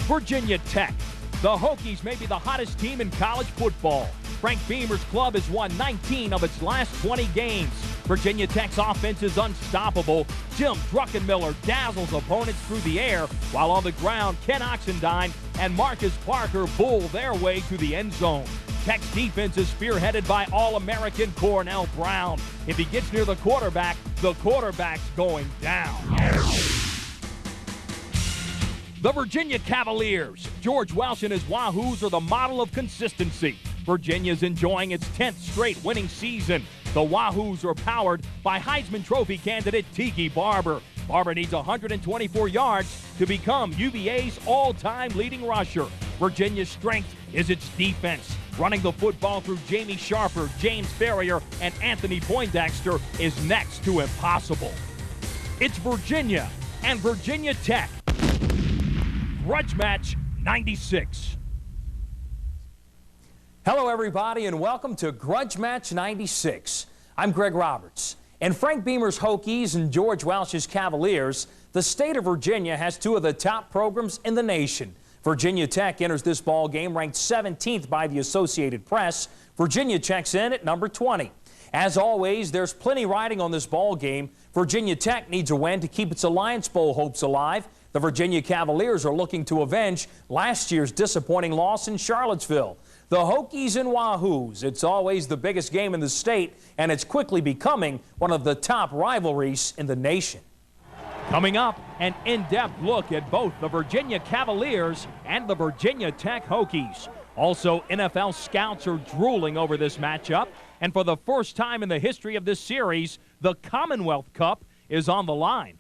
Virginia Tech. The Hokies may be the hottest team in college football. Frank Beamer's club has won 19 of its last 20 games. Virginia Tech's offense is unstoppable. Jim Druckenmiller dazzles opponents through the air, while on the ground, Ken Oxendine and Marcus Parker bull their way to the end zone. Tech's defense is spearheaded by All-American Cornell Brown. If he gets near the quarterback's going down. The Virginia Cavaliers. George Welsh and his Wahoos are the model of consistency. Virginia's enjoying its 10th straight winning season. The Wahoos are powered by Heisman Trophy candidate Tiki Barber. Barber needs 124 yards to become UVA's all-time leading rusher. Virginia's strength is its defense. Running the football through Jamie Sharper, James Ferrier, and Anthony Poindexter is next to impossible. It's Virginia and Virginia Tech. Grudge Match 96. Hello, everybody, and welcome to Grudge Match 96. I'm Greg Roberts. In Frank Beamer's Hokies and George Welsh's Cavaliers, the state of Virginia has two of the top programs in the nation. Virginia Tech enters this ball game ranked 17th by the Associated Press. Virginia checks in at number 20. As always, there's plenty riding on this ball game. Virginia Tech needs a win to keep its Alliance Bowl hopes alive. The Virginia Cavaliers are looking to avenge last year's disappointing loss in Charlottesville. The Hokies and Wahoos, it's always the biggest game in the state, and it's quickly becoming one of the top rivalries in the nation. Coming up, an in-depth look at both the Virginia Cavaliers and the Virginia Tech Hokies. Also, NFL scouts are drooling over this matchup, and for the first time in the history of this series, the Commonwealth Cup is on the line.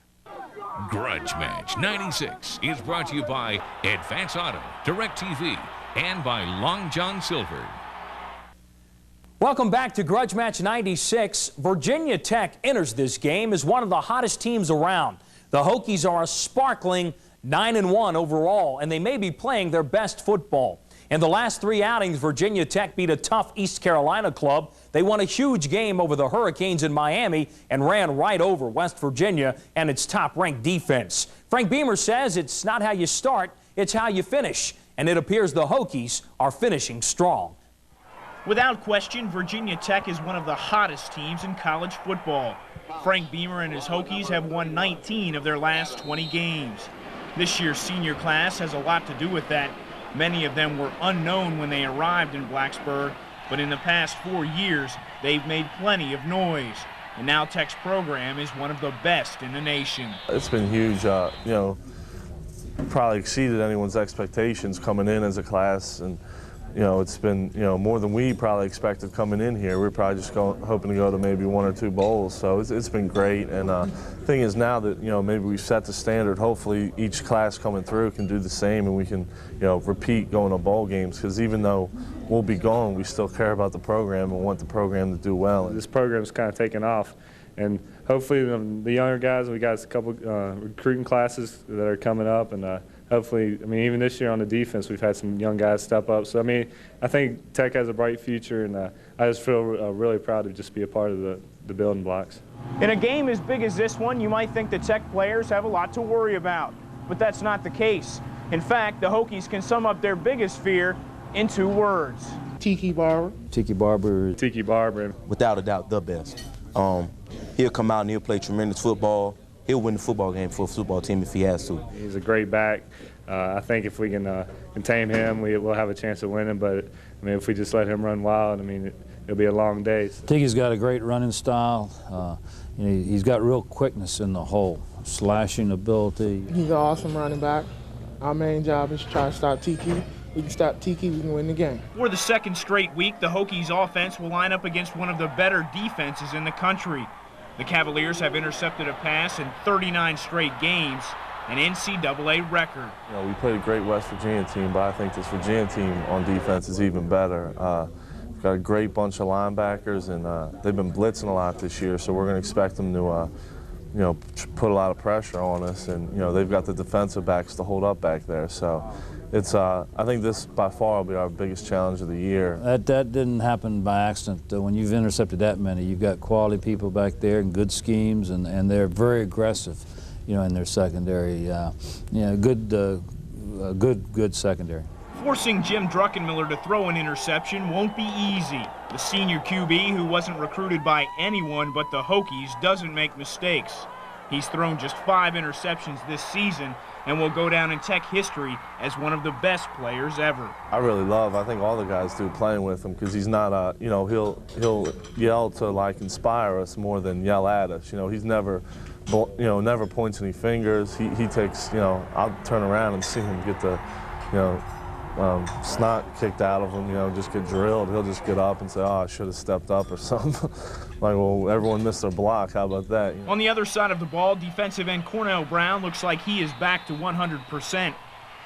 Grudge Match 96 is brought to you by Advance Auto, DirecTV, and by Long John Silver. Welcome back to Grudge Match 96. Virginia Tech enters this game as one of the hottest teams around. The Hokies are a sparkling 9-1 overall, and they may be playing their best football. In the last three outings, Virginia Tech beat a tough East Carolina club. They won a huge game over the Hurricanes in Miami and ran right over West Virginia and its top-ranked defense. Frank Beamer says it's not how you start, it's how you finish. And it appears the Hokies are finishing strong. Without question, Virginia Tech is one of the hottest teams in college football. Frank Beamer and his Hokies have won 19 of their last 20 games. This year's senior class has a lot to do with that. Many of them were unknown when they arrived in Blacksburg, but in the past 4 years, they've made plenty of noise. And now Tech's program is one of the best in the nation. It's been huge, probably exceeded anyone's expectations coming in as a class, and it's been more than we probably expected coming in here. We're probably just hoping to go to maybe 1 or 2 bowls, so it's been great. And the thing is now that maybe we've set the standard, hopefully each class coming through can do the same, and we can repeat going to bowl games, because even though we'll be gone, we still care about the program and want the program to do well. This program's kind of taken off, and hopefully the younger guys, we got a couple recruiting classes that are coming up, and hopefully, even this year on the defense, we've had some young guys step up. So, I think Tech has a bright future, and I just feel really proud to just be a part of the building blocks. In a game as big as this one, you might think the Tech players have a lot to worry about, but that's not the case. In fact, the Hokies can sum up their biggest fear in 2 words. Tiki Barber. Tiki Barber. Tiki Barber. Without a doubt, the best. He'll come out and he'll play tremendous football. He'll win the football game for a football team if he has to. He's a great back. I think if we can tame him, we'll have a chance of winning. But if we just let him run wild, it'll be a long day. Tiki's got a great running style. He's got real quickness in the hole, slashing ability. He's an awesome running back. Our main job is to try to stop Tiki. We can stop Tiki, we can win the game. For the second straight week, the Hokies offense will line up against one of the better defenses in the country. The Cavaliers have intercepted a pass in 39 straight games, an NCAA record. We played a great West Virginia team, but I think this Virginia team on defense is even better. We've got a great bunch of linebackers, and they've been blitzing a lot this year, so we're going to expect them to put a lot of pressure on us, and they've got the defensive backs to hold up back there. So it's I think this by far will be our biggest challenge of the year. That didn't happen by accident. When you've intercepted that many, you've got quality people back there and good schemes, and they're very aggressive, in their secondary. Good a good secondary. Forcing Jim Druckenmiller to throw an interception won't be easy. The senior QB, who wasn't recruited by anyone but the Hokies, doesn't make mistakes. He's thrown just 5 interceptions this season and will go down in Tech history as one of the best players ever. I think all the guys do playing with him, because he's not he'll yell to like inspire us more than yell at us. He's never never points any fingers. He takes, I'll turn around and see him get the, snot kicked out of him, just get drilled. He'll just get up and say, oh, I should have stepped up or something. Like, well, everyone missed their block. How about that? On the other side of the ball, defensive end Cornell Brown looks like he is back to 100%.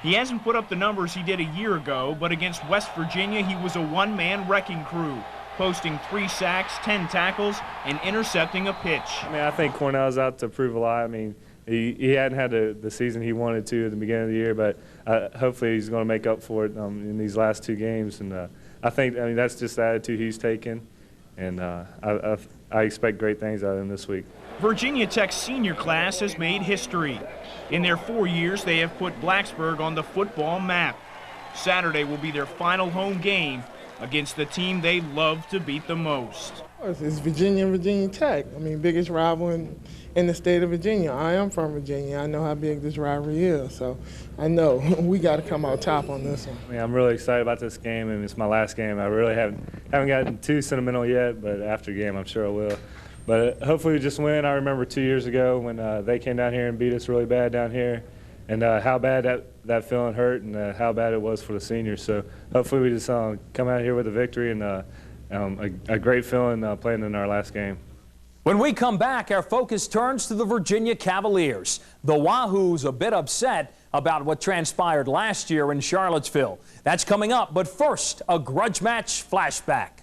He hasn't put up the numbers he did a year ago, but against West Virginia, he was a one-man wrecking crew, posting 3 sacks, 10 tackles, and intercepting a pitch. I think Cornell's out to prove a lot. He hadn't had the season he wanted to at the beginning of the year, but hopefully he's going to make up for it in these last 2 games. And I think that's just the attitude he's taken, and I expect great things out of him this week. Virginia Tech's senior class has made history. In their 4 years, they have put Blacksburg on the football map. Saturday will be their final home game against the team they love to beat the most. It's Virginia and Virginia Tech. Biggest rival in the state of Virginia. I am from Virginia. I know how big this rivalry is, so I know we got to come out top on this one. I'm really excited about this game, and it's my last game. I really haven't gotten too sentimental yet, but after the game, I'm sure I will. But hopefully we just win. I remember 2 years ago when they came down here and beat us really bad down here, and how bad that feeling hurt, and how bad it was for the seniors. So hopefully we just come out here with a victory and a great feeling playing in our last game. When we come back, our focus turns to the Virginia Cavaliers. The Wahoos a bit upset about what transpired last year in Charlottesville. That's coming up, but first, a grudge match flashback.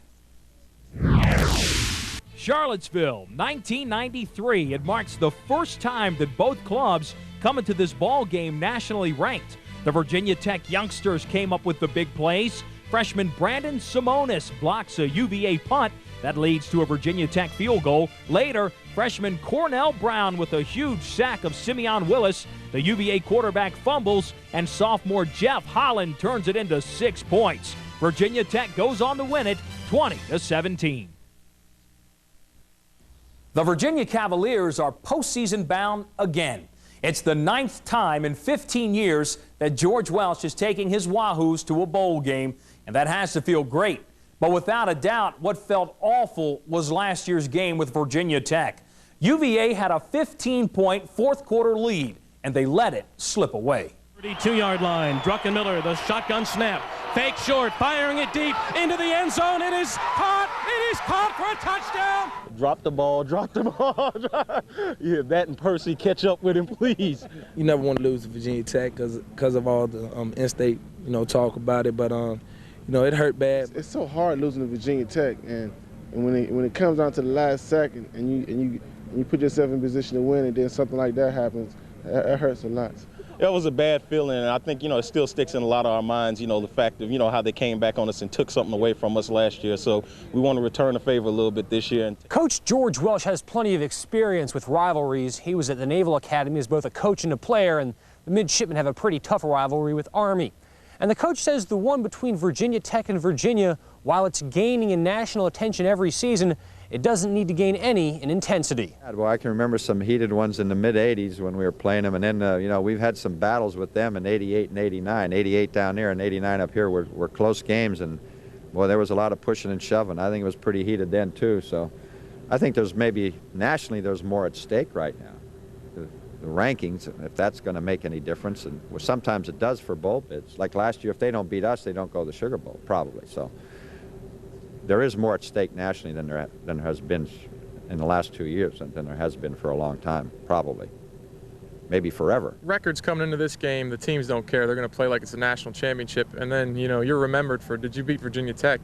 Charlottesville, 1993. It marks the first time that both clubs come into this ball game nationally ranked. The Virginia Tech youngsters came up with the big plays. Freshman Brandon Simonis blocks a UVA punt that leads to a Virginia Tech field goal. Later, freshman Cornell Brown with a huge sack of Simeon Willis. The UVA quarterback fumbles, and sophomore Jeff Holland turns it into 6 points. Virginia Tech goes on to win it 20-17. The Virginia Cavaliers are postseason bound again. It's the 9th time in 15 years that George Welsh is taking his Wahoos to a bowl game, and that has to feel great. But without a doubt, what felt awful was last year's game with Virginia Tech. UVA had a 15-point fourth-quarter lead, and they let it slip away. 32-yard line, Druckenmiller, the shotgun snap, fake short, firing it deep into the end zone. It is caught for a touchdown. Drop the ball. Yeah, that and Percy, catch up with him, please. You never want to lose to Virginia Tech because of all the in-state, talk about it, but it hurt bad. It's so hard losing to Virginia Tech, and when it comes down to the last second, and you put yourself in position to win, and then something like that happens, it hurts a lot. It was a bad feeling, and I think, it still sticks in a lot of our minds, the fact of, how they came back on us and took something away from us last year. So we want to return the favor a little bit this year. Coach George Welsh has plenty of experience with rivalries. He was at the Naval Academy as both a coach and a player, and the midshipmen have a pretty tough rivalry with Army. And the coach says the one between Virginia Tech and Virginia, while it's gaining in national attention every season, it doesn't need to gain any in intensity. Well, I can remember some heated ones in the mid-'80s when we were playing them, and then, we've had some battles with them in '88 and '89. '88 down there and '89 up here were close games, and, boy, there was a lot of pushing and shoving. I think it was pretty heated then, too. So I think nationally, there's more at stake right now. The rankings, if that's going to make any difference, and sometimes it does for bowl bids. Like last year, if they don't beat us, they don't go to the Sugar Bowl, probably. So there is more at stake nationally than there has been in the last 2 years, and than there has been for a long time, probably. Maybe forever. Records coming into this game, the teams don't care. They're going to play like it's a national championship, and then, you're remembered for, did you beat Virginia Tech?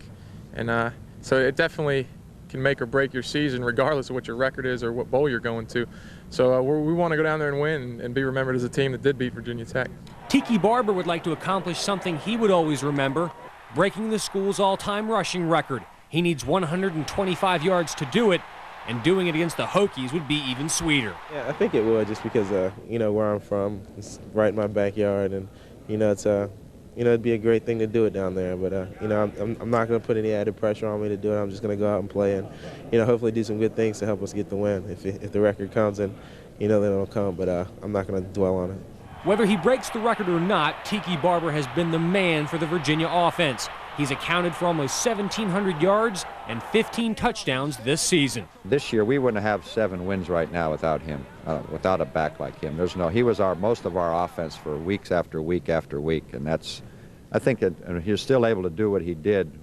And so it definitely can make or break your season, regardless of what your record is or what bowl you're going to. So we want to go down there and win and be remembered as a team that did beat Virginia Tech. Tiki Barber would like to accomplish something he would always remember, breaking the school's all-time rushing record. He needs 125 yards to do it, and doing it against the Hokies would be even sweeter. Yeah, I think it would, just because, where I'm from, it's right in my backyard, and, it's it'd be a great thing to do it down there. But I'm not going to put any added pressure on me to do it. I'm just going to go out and play and hopefully do some good things to help us get the win. If the record comes, then then it'll come. But I'm not going to dwell on it. Whether he breaks the record or not, Tiki Barber has been the man for the Virginia offense. He's accounted for almost 1,700 yards and 15 touchdowns this season. This year, we wouldn't have 7 wins right now without him, without a back like him. He was most of our offense for weeks after week after week, and I think that he's still able to do what he did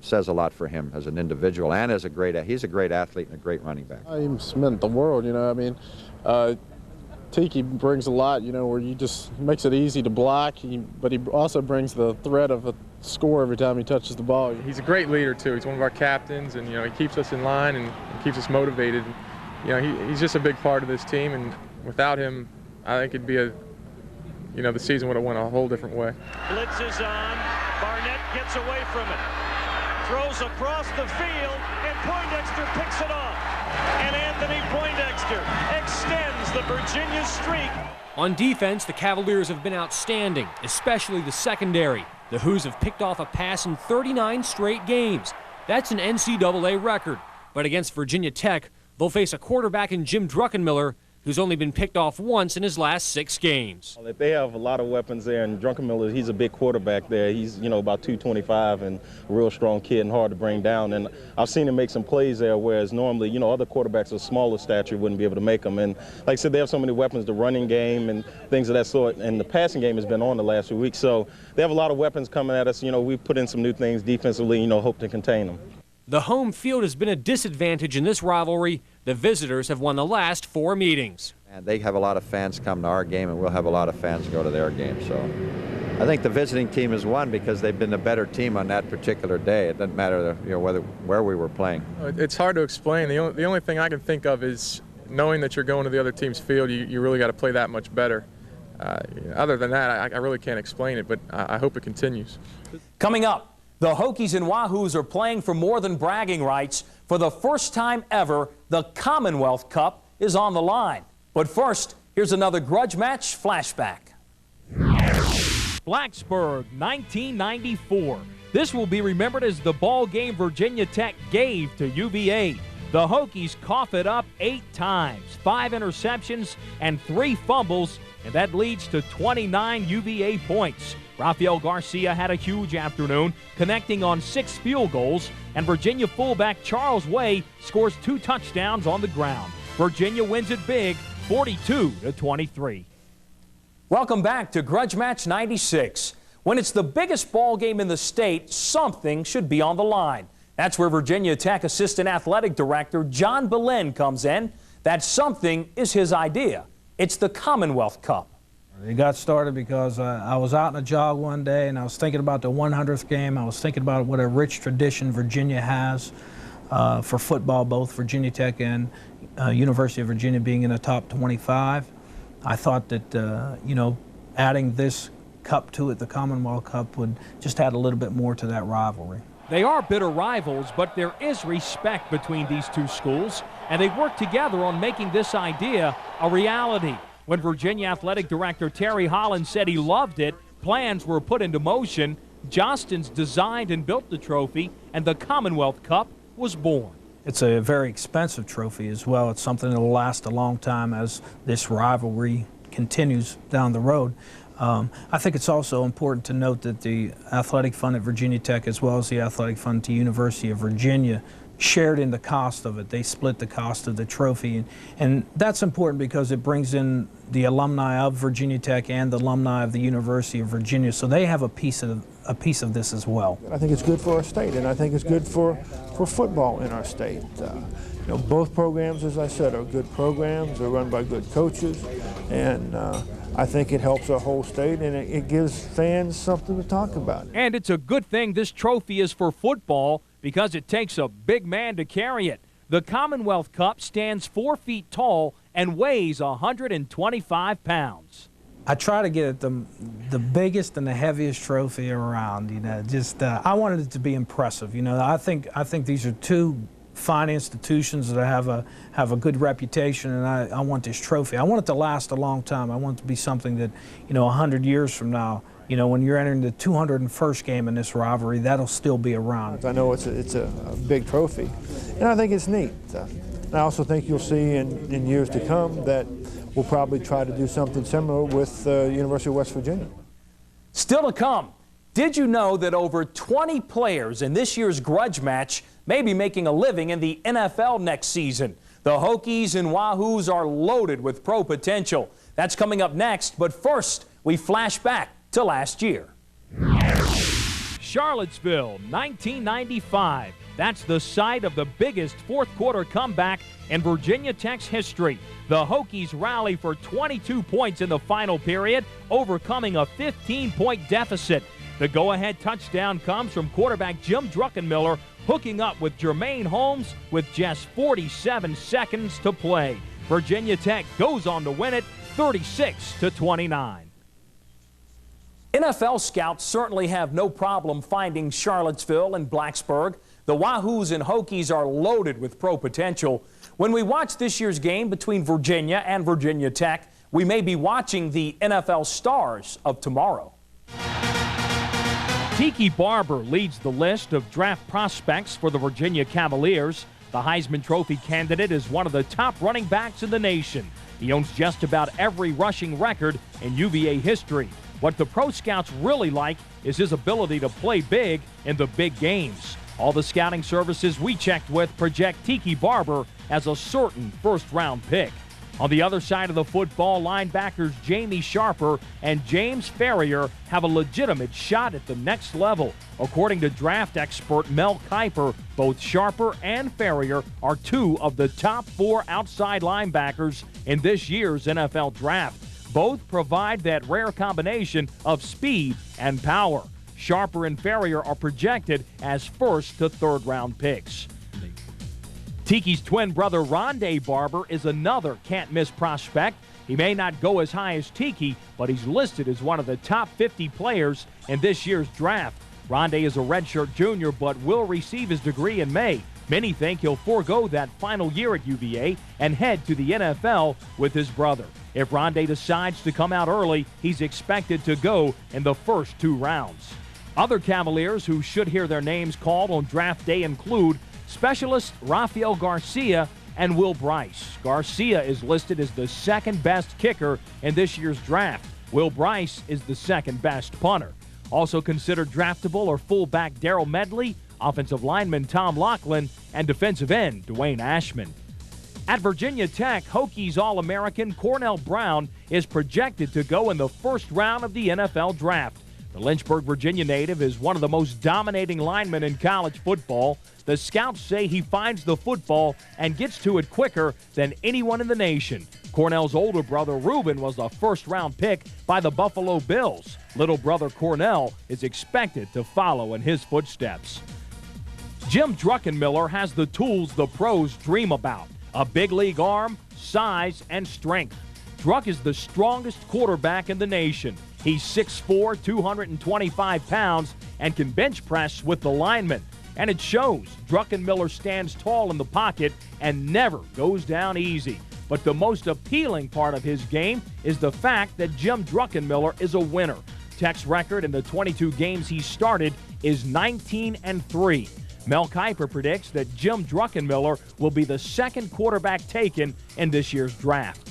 says a lot for him as an individual and as he's a great athlete and a great running back. He's meant the world, Tiki brings a lot, where you just makes it easy to block, but he also brings the threat of a score every time he touches the ball. He's a great leader, too. He's one of our captains, and, he keeps us in line and keeps us motivated. He's just a big part of this team, and without him, I think it'd be the season would have went a whole different way. Blitz is on. Barnett gets away from it. Throws across the field, and Poindexter picks it off. And Anthony Poindexter extends the Virginia streak. On defense, the Cavaliers have been outstanding, especially the secondary. The Hoos have picked off a pass in 39 straight games. That's an NCAA record. But against Virginia Tech, they'll face a quarterback in Jim Druckenmiller, who's only been picked off once in his last 6 games. They have a lot of weapons there, and Druckenmiller, he's a big quarterback there. He's, about 225 and a real strong kid and hard to bring down. And I've seen him make some plays there, whereas normally, other quarterbacks of smaller stature wouldn't be able to make them. And like I said, they have so many weapons, the running game and things of that sort. And the passing game has been on the last few weeks. So they have a lot of weapons coming at us. We've put in some new things defensively, hope to contain them. The home field has been a disadvantage in this rivalry. The visitors have won the last 4 meetings. And they have a lot of fans come to our game, and we'll have a lot of fans go to their game. So I think the visiting team has won because they've been the better team on that particular day. It doesn't matter where we were playing. It's hard to explain. The only thing I can think of is knowing that you're going to the other team's field, you really got to play that much better. Other than that, I really can't explain it, but I hope it continues. Coming up, the Hokies and Wahoos are playing for more than bragging rights. For the first time ever, the Commonwealth Cup is on the line. But first, here's another grudge match flashback. Blacksburg, 1994. This will be remembered as the ball game Virginia Tech gave to UVA. The Hokies cough it up 8 times, 5 interceptions and 3 fumbles, and that leads to 29 UVA points. Rafael Garcia had a huge afternoon, connecting on 6 field goals, and Virginia fullback Charles Way scores 2 touchdowns on the ground. Virginia wins it big, 42-23. Welcome back to Grudge Match 96. When it's the biggest ball game in the state, something should be on the line. That's where Virginia Tech Assistant Athletic Director John Belen comes in. That something is his idea. It's the Commonwealth Cup. It got started because I was out on a jog one day and I was thinking about the 100th game. I was thinking about what a rich tradition Virginia has for football, both Virginia Tech and University of Virginia being in the top 25. I thought that, adding this cup to it, the Commonwealth Cup, would just add a little bit more to that rivalry. They are bitter rivals, but there is respect between these two schools, and they work together on making this idea a reality. When Virginia Athletic Director Terry Holland said he loved it, plans were put into motion. Johnston's designed and built the trophy, and the Commonwealth Cup was born. It's a very expensive trophy as well. It's something that will last a long time as this rivalry continues down the road. I think it's also important to note that the athletic fund at Virginia Tech, as well as the athletic fund to University of Virginia, shared in the cost of it. They split the cost of the trophy, and that's important because it brings in the alumni of Virginia Tech and the alumni of the University of Virginia, so they have a piece of this as well. I think it's good for our state, and I think it's good for football in our state. Both programs, as I said, are good programs. They're run by good coaches, and I think it helps our whole state, and it gives fans something to talk about. And it's a good thing this trophy is for football because it takes a big man to carry it. The Commonwealth Cup stands 4 feet tall and weighs 125 pounds. I try to get the biggest and the heaviest trophy around. I wanted it to be impressive. I think these are two fine institutions that have a good reputation, and I want this trophy. I want it to last a long time. I want it to be something that 100 years from now you know, when you're entering the 201st game in this rivalry, that'll still be around. I know it's a big trophy, and I think it's neat. I also think you'll see in years to come that we'll probably try to do something similar with University of West Virginia. Still to come, did you know that over 20 players in this year's grudge match may be making a living in the NFL next season? The Hokies and Wahoos are loaded with pro potential. That's coming up next, but first, we flash back to last year. Charlottesville, 1995. That's the site of the biggest fourth-quarter comeback in Virginia Tech's history. The Hokies rally for 22 points in the final period, overcoming a 15-point deficit. The go-ahead touchdown comes from quarterback Jim Druckenmiller, hooking up with Jermaine Holmes with just 47 seconds to play. Virginia Tech goes on to win it 36-29. NFL scouts certainly have no problem finding Charlottesville and Blacksburg. The Wahoos and Hokies are loaded with pro potential. When we watch this year's game between Virginia and Virginia Tech, we may be watching the NFL stars of tomorrow. Tiki Barber leads the list of draft prospects for the Virginia Cavaliers. The Heisman Trophy candidate is one of the top running backs in the nation. He owns just about every rushing record in UVA history. What the pro scouts really like is his ability to play big in the big games. All the scouting services we checked with project Tiki Barber as a certain first-round pick. On the other side of the football, linebackers Jamie Sharper and James Ferrier have a legitimate shot at the next level. According to draft expert Mel Kiper, both Sharper and Ferrier are two of the top 4 outside linebackers in this year's NFL draft. Both provide that rare combination of speed and power. Sharper and Ferrier are projected as first to third-round picks. Tiki's twin brother Rondé Barber is another can't-miss prospect. He may not go as high as Tiki, but he's listed as one of the top 50 players in this year's draft. Rondé is a redshirt junior, but will receive his degree in May. Many think he'll forego that final year at UVA and head to the NFL with his brother. If Rondé decides to come out early, he's expected to go in the first 2 rounds. Other Cavaliers who should hear their names called on draft day include specialists Rafael Garcia and Will Bryce. Garcia is listed as the second best kicker in this year's draft. Will Bryce is the second best punter. Also considered draftable are fullback Darryl Medley, offensive lineman Tom Laughlin, and defensive end Dwayne Ashman. At Virginia Tech, Hokies All-American Cornell Brown is projected to go in the first round of the NFL draft. The Lynchburg, Virginia native is one of the most dominating linemen in college football. The scouts say he finds the football and gets to it quicker than anyone in the nation. Cornell's older brother Reuben was a first-round pick by the Buffalo Bills. Little brother Cornell is expected to follow in his footsteps. Jim Druckenmiller has the tools the pros dream about: a big league arm, size, and strength. Druck is the strongest quarterback in the nation. He's 6'4", 225 pounds, and can bench press with the linemen. And it shows. Druckenmiller stands tall in the pocket and never goes down easy. But the most appealing part of his game is the fact that Jim Druckenmiller is a winner. Tech's record in the 22 games he started is 19-3. Mel Kiper predicts that Jim Druckenmiller will be the second quarterback taken in this year's draft.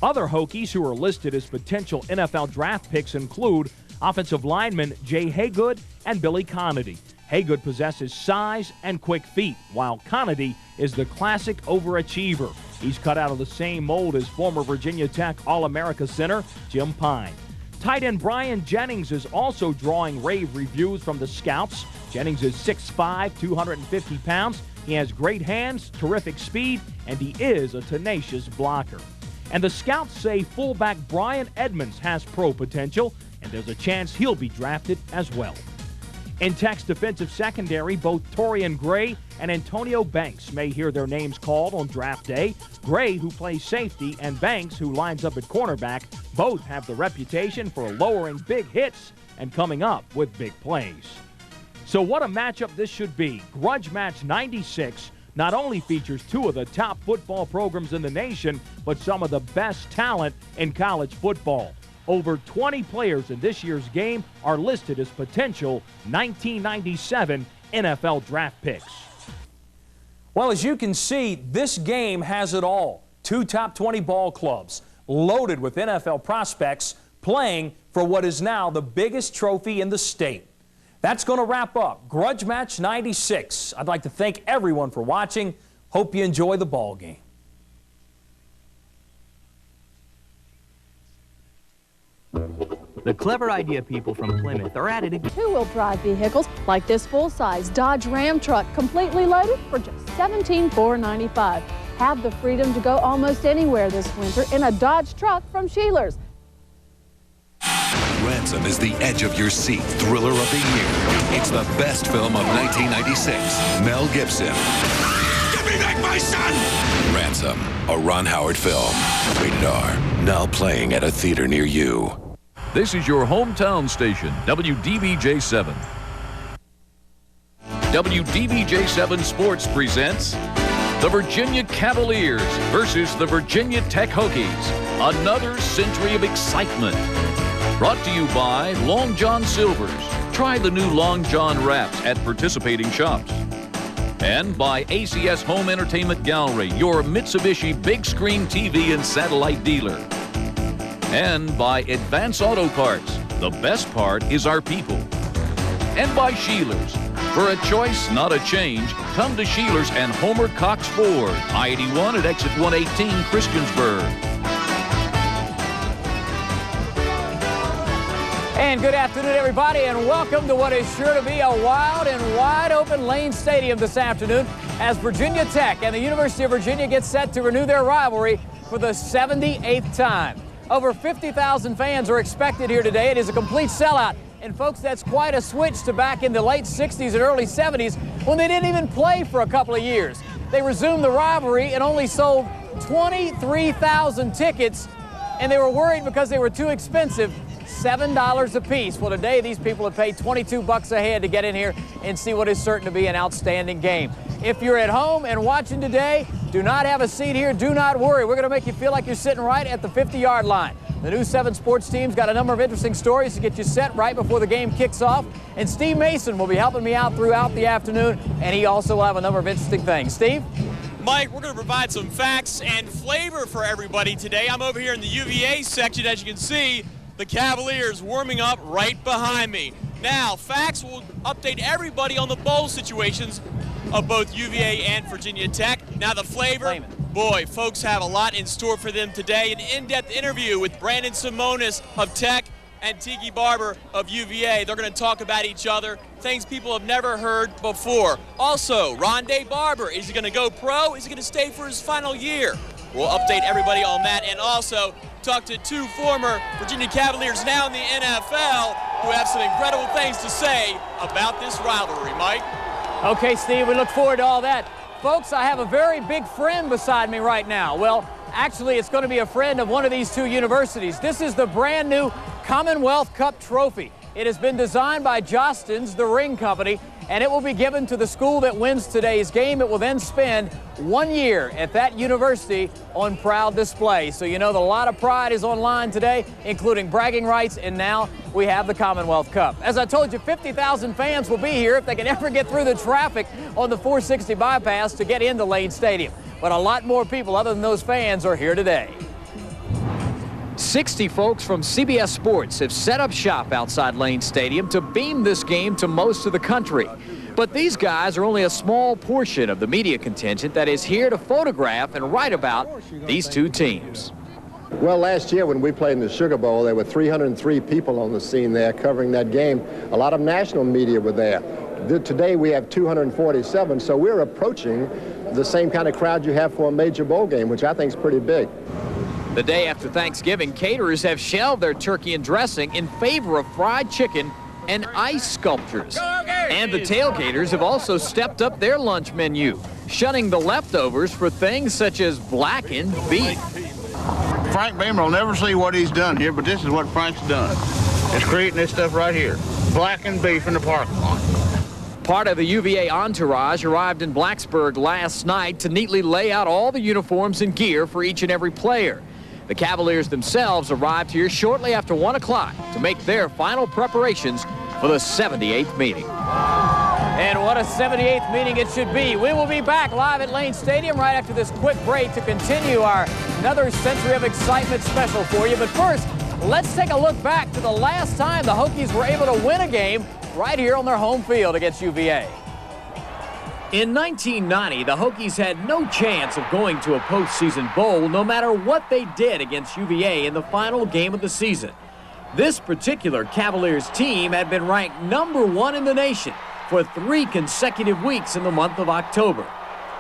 Other Hokies who are listed as potential NFL draft picks include offensive linemen Jay Haygood and Billy Conady. Haygood possesses size and quick feet, while Conady is the classic overachiever. He's cut out of the same mold as former Virginia Tech All-America center Jim Pine. Tight end Brian Jennings is also drawing rave reviews from the scouts. Jennings is 6'5", 250 pounds. He has great hands, terrific speed, and he is a tenacious blocker. And the scouts say fullback Brian Edmonds has pro potential, and there's a chance he'll be drafted as well. In Tech's defensive secondary, both Torrian Gray and Antonio Banks may hear their names called on draft day. Gray, who plays safety, and Banks, who lines up at cornerback, both have the reputation for lowering big hits and coming up with big plays. So what a matchup this should be. Grudge Match 96 not only features 2 of the top football programs in the nation, but some of the best talent in college football. Over 20 players in this year's game are listed as potential 1997 NFL draft picks. Well, as you can see, this game has it all. 2 top 20 ball clubs loaded with NFL prospects playing for what is now the biggest trophy in the state. That's going to wrap up Grudge Match 96. I'd like to thank everyone for watching. Hope you enjoy the ball game. The clever idea people from Plymouth are at it again. Two-wheel drive vehicles like this full-size Dodge Ram truck, completely loaded for just $17,495. Have the freedom to go almost anywhere this winter in a Dodge truck from Sheeler's. Ransom is the edge of your seat thriller of the year. It's the best film of 1996. Mel Gibson. Give me back my son! Ransom, a Ron Howard film. Rated R. Now playing at a theater near you. This is your hometown station, WDBJ-7. WDBJ-7 Sports presents the Virginia Cavaliers versus the Virginia Tech Hokies. Another century of excitement. Brought to you by Long John Silver's. Try the new Long John wraps at participating shops. And by ACS Home Entertainment Gallery, your Mitsubishi big screen TV and satellite dealer. And by Advance Auto Parts. The best part is our people. And by Sheeler's. For a choice, not a change, come to Sheeler's and Homer Cox Ford, I-81 at exit 118, Christiansburg. And good afternoon, everybody, and welcome to what is sure to be a wild and wide-open Lane Stadium this afternoon as Virginia Tech and the University of Virginia get set to renew their rivalry for the 78th time. Over 50,000 fans are expected here today. It is a complete sellout. And, folks, that's quite a switch to back in the late 60s and early 70s when they didn't even play for a couple of years. They resumed the rivalry and only sold 23,000 tickets, and they were worried because they were too expensive. $7 a piece. Well, today these people have paid $22 a head to get in here and see what is certain to be an outstanding game. If you're at home and watching today, do not have a seat here, do not worry. We're going to make you feel like you're sitting right at the 50-yard line. The new 7 sports team's got a number of interesting stories to get you set right before the game kicks off. And Steve Mason will be helping me out throughout the afternoon, and he also will have a number of interesting things. Steve? Mike, we're going to provide some facts and flavor for everybody today. I'm over here in the UVA section. As you can see, the Cavaliers warming up right behind me. Now, facts will update everybody on the bowl situations of both UVA and Virginia Tech. Now, the flavor, boy, folks have a lot in store for them today. An in-depth interview with Brandon Simonis of Tech and Tiki Barber of UVA. They're going to talk about each other, things people have never heard before. Also, Rondé Barber, is he going to go pro? Is he going to stay for his final year? We'll update everybody on that, and also talk to 2 former Virginia Cavaliers now in the NFL who have some incredible things to say about this rivalry. Mike? Okay, Steve, we look forward to all that. Folks, I have a very big friend beside me right now. Well, actually, it's going to be a friend of one of these 2 universities. This is the brand new Commonwealth Cup trophy. It has been designed by Jostens, the ring company, and it will be given to the school that wins today's game. It will then spend 1 year at that university on proud display. So you know that a lot of pride is online today, including bragging rights, and now we have the Commonwealth Cup. As I told you, 50,000 fans will be here if they can ever get through the traffic on the 460 bypass to get into Lane Stadium. But a lot more people other than those fans are here today. 60 folks from CBS Sports have set up shop outside Lane Stadium to beam this game to most of the country. But these guys are only a small portion of the media contingent that is here to photograph and write about these 2 teams. Well, last year when we played in the Sugar Bowl, there were 303 people on the scene there covering that game. A lot of national media were there. Today we have 247, so we're approaching the same kind of crowd you have for a major bowl game, which I think is pretty big. The day after Thanksgiving, caterers have shelved their turkey and dressing in favor of fried chicken and ice sculptures. And the tailgaters have also stepped up their lunch menu, shunning the leftovers for things such as blackened beef. Frank Beamer will never see what he's done here, but this is what Frank's done. It's creating this stuff right here. Blackened beef in the parking lot. Part of the UVA entourage arrived in Blacksburg last night to neatly lay out all the uniforms and gear for each and every player. The Cavaliers themselves arrived here shortly after 1 o'clock to make their final preparations for the 78th meeting. And what a 78th meeting it should be. We will be back live at Lane Stadium right after this quick break to continue our Another Century of Excitement special for you. But first, let's take a look back to the last time the Hokies were able to win a game right here on their home field against UVA. In 1990, the Hokies had no chance of going to a postseason bowl no matter what they did against UVA in the final game of the season. This particular Cavaliers team had been ranked #1 in the nation for 3 consecutive weeks in the month of October.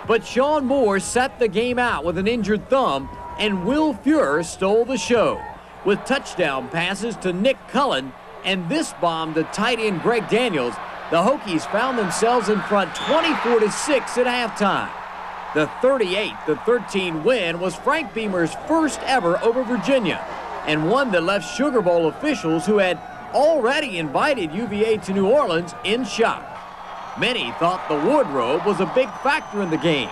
But Sean Moore set the game out with an injured thumb, and Will Fuhrer stole the show with touchdown passes to Nick Cullen and this bomb to tight end Greg Daniels. The Hokies found themselves in front 24-6 at halftime. The 38-13 win was Frank Beamer's first ever over Virginia, and one that left Sugar Bowl officials who had already invited UVA to New Orleans in shock. Many thought the wardrobe was a big factor in the game.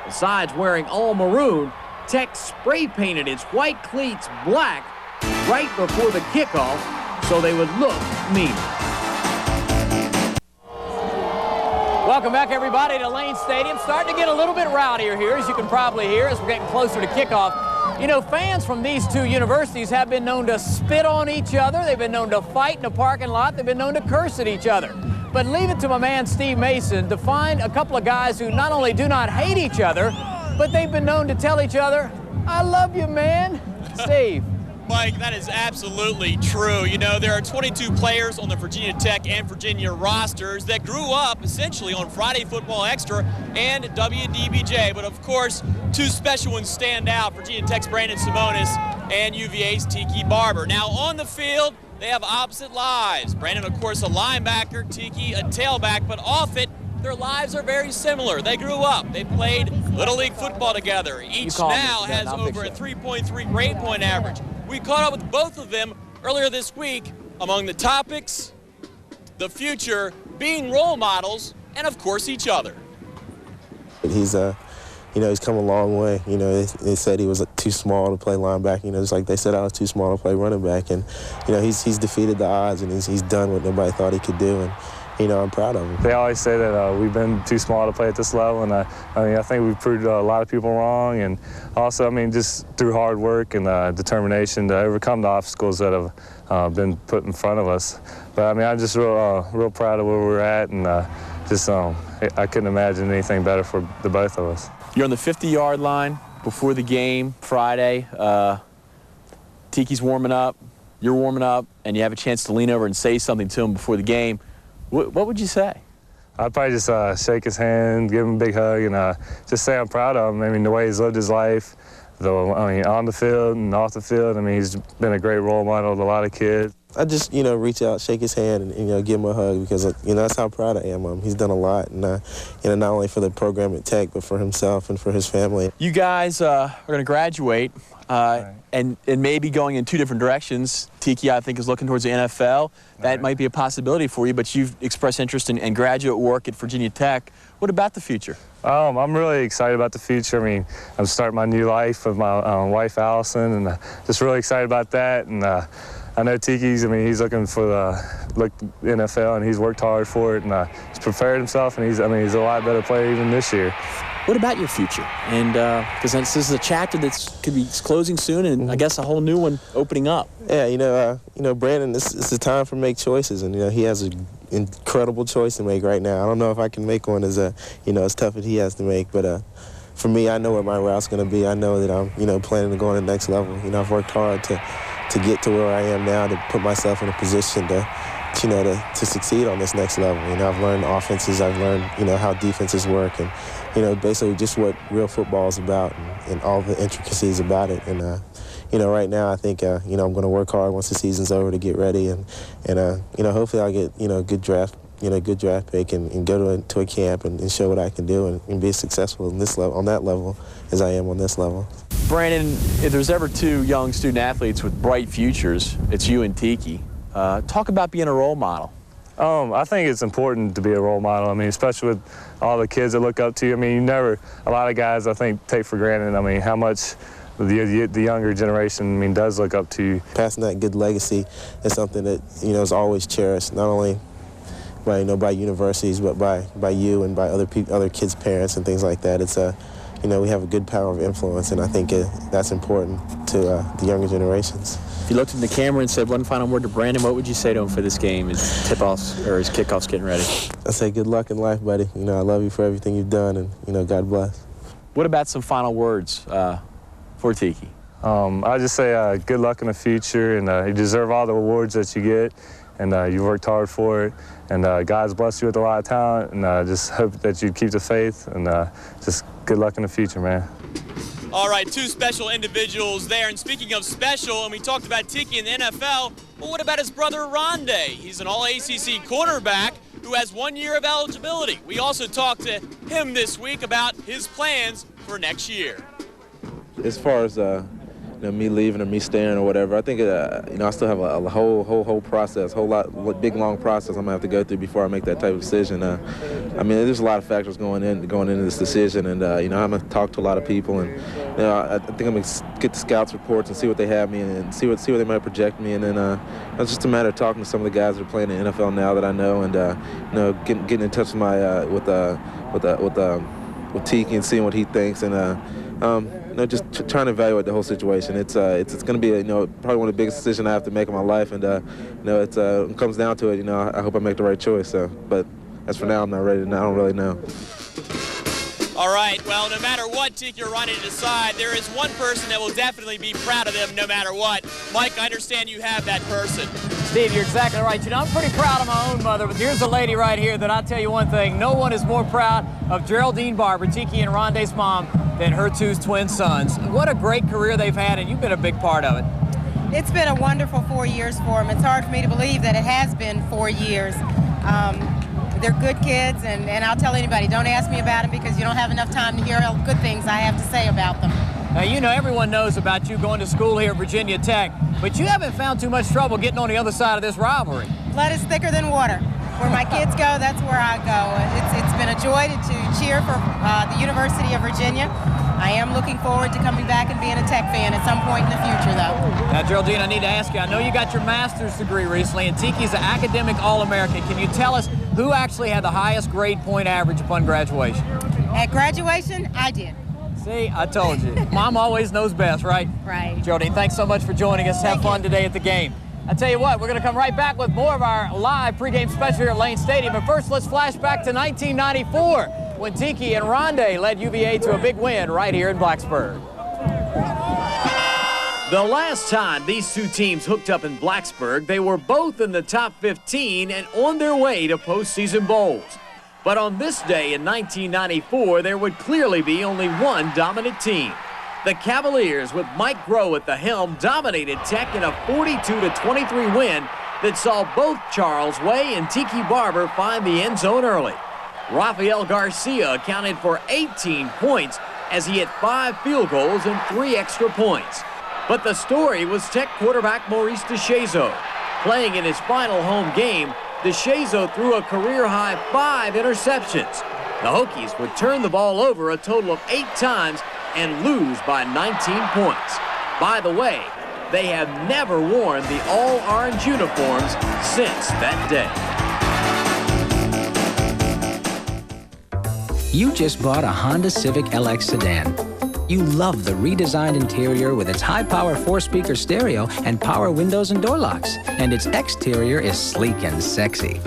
Besides wearing all maroon, Tech spray painted its white cleats black right before the kickoff so they would look meaner. Welcome back, everybody, to Lane Stadium. Starting to get a little bit rowdier here, as you can probably hear, as we're getting closer to kickoff. You know, fans from these two universities have been known to spit on each other. They've been known to fight in a parking lot. They've been known to curse at each other. But leave it to my man Steve Mason to find a couple of guys who not only do not hate each other, but they've been known to tell each other, "I love you, man." Steve. Mike, that is absolutely true. You know, there are 22 players on the Virginia Tech and Virginia rosters that grew up essentially on Friday Football Extra and WDBJ. But of course, 2 special ones stand out: Virginia Tech's Brandon Simonis and UVA's Tiki Barber. Now on the field, they have opposite lives. Brandon, of course, a linebacker, Tiki a tailback, but off it, their lives are very similar. They grew up. They played Little League football together. Each now has over a 3.3 grade point average. We caught up with both of them earlier this week. Among the topics, the future, being role models, and of course each other. He's he's come a long way. You know, they said he was too small to play linebacker. You know, just like they said I was too small to play running back. And you know, he's defeated the odds, and he's done what nobody thought he could do. And you know, I'm proud of him. They always say that we've been too small to play at this level, and I think we've proved a lot of people wrong. And also, I mean, just through hard work and determination to overcome the obstacles that have been put in front of us. But I mean, I'm just real proud of where we're at, and I couldn't imagine anything better for the both of us. You're on the 50-yard line before the game Friday. Tiki's warming up, you're warming up, and you have a chance to lean over and say something to him before the game. What would you say? I'd probably just shake his hand, give him a big hug, and just say I'm proud of him. I mean, the way he's lived his life, on the field and off the field. I mean, he's been a great role model to a lot of kids. I just, reach out, shake his hand, and give him a hug because, that's how proud I am of him. He's done a lot, and, not only for the program at Tech, but for himself and for his family. You guys are going to graduate and maybe going in 2 different directions. Tiki, I think, is looking towards the NFL. That might be a possibility for you, but you've expressed interest in graduate work at Virginia Tech. What about the future? I'm really excited about the future. I mean, I'm starting my new life with my wife, Allison, and just really excited about that. And I know Tiki's, he's looking for the NFL, and he's worked hard for it, and he's prepared himself, and he's a lot better player even this year. What about your future? And because this is a chapter that could be closing soon, and I guess a whole new one opening up. Yeah, Brandon, it's a time for make choices, and he has an incredible choice to make right now. I don't know if I can make one as tough as he has to make, but for me, I know what my route's going to be. I know that I'm planning to go on the next level. I've worked hard to get to where I am now, to put myself in a position to succeed on this next level. I've learned offenses, I've learned, how defenses work, and, basically just what real football is about and all the intricacies about it. And, right now I think, I'm going to work hard once the season's over to get ready, and hopefully I'll get, good draft pick and go to a camp and show what I can do and be successful in this level, on that level as I am on this level. Brandon, if there's ever 2 young student athletes with bright futures, it's you and Tiki. Talk about being a role model. I think it's important to be a role model. Especially with all the kids that look up to you. A lot of guys, I think, take for granted, how much the younger generation, I mean, does look up to you. Passing that good legacy is something that, you know, is always cherished, not only by, you know, by universities, but by you and by other kids' parents and things like that. It's you know, we have a good power of influence, and I think that's important to the younger generations. If you looked in the camera and said one final word to Brandon, what would you say to him for this game, his tip-offs or his kickoffs getting ready? I say good luck in life, buddy. You know, I love you for everything you've done, and, you know, God bless. What about some final words for Tiki? I just say good luck in the future, and you deserve all the awards that you get, and you worked hard for it, and God's blessed you with a lot of talent, and just hope that you keep the faith, and just good luck in the future, man. All right, two special individuals there. And speaking of special, and we talked about Tiki in the NFL, well, what about his brother Rondé? He's an all-ACC cornerback who has 1 year of eligibility. We also talked to him this week about his plans for next year. As far as you know, me leaving or me staying or whatever, I think you know, I still have a whole process, big long process I'm gonna have to go through before I make that type of decision. I mean, there's a lot of factors going into this decision, and you know, I'm gonna talk to a lot of people, and you know, I think I'm gonna get the scouts reports and see what they have me, and see what they might project me, and then it's just a matter of talking to some of the guys that are playing in the NFL now that I know, and you know, getting in touch with my with Tiki and seeing what he thinks, and you know, just trying to evaluate the whole situation. It's going to be, you know, probably one of the biggest decisions I have to make in my life, and you know, it comes down to it. You know, I hope I make the right choice. But as for now, I'm not ready. I don't really know. All right, well, no matter what Tiki or Rondé decide, there is one person that will definitely be proud of them no matter what. Mike, I understand you have that person. Steve, you're exactly right. You know, I'm pretty proud of my own mother, but here's a lady right here that I'll tell you one thing. No one is more proud of Geraldine Barber, Tiki and Rondé's mom, than her two twin sons. What a great career they've had, and you've been a big part of it. It's been a wonderful 4 years for them. It's hard for me to believe that it has been 4 years. They're good kids, and I'll tell anybody, don't ask me about them because you don't have enough time to hear all the good things I have to say about them. Now, you know, everyone knows about you going to school here at Virginia Tech, but you haven't found too much trouble getting on the other side of this rivalry. Blood is thicker than water. Where my kids go, that's where I go. It's been a joy to cheer for the University of Virginia. I am looking forward to coming back and being a Tech fan at some point in the future, though. Now, Geraldine, I need to ask you, I know you got your master's degree recently, and Tiki's an academic All-American. Can you tell us who actually had the highest grade point average upon graduation? At graduation, I did. See, I told you. Mom always knows best, right? Right. Geraldine, thanks so much for joining us. Have fun today at the game. I tell you what, we're going to come right back with more of our live pregame special here at Lane Stadium. But first, let's flash back to 1994 when Tiki and Rondé led UVA to a big win right here in Blacksburg. The last time these two teams hooked up in Blacksburg, they were both in the top 15 and on their way to postseason bowls. But on this day in 1994, there would clearly be only one dominant team. The Cavaliers, with Mike Groh at the helm, dominated Tech in a 42-23 win that saw both Charles Way and Tiki Barber find the end zone early. Rafael Garcia accounted for 18 points as he hit 5 field goals and 3 extra points. But the story was Tech quarterback Maurice DeShazo. Playing in his final home game, DeShazo threw a career-high 5 interceptions. The Hokies would turn the ball over a total of 8 times and lose by 19 points. By the way, they have never worn the all-orange uniforms since that day. You just bought a Honda Civic LX sedan. You love the redesigned interior with its high-power 4-speaker stereo and power windows and door locks. And its exterior is sleek and sexy.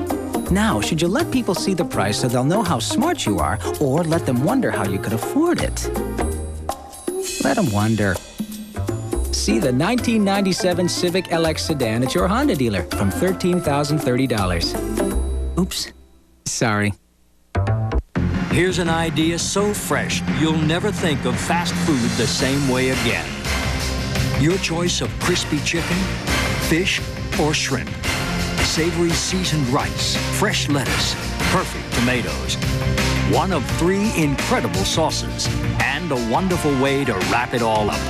Now, should you let people see the price so they'll know how smart you are, or let them wonder how you could afford it? Let them wonder. See the 1997 Civic LX sedan at your Honda dealer from $13,030. Oops. Sorry. Here's an idea so fresh, you'll never think of fast food the same way again. Your choice of crispy chicken, fish, or shrimp. Savory seasoned rice, fresh lettuce, perfect tomatoes. One of 3 incredible sauces, and a wonderful way to wrap it all up.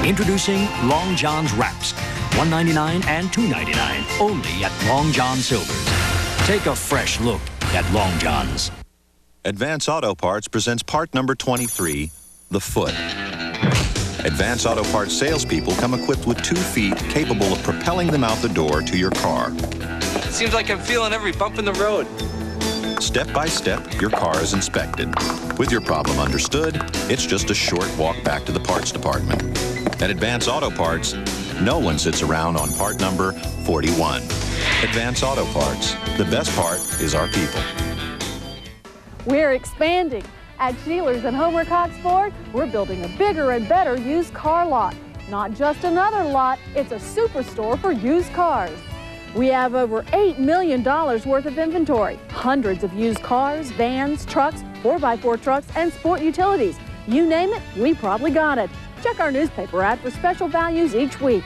Introducing Long John's Wraps, $1.99 and $2.99, only at Long John Silver's. Take a fresh look at Long John's. Advance Auto Parts presents part number 23, The Foot. Advance Auto Parts salespeople come equipped with 2 feet capable of propelling them out the door to your car. Seems like I'm feeling every bump in the road. Step by step, your car is inspected. With your problem understood, it's just a short walk back to the parts department. At Advance Auto Parts, no one sits around on part number 41. Advance Auto Parts. The best part is our people. We're expanding. At Sheeler's and Homer Cox Ford, we're building a bigger and better used car lot. Not just another lot, it's a superstore for used cars. We have over $8 million worth of inventory, hundreds of used cars, vans, trucks, 4x4 trucks, and sport utilities. You name it, we probably got it. Check our newspaper ad for special values each week.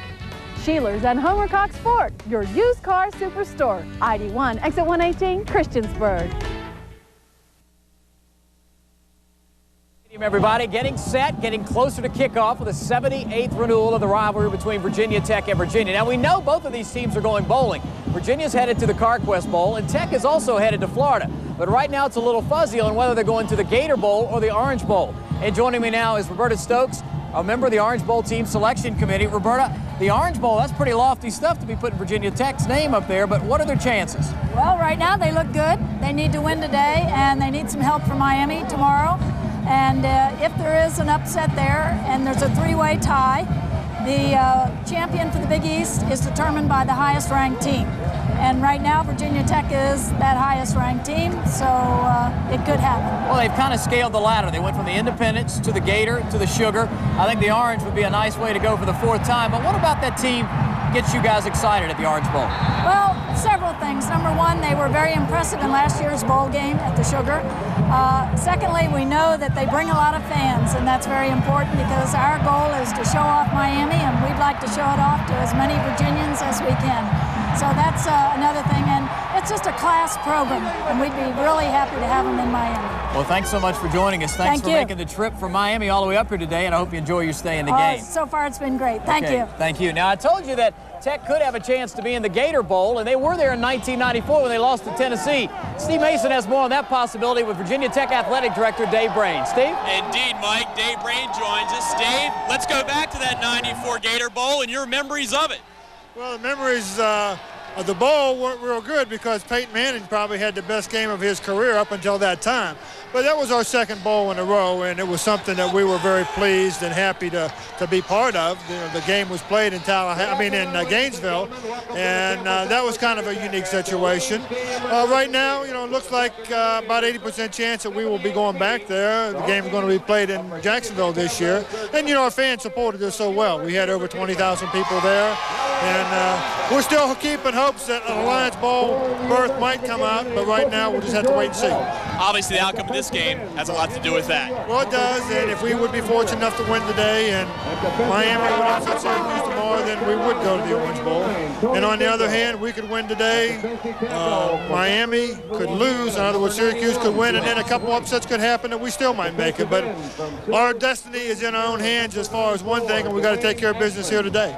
Sheeler's and Homer Cox Ford, your used car superstore. ID1, exit 118, Christiansburg. Everybody getting set, getting closer to kickoff with the 78th renewal of the rivalry between Virginia Tech and Virginia. Now, we know both of these teams are going bowling. Virginia's headed to the CarQuest Bowl, and Tech is also headed to Florida. But right now, it's a little fuzzy on whether they're going to the Gator Bowl or the Orange Bowl. And joining me now is Roberta Stokes, a member of the Orange Bowl team selection committee. Roberta, the Orange Bowl, that's pretty lofty stuff to be putting Virginia Tech's name up there, but what are their chances? Well, right now they look good. They need to win today, and they need some help from Miami tomorrow. And if there is an upset there and there's a 3-way tie, the champion for the Big East is determined by the highest ranked team. And right now, Virginia Tech is that highest ranked team, so it could happen. Well, they've kind of scaled the ladder. They went from the Independents to the Gator to the Sugar. I think the Orange would be a nice way to go for the 4th time. But what about that team gets you guys excited at the Orange Bowl? Well, several things. Number one, they were very impressive in last year's bowl game at the Sugar. Secondly, we know that they bring a lot of fans, and that's very important because our goal is to show off Miami, and we'd like to show it off to as many Virginians as we can. So that's another thing, and it's just a class program, and we'd be really happy to have them in Miami. Well, thanks so much for joining us. Thanks for making the trip from Miami all the way up here today, and I hope you enjoy your stay in the game. So far, it's been great. Thank you. Thank you. Now, I told you that Tech could have a chance to be in the Gator Bowl, and they were there in 1994 when they lost to Tennessee. Steve Mason has more on that possibility with Virginia Tech Athletic Director Dave Brain. Steve? Indeed, Mike. Dave Brain joins us. Dave, let's go back to that 94 Gator Bowl and your memories of it. Well, the memories of the bowl weren't real good because Peyton Manning probably had the best game of his career up until that time. But that was our second bowl in a row, and it was something that we were very pleased and happy to be part of. The game was played in Gainesville, and that was kind of a unique situation. Right now, it looks like about 80% chance that we will be going back there. The game is going to be played in Jacksonville this year, and our fans supported us so well. We had over 20,000 people there, and we're still keeping hopes that an Alliance Bowl berth might come out, but right now we'll just have to wait and see. Obviously, the outcome of this game has a lot to do with that. Well, it does, and if we would be fortunate enough to win today and Miami would upset Syracuse tomorrow, then we would go to the Orange Bowl. And on the other hand, we could win today, Miami could lose, in other words, Syracuse could win, and then a couple upsets could happen and we still might make it. But our destiny is in our own hands as far as one thing, and we've got to take care of business here today.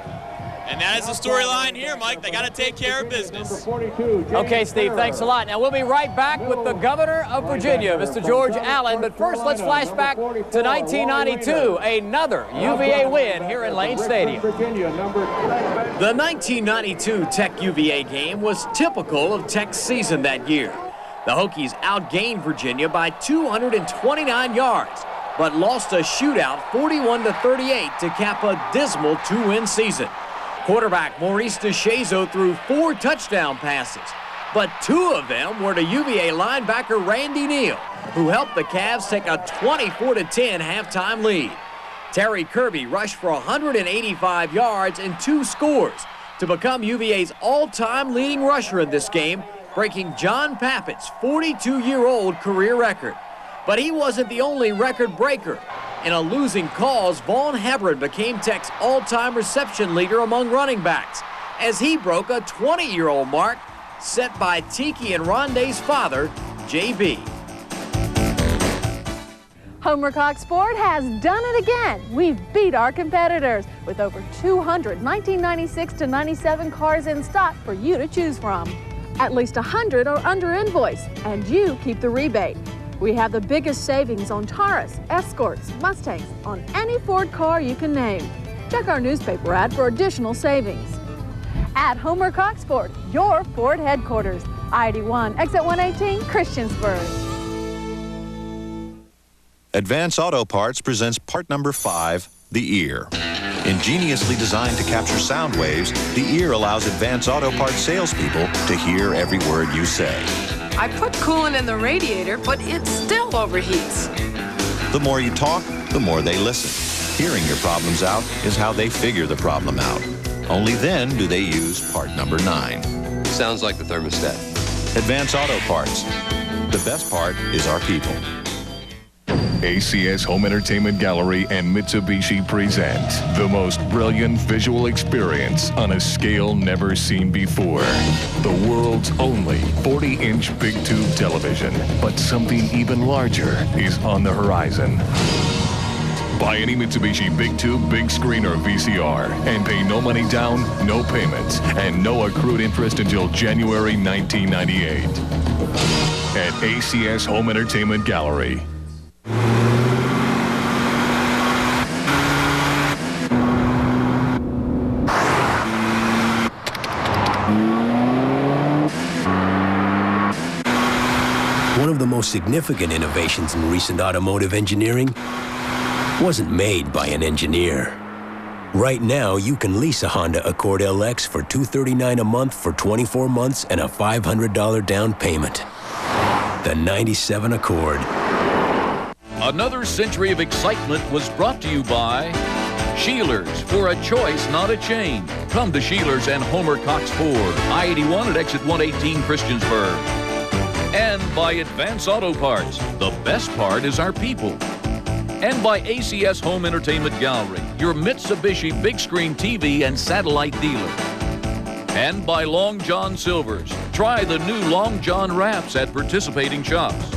And that is the storyline here, Mike. They got to take care of business. Okay, Steve, thanks a lot. Now, we'll be right back with the governor of Virginia, Mr. George Allen. But first, let's flash back to 1992, another UVA win here in Lane Stadium. The 1992 Tech-UVA game was typical of Tech's season that year. The Hokies outgained Virginia by 229 yards, but lost a shootout 41-38 to cap a dismal 2-win season. Quarterback Maurice DeShazo threw 4 touchdown passes, but 2 of them were to UVA linebacker Randy Neal, who helped the Cavs take a 24-10 halftime lead. Terry Kirby rushed for 185 yards and 2 scores to become UVA's all-time leading rusher in this game, breaking John Pappett's 42-year-old career record. But he wasn't the only record breaker. In a losing cause, Vaughn Hebron became Tech's all-time reception leader among running backs, as he broke a 20-year-old mark set by Tiki and Rondé's father, J.B. Homer Cox Ford has done it again. We've beat our competitors with over 200 1996 to 97 cars in stock for you to choose from. At least 100 are under invoice, and you keep the rebate. We have the biggest savings on Taurus, Escorts, Mustangs, on any Ford car you can name. Check our newspaper ad for additional savings. At Homer Cox Ford, your Ford headquarters. I-81, exit 118, Christiansburg. Advance Auto Parts presents part number 5, the ear. Ingeniously designed to capture sound waves, the ear allows Advance Auto Parts salespeople to hear every word you say. I put coolant in the radiator, but it still overheats. The more you talk, the more they listen. Hearing your problems out is how they figure the problem out. Only then do they use part number 9. Sounds like the thermostat. Advance Auto Parts. The best part is our people. ACS Home Entertainment Gallery and Mitsubishi present the most brilliant visual experience on a scale never seen before. The world's only 40-inch big tube television, but something even larger is on the horizon. Buy any Mitsubishi Big Tube, Big Screen, or VCR and pay no money down, no payments, and no accrued interest until January 1998. At ACS Home Entertainment Gallery. One of the most significant innovations in recent automotive engineering wasn't made by an engineer. Right now, you can lease a Honda Accord LX for $239 a month for 24 months and a $500 down payment. The 97 Accord. Another century of excitement was brought to you by Sheelers, for a choice, not a chain. Come to Sheelers and Homer Cox Ford, I-81 at exit 118 Christiansburg. And by Advance Auto Parts. The best part is our people. And by ACS Home Entertainment Gallery, your Mitsubishi big screen TV and satellite dealer. And by Long John Silver's. Try the new Long John wraps at participating shops.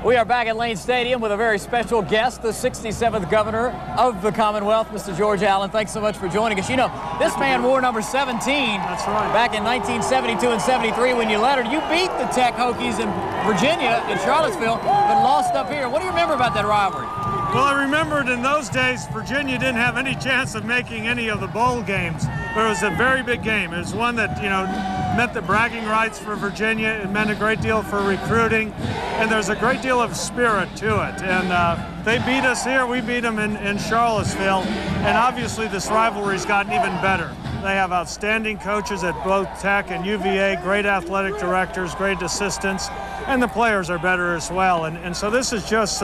We are back at Lane Stadium with a very special guest, the 67th Governor of the Commonwealth, Mr. George Allen. Thanks so much for joining us. You know, this man wore number 17. That's right. Back in 1972 and 73 when you lettered. You beat the Tech Hokies in Virginia, in Charlottesville, but lost up here. What do you remember about that rivalry? Well, I remembered in those days, Virginia didn't have any chance of making any of the bowl games, but it was a very big game. It was one that, you know, meant the bragging rights for Virginia. It meant a great deal for recruiting, and there's a great deal of spirit to it. And they beat us here, we beat them in Charlottesville, and obviously this rivalry's gotten even better. They have outstanding coaches at both Tech and UVA, great athletic directors, great assistants, and the players are better as well. And so this is just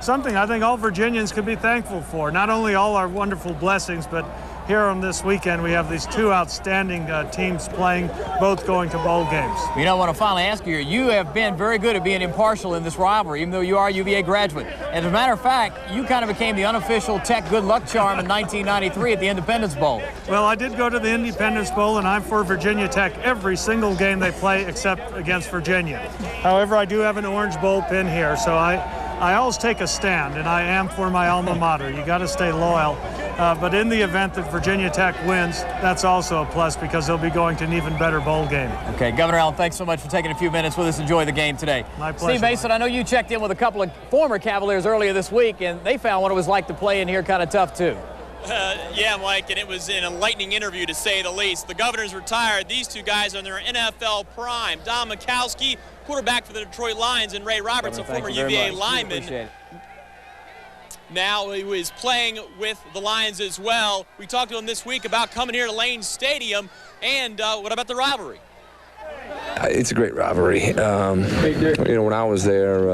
something I think all Virginians can be thankful for. Not only all our wonderful blessings, but here on this weekend we have these two outstanding teams playing, both going to bowl games. You know, I want to finally ask you, you have been very good at being impartial in this rivalry, even though you are a UVA graduate. And as a matter of fact, you kind of became the unofficial Tech good luck charm in 1993 at the Independence Bowl. Well, I did go to the Independence Bowl, and I'm for Virginia Tech every single game they play except against Virginia. However, I do have an Orange Bowl pin here, so I always take a stand, and I am for my alma mater. You got to stay loyal. But in the event that Virginia Tech wins, that's also a plus because they'll be going to an even better bowl game. Okay, Governor Allen, thanks so much for taking a few minutes with us. Enjoy the game today. My pleasure. Steve Mason, I know you checked in with a couple of former Cavaliers earlier this week, and they found what it was like to play in here kind of tough, too. Yeah, Mike, and it was an enlightening interview, to say the least. The Governor's retired. These two guys are in their NFL prime. Don Mikowski, quarterback for the Detroit Lions, and Ray Roberts, a former UVA lineman. Now he was playing with the Lions as well. We talked to him this week about coming here to Lane Stadium, and what about the rivalry? It's a great rivalry. You know, when I was there,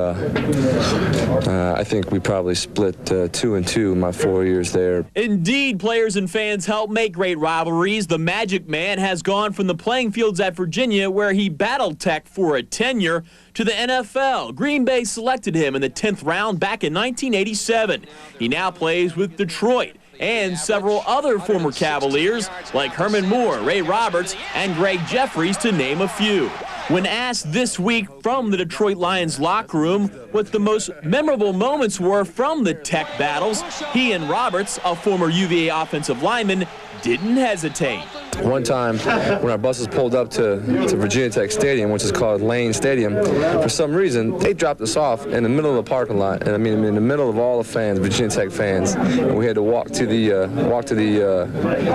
I think we probably split 2-2 my 4 years there. Indeed, players and fans help make great rivalries. The Magic Man has gone from the playing fields at Virginia, where he battled Tech for a tenure, to the NFL. Green Bay selected him in the 10th round back in 1987. He now plays with Detroit and several other former Cavaliers like Herman Moore, Ray Roberts, and Greg Jeffries, to name a few. When asked this week from the Detroit Lions locker room what the most memorable moments were from the Tech battles, he and Roberts, a former UVA offensive lineman, didn't hesitate. One time when our buses pulled up to Virginia Tech Stadium, which is called Lane Stadium, for some reason they dropped us off in the middle of the parking lot, and I mean in the middle of all the fans, Virginia Tech fans, and we had to walk to the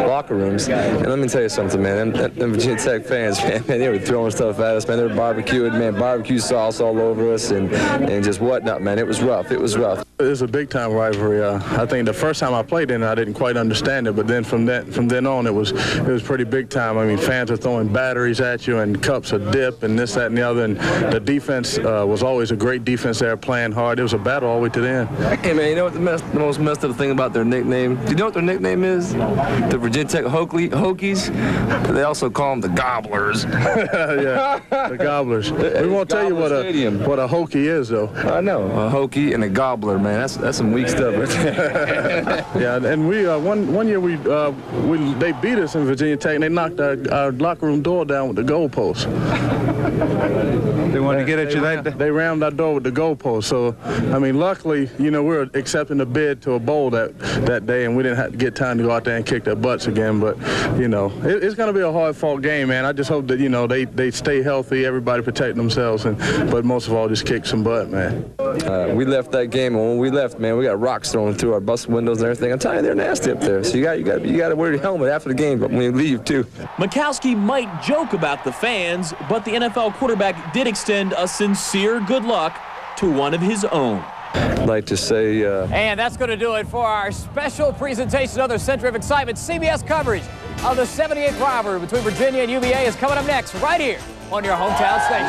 locker rooms. And let me tell you something, man, them Virginia Tech fans, man, they were throwing stuff at us, man. They were barbecuing, man, barbecue sauce all over us, and just whatnot, man. It was rough. It was rough. It was a big-time rivalry. I think the first time I played in it, I didn't quite understand it, but then from then on, it was pretty big time. I mean, fans are throwing batteries at you and cups of dip and this, that, and the other. And the defense was always a great defense there, playing hard. It was a battle all the way to the end. Hey, man, you know what the most messed up thing about their nickname? Do you know what their nickname is? The Virginia Tech Hokies. They also call them the Gobblers. Yeah, the Gobblers. We won't tell you what a Hokie is, though. I know, a Hokie and a Gobbler, man. That's some weak stuff. Yeah, and we one year they beat us in Virginia Tech, and they knocked our locker room door down with the goalpost. They wanted to get at you that day? They rammed our door with the goalpost. So, I mean, luckily, you know, we were accepting a bid to a bowl that day, and we didn't have to get time to go out there and kick their butts again. But, you know, it's going to be a hard-fought game, man. I just hope that, you know, they stay healthy, everybody protect themselves, but most of all, just kick some butt, man. We left that game, and when we left, man, we got rocks thrown through our bus windows and everything. I'm telling you, they're nasty up there. So you got to wear your helmet after the game, but when you leave too. Mikowski might joke about the fans, but the NFL quarterback did extend a sincere good luck to one of his own. I'd like to say... And that's going to do it for our special presentation. Another century of excitement. CBS coverage of the 78th rivalry between Virginia and UVA is coming up next right here on your hometown station.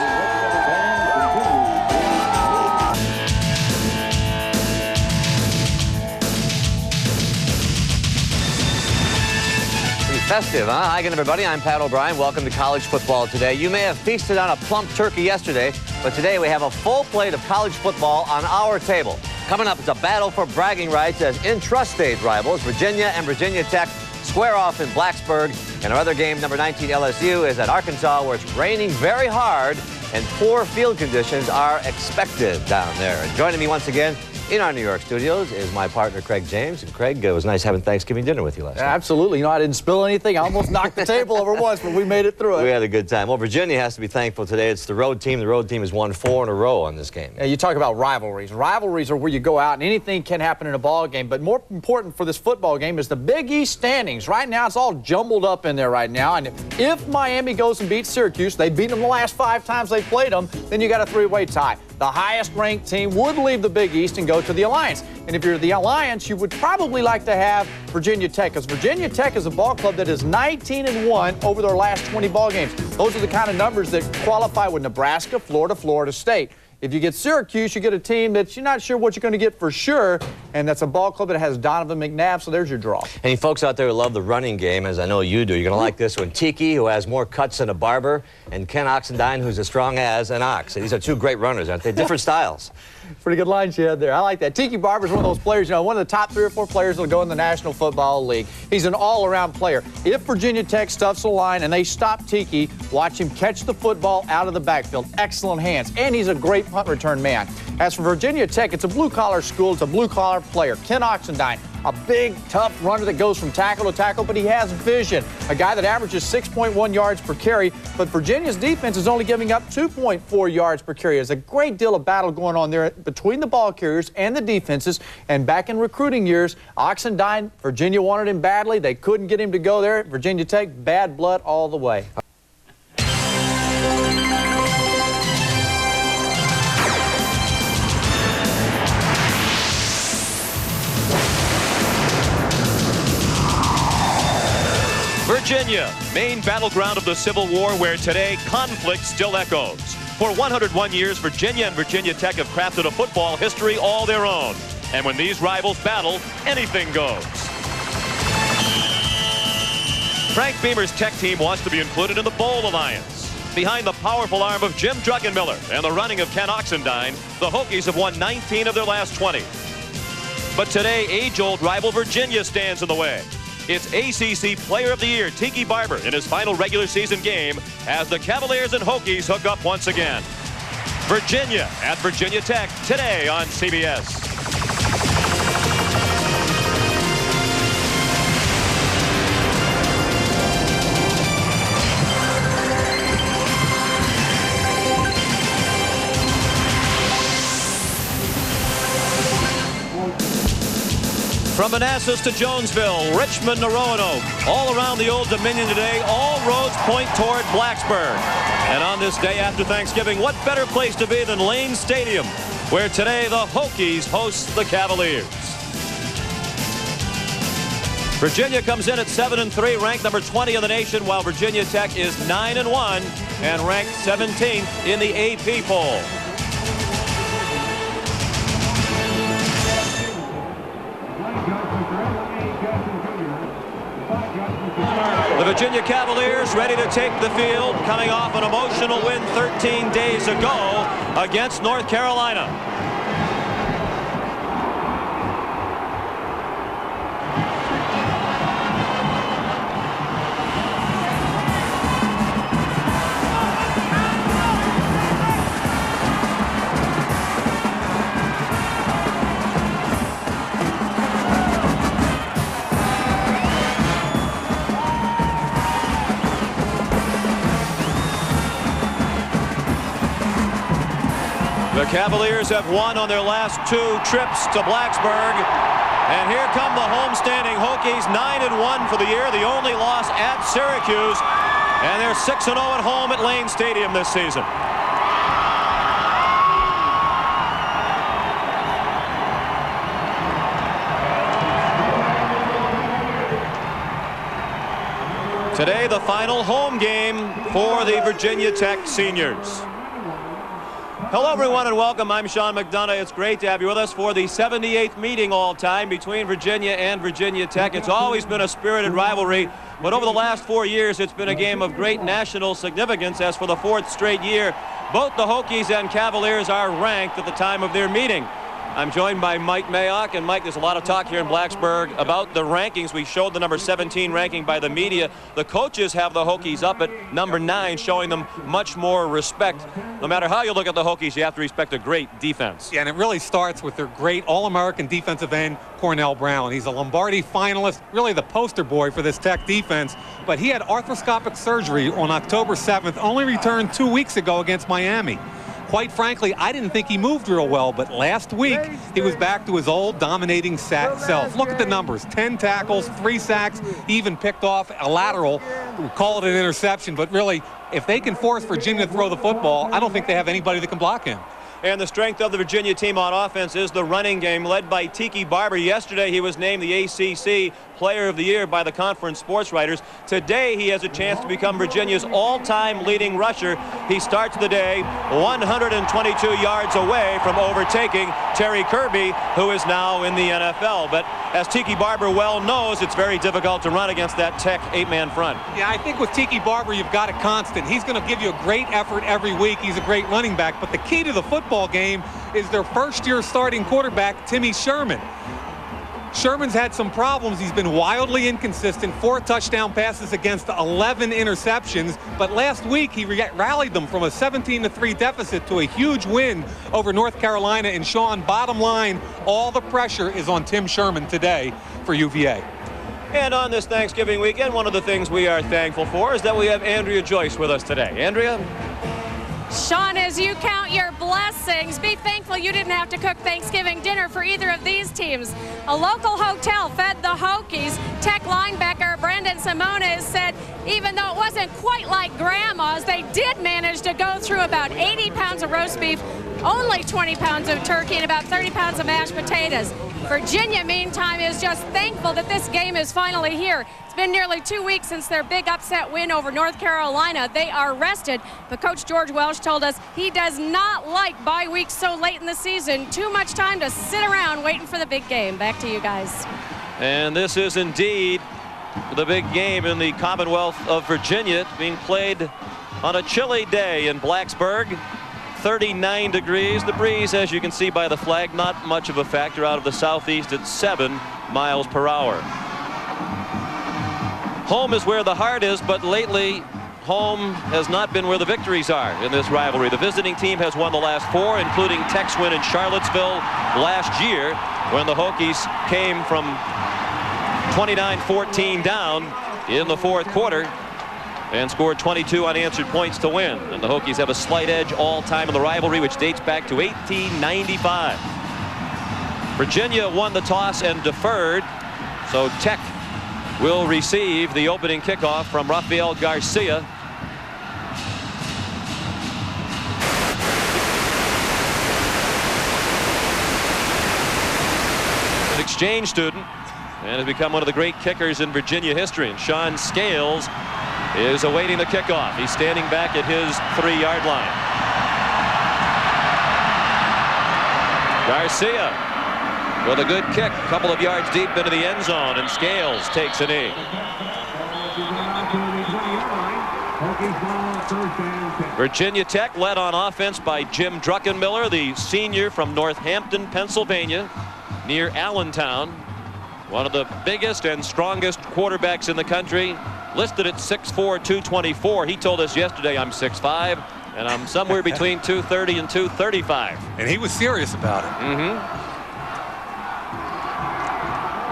Festive, huh? Hi again, everybody. I'm Pat O'Brien. Welcome to college football today. You may have feasted on a plump turkey yesterday, but today we have a full plate of college football on our table. Coming up is a battle for bragging rights as intrastate rivals Virginia and Virginia Tech square off in Blacksburg. And our other game, number 19 LSU, is at Arkansas, where it's raining very hard and poor field conditions are expected down there. And joining me once again in our New York studios is my partner, Craig James. And Craig, it was nice having Thanksgiving dinner with you last night. Absolutely. You know, I didn't spill anything. I almost knocked the table over once, but we made it through it. We had a good time. Well, Virginia has to be thankful today. It's the road team. The road team has won 4 in a row on this game. Yeah, you talk about rivalries. Rivalries are where you go out and anything can happen in a ball game. But more important for this football game is the Big East standings. Right now, it's all jumbled up in there right now. And if Miami goes and beats Syracuse, they beat them the last 5 times they played them, then you got a 3-way tie. The highest-ranked team would leave the Big East and go to the Alliance. And if you're the Alliance, you would probably like to have Virginia Tech, because Virginia Tech is a ball club that is 19-1 over their last 20 ball games. Those are the kind of numbers that qualify with Nebraska, Florida, Florida State. If you get Syracuse, you get a team that you're not sure what you're going to get for sure, and that's a ball club that has Donovan McNabb, so there's your draw. And you folks out there who love the running game, as I know you do, you're going to like this one. Tiki, who has more cuts than a barber, and Ken Oxendine, who's as strong as an ox. And these are 2 great runners, aren't they? Different styles. Pretty good lines you had there. I like that. Tiki Barber is one of those players, you know, one of the top 3 or 4 players that will go in the National Football League. He's an all-around player. If Virginia Tech stuffs the line and they stop Tiki, watch him catch the football out of the backfield. Excellent hands. And he's a great punt return man. As for Virginia Tech, it's a blue-collar school. It's a blue-collar player. Ken Oxendine, a big, tough runner that goes from tackle to tackle, but he has vision. A guy that averages 6.1 yards per carry, but Virginia's defense is only giving up 2.4 yards per carry. There's a great deal of battle going on there between the ball carriers and the defenses. And back in recruiting years, Oxendine, Virginia wanted him badly. They couldn't get him to go there. Virginia Tech, bad blood all the way. Virginia, main battleground of the Civil War, where today conflict still echoes. For 101 years, Virginia and Virginia Tech have crafted a football history all their own. And when these rivals battle, anything goes. Frank Beamer's Tech team wants to be included in the Bowl Alliance. Behind the powerful arm of Jim Druckenmiller and the running of Ken Oxendine, the Hokies have won 19 of their last 20. But today, age-old rival Virginia stands in the way. It's ACC Player of the Year Tiki Barber in his final regular season game as the Cavaliers and Hokies hook up once again. Virginia at Virginia Tech today on CBS. From Manassas to Jonesville, Richmond to Roanoke, all around the Old Dominion today, all roads point toward Blacksburg. And on this day after Thanksgiving, what better place to be than Lane Stadium, where today the Hokies host the Cavaliers. Virginia comes in at 7-3, ranked number 20 in the nation, while Virginia Tech is 9-1 and ranked 17th in the AP poll. The Virginia Cavaliers ready to take the field, coming off an emotional win 13 days ago against North Carolina. The Cavaliers have won on their last 2 trips to Blacksburg. And here come the homestanding Hokies, 9-1 for the year, the only loss at Syracuse. And they're 6-0 at home at Lane Stadium this season. Today, the final home game for the Virginia Tech seniors. Hello, everyone, and welcome. I'm Sean McDonough. It's great to have you with us for the 78th meeting all-time between Virginia and Virginia Tech. It's always been a spirited rivalry, but over the last 4 years, it's been a game of great national significance, as for the 4th straight year, both the Hokies and Cavaliers are ranked at the time of their meeting. I'm joined by Mike Mayock, and Mike, there's a lot of talk here in Blacksburg about the rankings. We showed the number 17 ranking by the media. The coaches have the Hokies up at number 9, showing them much more respect. No matter how you look at the Hokies, you have to respect a great defense. Yeah, and it really starts with their great All-American defensive end, Cornell Brown. He's a Lombardi finalist, really the poster boy for this Tech defense. But he had arthroscopic surgery on October 7th, only returned 2 weeks ago against Miami. Quite frankly, I didn't think he moved real well, but last week he was back to his old dominating self. Look at the numbers, 10 tackles, 3 sacks, even picked off a lateral. We call it an interception, but really, if they can force Virginia to throw the football, I don't think they have anybody that can block him. And the strength of the Virginia team on offense is the running game, led by Tiki Barber. Yesterday, he was named the ACC Player of the Year by the conference sports writers. Today, he has a chance to become Virginia's all-time leading rusher. He starts the day 122 yards away from overtaking Terry Kirby, who is now in the NFL. But as Tiki Barber well knows, it's very difficult to run against that Tech 8-man front. Yeah, I think with Tiki Barber, you've got a constant. He's going to give you a great effort every week. He's a great running back. But the key to the football game is their first-year starting quarterback, Timmy Sherman. Sherman's had some problems. He's been wildly inconsistent, 4 touchdown passes against 11 interceptions. But last week, he rallied them from a 17-3 deficit to a huge win over North Carolina. And Sean, bottom line, all the pressure is on Tim Sherman today for UVA. And on this Thanksgiving weekend, one of the things we are thankful for is that we have Andrea Joyce with us today. Andrea? Sean, as you count your blessings, be thankful you didn't have to cook Thanksgiving dinner for either of these teams. A local hotel fed the Hokies. Tech linebacker Brandon Simones said even though it wasn't quite like Grandma's, they did manage to go through about 80 pounds of roast beef, only 20 pounds of turkey, and about 30 pounds of mashed potatoes. Virginia, meantime, is just thankful that this game is finally here. It's been nearly 2 weeks since their big upset win over North Carolina. They are rested, but Coach George Welsh told us he does not like bye weeks so late in the season. Too much time to sit around waiting for the big game. Back to you guys. And this is indeed the big game in the Commonwealth of Virginia. It's being played on a chilly day in Blacksburg. 39 degrees. The breeze, as you can see by the flag, not much of a factor out of the southeast at 7 miles per hour. Home is where the heart is, but lately home has not been where the victories are in this rivalry. The visiting team has won the last 4, including Tech's win in Charlottesville last year when the Hokies came from 29-14 down in the 4th quarter and scored 22 unanswered points to win. And the Hokies have a slight edge all time in the rivalry, which dates back to 1895. Virginia won the toss and deferred. So Tech will receive the opening kickoff from Rafael Garcia. An exchange student and has become one of the great kickers in Virginia history. And Shawn Scales is awaiting the kickoff. He's standing back at his 3-yard line. Garcia with a good kick, a couple of yards deep into the end zone, and Scales takes a knee. Virginia Tech led on offense by Jim Druckenmiller, the senior from Northampton, Pennsylvania, near Allentown. One of the biggest and strongest quarterbacks in the country, listed at 6'4", 224. He told us yesterday, I'm 6'5", and I'm somewhere between 230 and 235. And he was serious about it.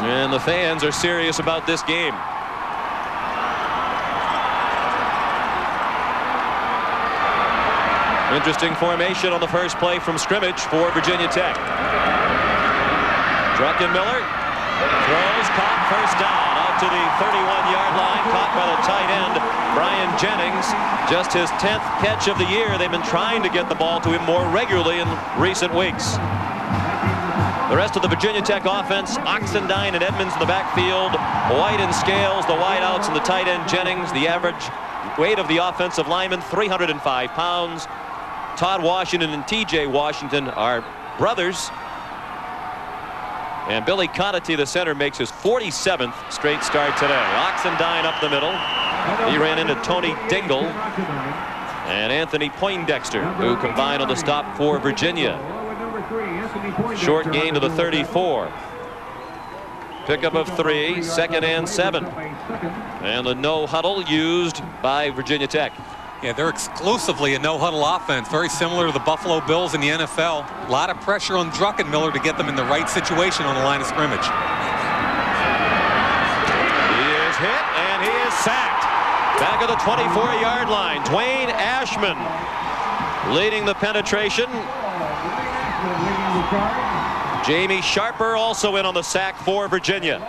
And the fans are serious about this game. Interesting formation on the first play from scrimmage for Virginia Tech. Druckenmiller throws, caught, first down out to the 31-yard line, caught by the tight end Brian Jennings. Just his 10th catch of the year. They've been trying to get the ball to him more regularly in recent weeks. The rest of the Virginia Tech offense, Oxendine and Edmonds in the backfield, White and Scales, the wideouts, and the tight end Jennings. The average weight of the offensive lineman, 305 pounds. Todd Washington and TJ Washington are brothers. And Billy Conatee, the center, makes his 47th straight start today. Oxendine up the middle. He ran into Tony Dingle and Anthony Poindexter, who combined on the stop for Virginia. Short gain to the 34. Pickup of 3, 2nd and 7. And the no huddle used by Virginia Tech. Yeah, they're exclusively a no-huddle offense, very similar to the Buffalo Bills in the NFL. A lot of pressure on Druckenmiller to get them in the right situation on the line of scrimmage. He is hit, and he is sacked. Back at the 24-yard line, Dwayne Ashman leading the penetration. Jamie Sharper also in on the sack for Virginia.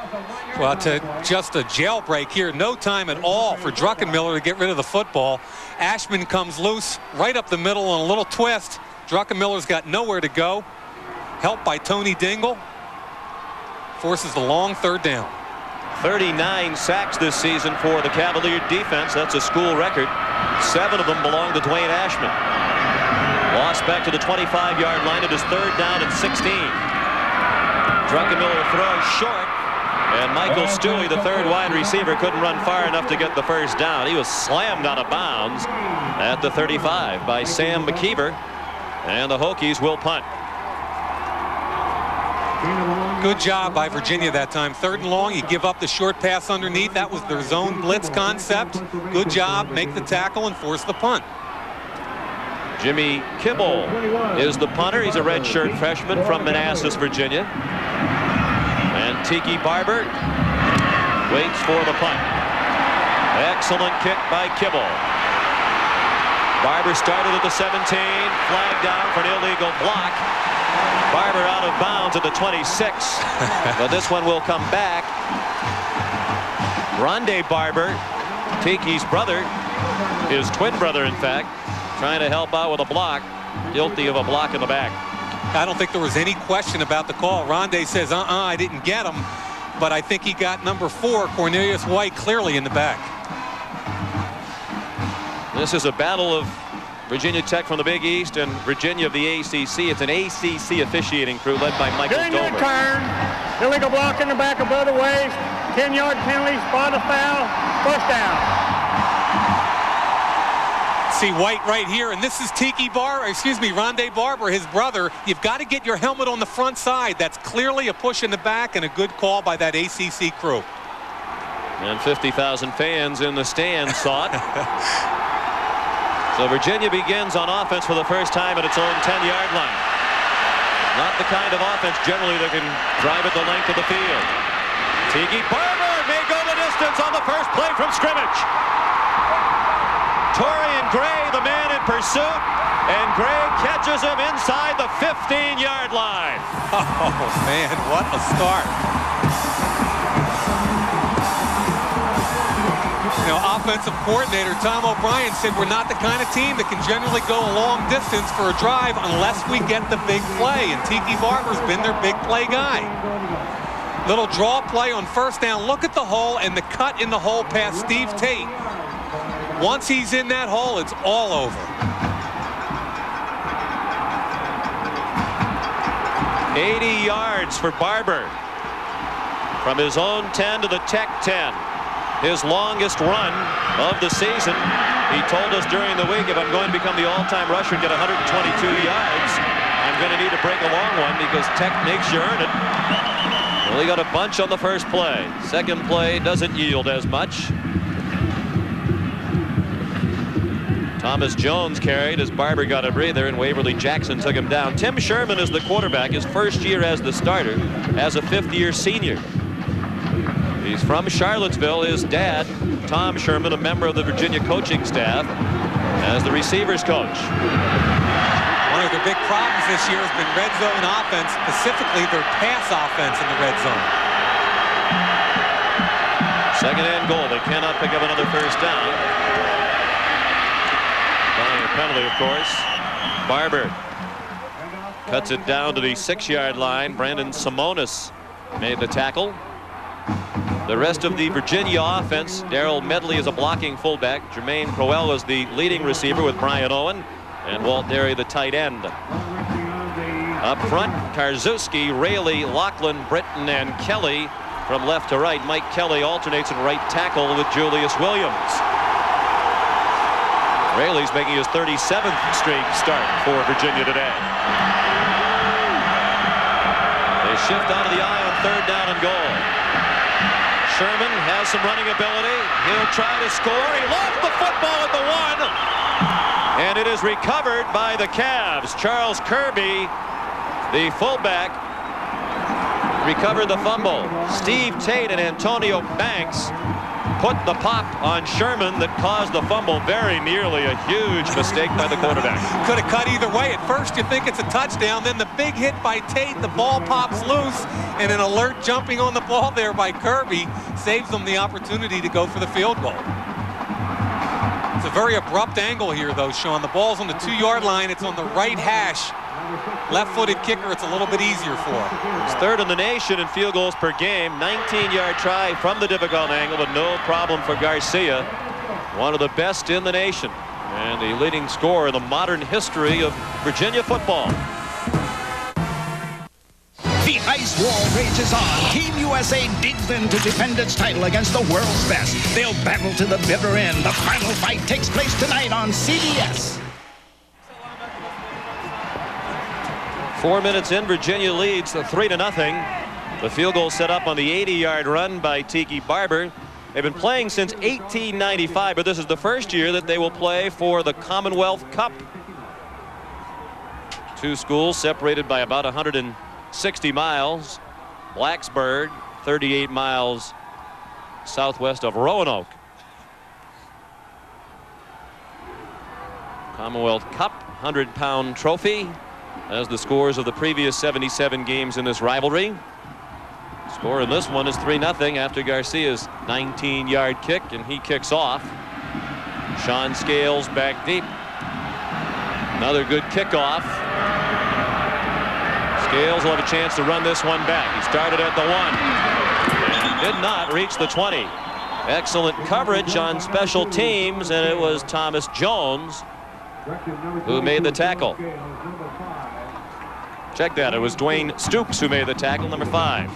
Well, to just a jailbreak here. No time at all for Druckenmiller to get rid of the football. Ashman comes loose right up the middle on a little twist. Druckenmiller's got nowhere to go. Helped by Tony Dingle. Forces the long 3rd down. 39 sacks this season for the Cavalier defense. That's a school record. 7 of them belong to Dwayne Ashman. Lost back to the 25-yard line. It is 3rd down and 16. Druckenmiller throws short. And Michael Stuewe, the 3rd wide receiver, couldn't run far enough to get the first down. He was slammed out of bounds at the 35 by Sam McKeever. And the Hokies will punt. Good job by Virginia that time. 3rd and long. You give up the short pass underneath. That was their zone blitz concept. Good job. Make the tackle and force the punt. Jimmy Kibble is the punter. He's a redshirt freshman from Manassas, Virginia. And Tiki Barber waits for the punt. Excellent kick by Kibble. Barber started at the 17, flagged down for an illegal block. Barber out of bounds at the 26, but this one will come back. Rondé Barber, Tiki's brother, his twin brother in fact, trying to help out with a block, guilty of a block in the back. I don't think there was any question about the call. Rondé says, I didn't get him, but I think he got number 4, Cornelius White, clearly in the back. This is a battle of Virginia Tech from the Big East and Virginia of the ACC. It's an ACC officiating crew led by Michael Stuewe. During your turn, illegal block in the back of both ways, 10-yard penalty, spot a foul, 1st down. See White right here, and this is Rondé Barber, his brother. You've got to get your helmet on the front side. That's clearly a push in the back and a good call by that ACC crew. And 50,000 fans in the stands saw it. So Virginia begins on offense for the first time at its own 10-yard line. Not the kind of offense generally that can drive it the length of the field. Tiki Barber may go the distance on the first play from scrimmage. Torrian Gray, the man in pursuit, and Gray catches him inside the 15-yard line. Oh, man, what a start. You know, offensive coordinator Tom O'Brien said we're not the kind of team that can generally go a long distance for a drive unless we get the big play, and Tiki Barber's been their big play guy. Little draw play on first down. Look at the hole and the cut in the hole past Steve Tate. Once he's in that hole, it's all over. 80 yards for Barber. From his own 10 to the Tech 10. His longest run of the season. He told us during the week, if I'm going to become the all-time rusher and get 122 yards, I'm going to need to break a long one because Tech makes you earn it. Well, he got a bunch on the first play. Second play doesn't yield as much. Thomas Jones carried as Barber got a breather and Waverly Jackson took him down. Tim Sherman is the quarterback, his first year as the starter, as a fifth-year senior. He's from Charlottesville. His dad, Tom Sherman, a member of the Virginia coaching staff, as the receivers coach. One of their big problems this year has been red zone offense, specifically their pass offense in the red zone. Second and goal. They cannot pick up another first down. Following a penalty, of course. Barber cuts it down to the 6-yard line. Brandon Simonis made the tackle. The rest of the Virginia offense, Darrell Medley is a blocking fullback. Jermaine Crowell was the leading receiver with Brian Owen. And Walt Derry, the tight end. Up front, Karczewski, Raley, Lachlan, Britton, and Kelly. From left to right, Mike Kelly alternates in right tackle with Julius Williams. Raley's making his 37th straight start for Virginia today. They shift onto the eye on third down and goal. Sherman has some running ability. He'll try to score. He lost the football at the 1. And it is recovered by the Cavs. Charles Kirby, the fullback, recovered the fumble. Steve Tate and Antonio Banks put the pop on Sherman that caused the fumble. Very nearly a huge mistake by the quarterback. Could have cut either way. At first you think it's a touchdown, then the big hit by Tate, the ball pops loose, and an alert jumping on the ball there by Kirby saves them the opportunity to go for the field goal. It's a very abrupt angle here, though, Shawn. The ball's on the 2-yard line. It's on the right hash. Left-footed kicker, it's a little bit easier for him. He's third in the nation in field goals per game. 19-yard try from the difficult angle, but no problem for Garcia. One of the best in the nation and the leading scorer in the modern history of Virginia football. The ice wall rages on. Team USA digs in to defend its title against the world's best. They'll battle to the bitter end. The final fight takes place tonight on CBS. 4 minutes in, Virginia leads 3-0. The field goal set up on the 80-yard run by Tiki Barber. They've been playing since 1895, but this is the first year that they will play for the Commonwealth Cup. Two schools separated by about 160 miles. Blacksburg, 38 miles southwest of Roanoke. Commonwealth Cup 100-pound trophy as the scores of the previous 77 games in this rivalry. Score in this one is 3-0 after Garcia's 19-yard kick, and he kicks off. Shawn Scales back deep. Another good kickoff. Scales will have a chance to run this one back. He started at the 1 and did not reach the 20. Excellent coverage on special teams, and it was Thomas Jones who made the tackle. Check that. It was Dwayne Stoops who made the tackle, number 5.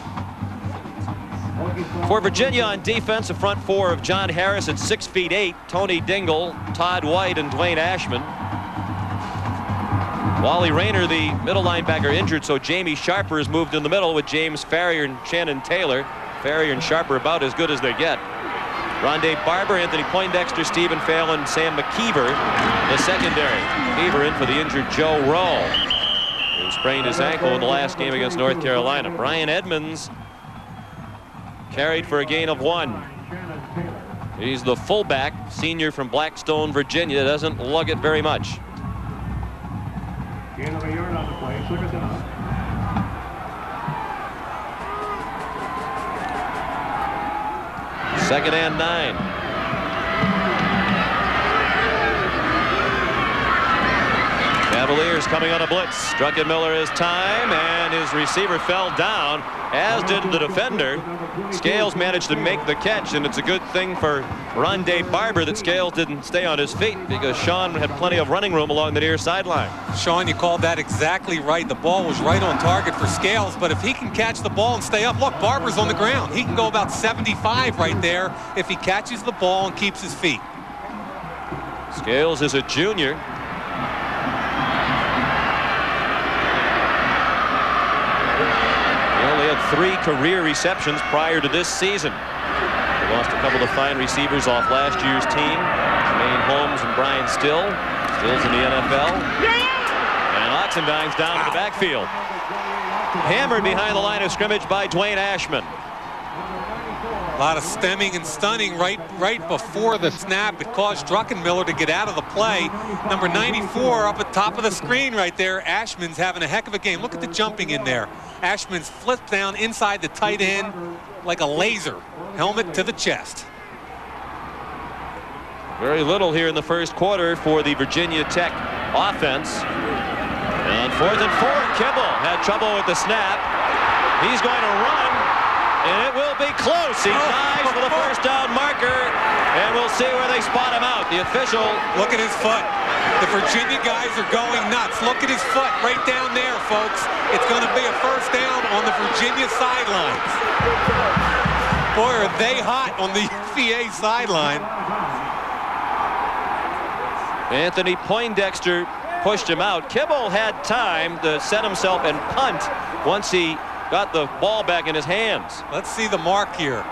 For Virginia on defense, a front four of John Harris at 6'8", Tony Dingle, Todd White, and Dwayne Ashman. Wally Rayner, the middle linebacker, injured, so Jamie Sharper is moved in the middle with James Farrier and Shannon Taylor. Farrier and Sharper about as good as they get. Rondé Barber, Anthony Poindexter, Stephen Phelan, Sam McKeever, the secondary. McKeever in for the injured Joe Rowe, who sprained his ankle in the last game against North Carolina. Brian Edmonds carried for a gain of 1. He's the fullback, senior from Blackstone, Virginia. Doesn't lug it very much. Second and 9. Cavaliers coming on a blitz. Druckenmiller has time, and his receiver fell down, as did the defender. Scales managed to make the catch, and it's a good thing for Rafael Barber that Scales didn't stay on his feet, because Shawn had plenty of running room along the near sideline. Shawn, you called that exactly right. The ball was right on target for Scales, but if he can catch the ball and stay up, look, Barber's on the ground. He can go about 75 right there if he catches the ball and keeps his feet. Scales is a junior. He only had 3 career receptions prior to this season. He lost a couple of fine receivers off last year's team. Jermaine Holmes and Brian Still. Still's in the NFL. And Oxendine's down in the backfield. Hammered behind the line of scrimmage by Dwayne Ashman. A lot of stemming and stunning right before the snap. It caused Druckenmiller to get out of the play. Number 94 up at top of the screen right there. Ashman's having a heck of a game. Look at the jumping in there. Ashman's flipped down inside the tight end like a laser. Helmet to the chest. Very little here in the first quarter for the Virginia Tech offense. And on 4th and 4, Kibble had trouble with the snap. He's going to run. And it will be close. He dives for the first down marker, and we'll see where they spot him out. The official. Look at his foot. The Virginia guys are going nuts. Look at his foot right down there, folks. It's going to be a first down on the Virginia sidelines. Boy, are they hot on the UVA sideline. Anthony Poindexter pushed him out. Kibble had time to set himself and punt once he got the ball back in his hands. Let's see the mark here.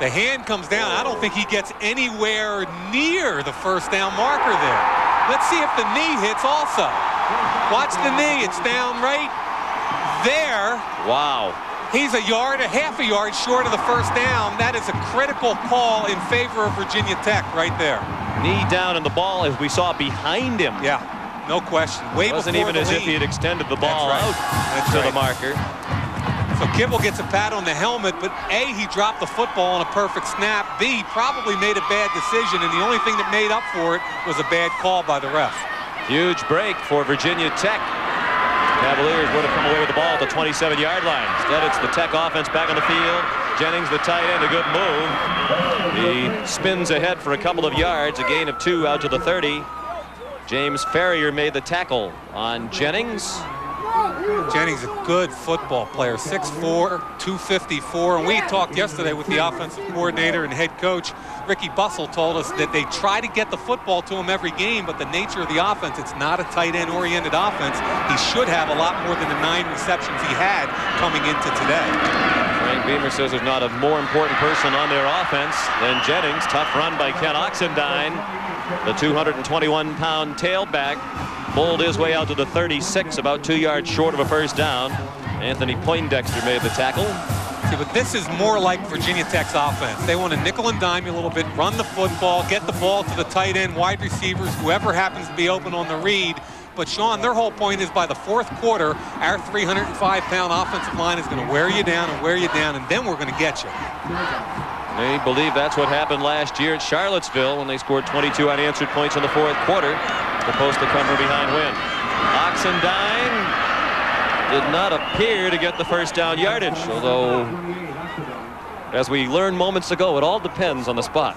The hand comes down. I don't think he gets anywhere near the first down marker there. Let's see if the knee hits also. Watch the knee. It's down right there. Wow. He's a half a yard short of the first down. That is a critical call in favor of Virginia Tech right there. Knee down, and the ball, as we saw behind him. Yeah, no question. Way It wasn't before even the as lead. if he had extended the ball out to the marker. So Kibble gets a pat on the helmet, but A, he dropped the football on a perfect snap. B, probably made a bad decision, and the only thing that made up for it was a bad call by the ref. Huge break for Virginia Tech. Cavaliers would have come away with the ball at the 27-yard line. Instead, it's the Tech offense back on the field. Jennings, the tight end, a good move. He spins ahead for a couple of yards, a gain of 2 out to the 30. James Ferrier made the tackle on Jennings. Jennings, a good football player, 6'4", 254. And we talked yesterday with the offensive coordinator and head coach, Ricky Bussell, told us that they try to get the football to him every game, but the nature of the offense, it's not a tight end-oriented offense. He should have a lot more than the 9 receptions he had coming into today. Frank Beamer says there's not a more important person on their offense than Jennings. Tough run by Ken Oxendine, the 221-pound tailback. Pulled his way out to the 36, about 2 yards short of a first down. Anthony Poindexter made the tackle. See, but this is more like Virginia Tech's offense. They want to nickel and dime you a little bit, run the football, get the ball to the tight end, wide receivers, whoever happens to be open on the read. But, Shawn, their whole point is by the 4th quarter, our 305-pound offensive line is going to wear you down, and then we're going to get you. They believe that's what happened last year at Charlottesville when they scored 22 unanswered points in the 4th quarter. Supposed to come from behind win. Oxendine did not appear to get the first down yardage, although, as we learned moments ago, it all depends on the spot.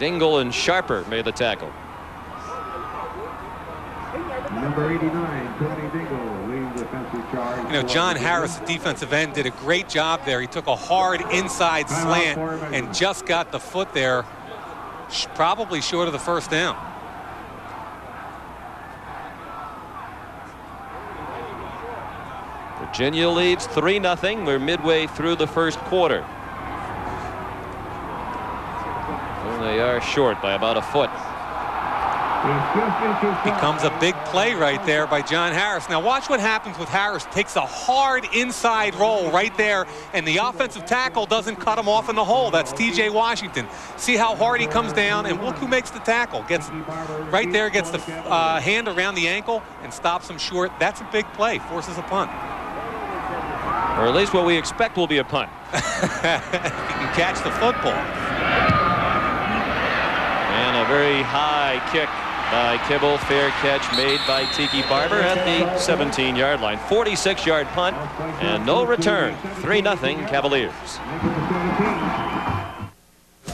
Dingle and Sharper made the tackle. Number 89, Tony Dingle, leading defensive charge. You know, John Harris, the defensive end, did a great job there. He took a hard inside slant and just got the foot there, probably short of the first down. Virginia leads 3-0. We're midway through the first quarter. Well, they are short by about a foot. Becomes a big play right there by John Harris. Now watch what happens with Harris. Takes a hard inside roll right there, and the offensive tackle doesn't cut him off in the hole. That's T.J. Washington. See how hard he comes down, and look who makes the tackle. Gets right there, gets the hand around the ankle and stops him short. That's a big play. Forces a punt. Or at least what we expect will be a punt. He can catch the football. And a very high kick by Kibble. Fair catch made by Tiki Barber at the 17-yard line. 46-yard punt and no return. 3-0 Cavaliers.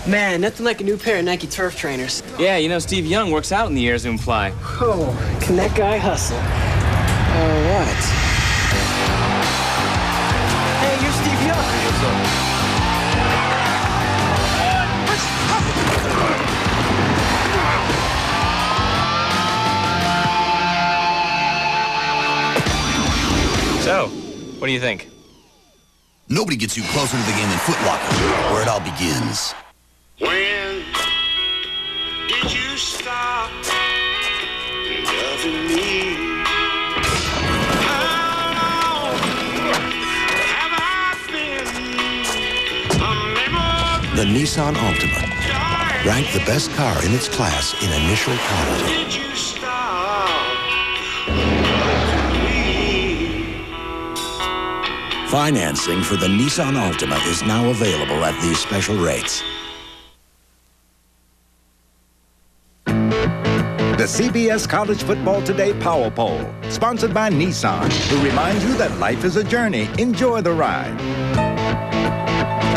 Man, nothing like a new pair of Nike turf trainers. Yeah, you know Steve Young works out in the Air Zoom Fly. Oh, can that guy hustle? All right. Hey, you're Steve Young. What's up? So, what do you think? Nobody gets you closer to the game than Foot Locker, where it all begins. When did you stop loving me? How long have I been a memory? The Nissan Altima, ranked the best car in its class in initial quality. Did you stop loving me? Financing for the Nissan Altima is now available at these special rates. The CBS College Football Today Power Poll, sponsored by Nissan, who reminds you that life is a journey. Enjoy the ride.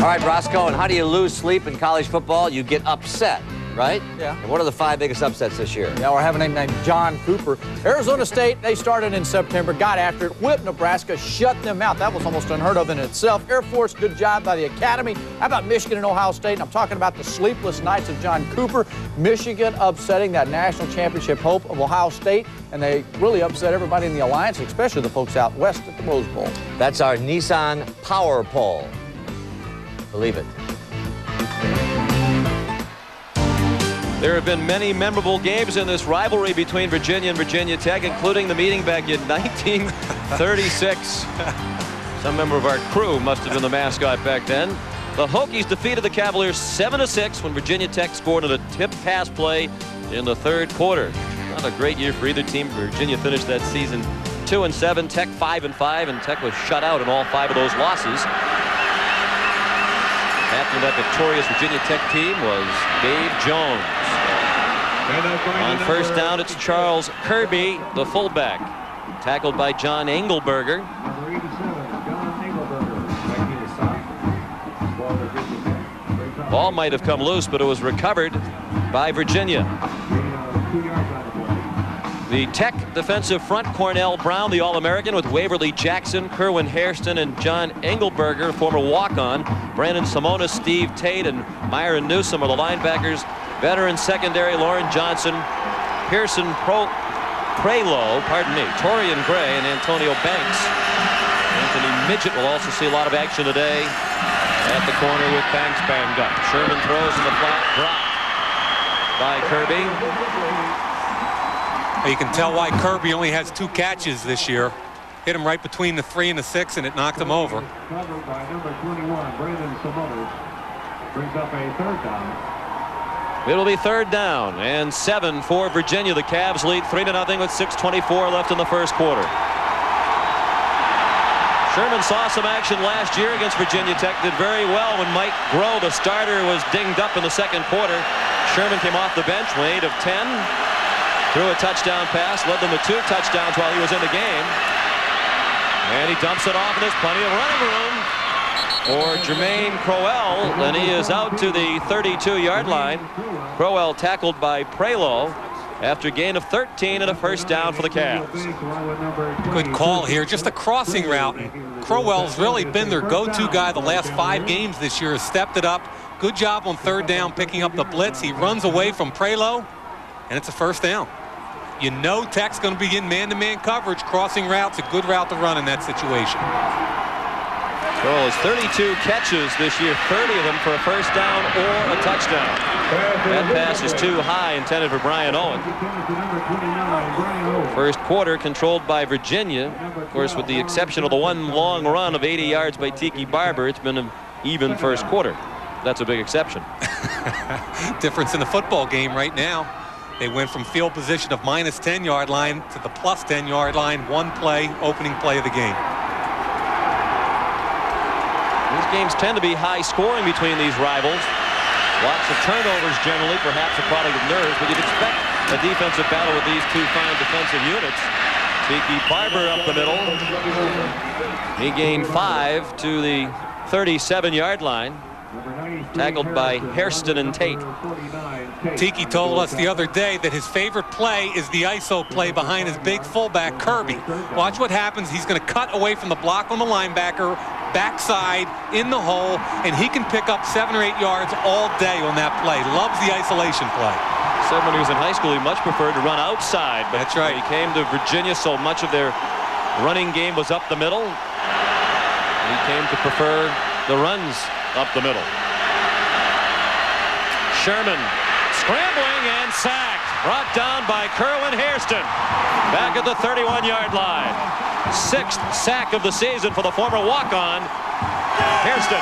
All right, Roscoe, and how do you lose sleep in college football? You get upset, right? Yeah. And what are the 5 biggest upsets this year? Yeah, we're having a name named John Cooper. Arizona State, they started in September, got after it, whipped Nebraska, shut them out. That was almost unheard of in itself. Air Force, good job by the Academy. How about Michigan and Ohio State? And I'm talking about the sleepless nights of John Cooper. Michigan upsetting that national championship hope of Ohio State, and they really upset everybody in the Alliance, especially the folks out west at the Rose Bowl. That's our Nissan Power Poll. Believe it. There have been many memorable games in this rivalry between Virginia and Virginia Tech, including the meeting back in 1936. Some member of our crew must have been the mascot back then. The Hokies defeated the Cavaliers 7-6 when Virginia Tech scored on a tip pass play in the third quarter. Not a great year for either team. Virginia finished that season 2-7, Tech 5-5, and Tech was shut out in all 5 of those losses. Captain of that victorious Virginia Tech team was Dave Jones. On first down, it's Charles Kirby, the fullback, tackled by John Engelberger. Ball might have come loose, but it was recovered by Virginia. The Tech defensive front, Cornell Brown, the All-American, with Waverly Jackson, Kerwin Hairston, and John Engelberger, former walk-on. Brandon Simonis, Steve Tate, and Myron Newsom are the linebackers. Veteran secondary, Lauren Johnson, Pearson Prelo, Torrian Gray, and Antonio Banks. Anthony Midget will also see a lot of action today at the corner with Banks banged up. Sherman throws in the flat, drop by Kirby. You can tell why Kirby only has 2 catches this year. Hit him right between the 3 and the 6, and it knocked him over. Covered by number 21, Brandon Simonis. Brings up a third down. It'll be third down and 7 for Virginia. The Cavs lead 3-0 with 6:24 left in the first quarter. Sherman saw some action last year against Virginia Tech. Did very well when Mike Groh, the starter, was dinged up in the second quarter. Sherman came off the bench, with 8 of 10. Threw a touchdown pass, led them to 2 touchdowns while he was in the game. And he dumps it off, and there's plenty of running room for Jermaine Crowell, and he is out to the 32-yard line. Crowell tackled by Prelo after a gain of 13 and a first down for the Cavs. Good call here, just a crossing route. And Crowell's really been their go-to guy the last 5 games this year, has stepped it up. Good job on third down picking up the blitz. He runs away from Prelo, and it's a first down. You know Tech's going to be in man-to-man coverage. Crossing route's a good route to run in that situation. Crowell has 32 catches this year, 30 of them for a first down or a touchdown. That pass is too high, intended for Brian Owen. First quarter controlled by Virginia. Of course, with the exception of the one long run of 80 yards by Tiki Barber, it's been an even first quarter. That's a big exception. Difference in the football game right now. They went from field position of minus 10-yard line to the plus 10-yard line. One play, opening play of the game. These games tend to be high scoring between these rivals. Lots of turnovers generally, perhaps a product of nerves, but you'd expect a defensive battle with these two fine defensive units. Tiki Barber up the middle. He gained 5 to the 37-yard line. Tackled by Hairston and Tate. Tiki told us the other day that his favorite play is the ISO play behind his big fullback, Kirby. Watch what happens. He's going to cut away from the block on the linebacker, backside, in the hole, and he can pick up 7 or 8 yards all day on that play. Loves the isolation play. Said when he was in high school, he much preferred to run outside. But that's right. When he came to Virginia, so much of their running game was up the middle. He came to prefer the runs up the middle. Sherman scrambling and sacked. Brought down by Kerwin Hairston. Back at the 31-yard line. 6th sack of the season for the former walk-on, Hairston.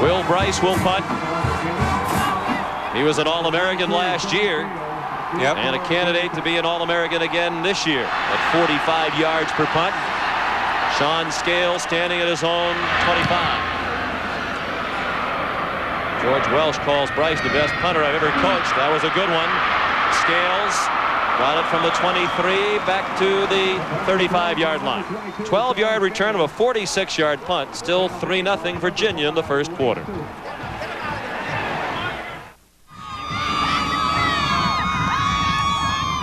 Will Bryce will punt. He was an All-American last year. Yep. And a candidate to be an All-American again this year at 45 yards per punt. Shawn Scales standing at his own 25. George Welsh calls Bryce the best punter I've ever coached. That was a good one. Scales got it from the 23 back to the 35-yard line. 12-yard return of a 46-yard punt. Still 3-0 Virginia in the first quarter.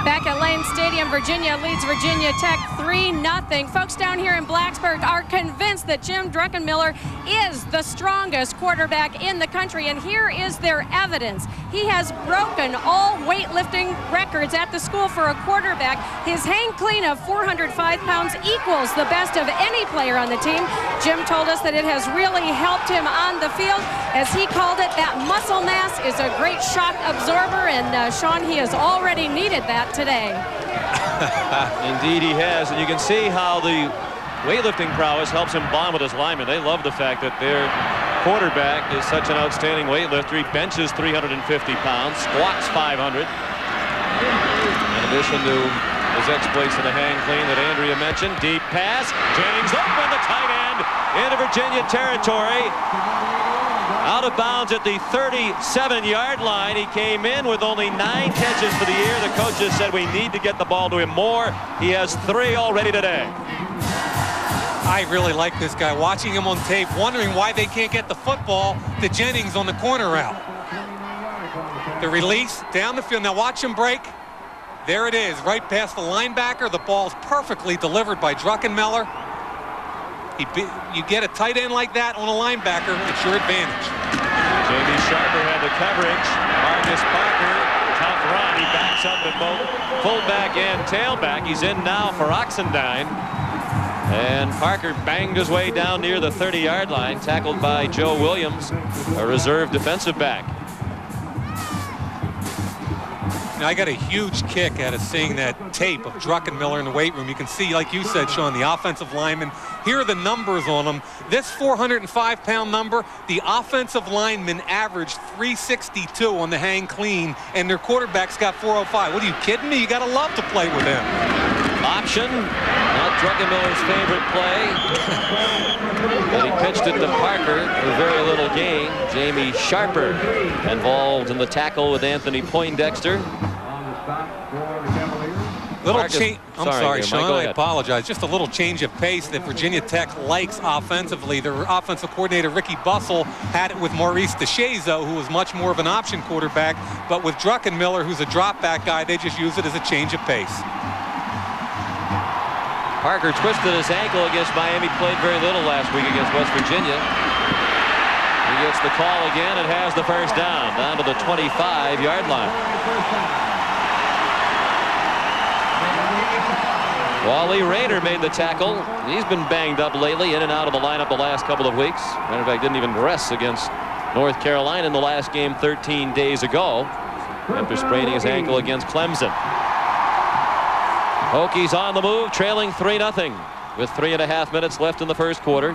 Back at Lane Stadium, Virginia leads Virginia Tech 3-0. Folks down here in Blacksburg are convinced that Jim Druckenmiller is the strongest quarterback in the country, and here is their evidence. He has broken all weightlifting records at the school for a quarterback. His hang clean of 405 pounds equals the best of any player on the team. Jim told us that it has really helped him on the field. As he called it, that muscle mass is a great shock absorber, and Shawn, he has already needed that today. Indeed he has, and you can see how the weightlifting prowess helps him bond with his linemen. They love the fact that their quarterback is such an outstanding weightlifter. He benches 350 pounds, squats 500. In addition to his exploits in the hang clean that Andrea mentioned. Deep pass, Jennings open, the tight end into Virginia territory. Out of bounds at the 37-yard line. He came in with only 9 catches for the year. The coaches said we need to get the ball to him more. He has 3 already today. I really like this guy. Watching him on tape, wondering why they can't get the football to Jennings on the corner route. The release down the field. Now watch him break. There it is, right past the linebacker. The ball's perfectly delivered by Druckenmiller. You get a tight end like that on a linebacker, it's your advantage. Jamie Sharper had the coverage. Marcus Parker, tough run. He backs up at both fullback and tailback. He's in now for Oxendine. And Parker banged his way down near the 30-yard line, tackled by Joe Williams, a reserve defensive back. Now, I got a huge kick out of seeing that tape of Druckenmiller in the weight room. You can see, like you said, Shawn, the offensive lineman. Here are the numbers on them. This 405-pound number, the offensive lineman averaged 362 on the hang clean, and their quarterback's got 405. What are you kidding me? You got to love to play with him. Option, not Druckenmiller's favorite play. But he pitched it to Parker for very little gain. Jamie Sharper involved in the tackle with Anthony Poindexter. Little change. I'm sorry, Shawn. I apologize. Just a little change of pace that Virginia Tech likes offensively. Their offensive coordinator, Ricky Bussell, had it with Maurice DeShazo, who was much more of an option quarterback. But with Druckenmiller, who's a drop-back guy, they just use it as a change of pace. Parker twisted his ankle against Miami, played very little last week against West Virginia. He gets the call again and has the first down to the 25-yard line. Wally Rayner made the tackle. He's been banged up lately, in and out of the lineup the last couple of weeks. Matter of fact, didn't even rest against North Carolina in the last game 13 days ago after spraining his ankle against Clemson. Hokies on the move, trailing 3-0 with 3.5 minutes left in the first quarter.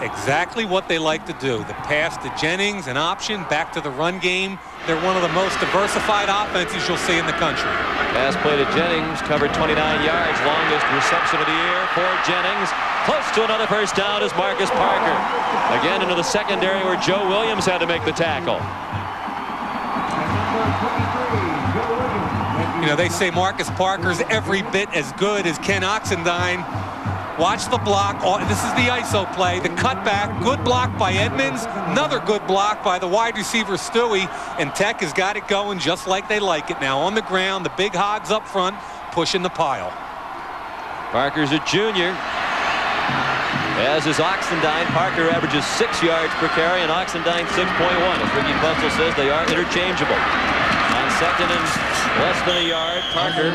Exactly what they like to do. The pass to Jennings, an option, back to the run game. They're one of the most diversified offenses you'll see in the country. Pass play to Jennings, covered 29 yards, longest reception of the year for Jennings. Close to another first down is Marcus Parker. Again into the secondary where Joe Williams had to make the tackle. You know, they say Marcus Parker's every bit as good as Ken Oxendine. Watch the block. This is the ISO play. The cutback. Good block by Edmonds. Another good block by the wide receiver Stuewe. And Tech has got it going just like they like it now. On the ground, the big hogs up front pushing the pile. Parker's a junior. As is Oxendine. Parker averages 6 yards per carry and Oxendine 6.1. As Ricky Bunzel says, they are interchangeable. On second and less than a yard, Parker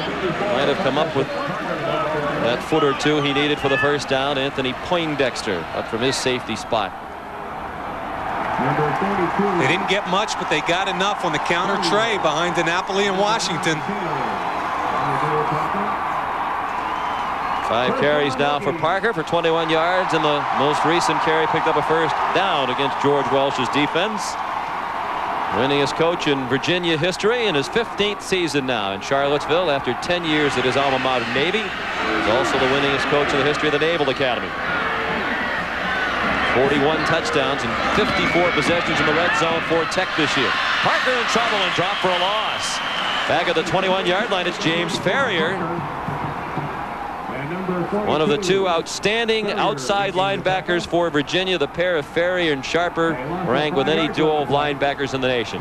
might have come up with that foot or two he needed for the first down. Anthony Poindexter up from his safety spot. They didn't get much, but they got enough on the counter tray behind DiNapoli and Washington. 5 carries now for Parker for 21 yards, and the most recent carry picked up a first down against George Welsh's defense. Winningest coach in Virginia history in his 15th season now in Charlottesville after 10 years at his alma mater Navy. He's also the winningest coach in the history of the Naval Academy. 41 touchdowns and 54 possessions in the red zone for Tech this year. Parker in trouble and dropped for a loss. Back at the 21-yard line, it's James Ferrier. One of the 2 outstanding outside linebackers for Virginia. The pair of Ferrier and Sharper rank with any duo of linebackers in the nation.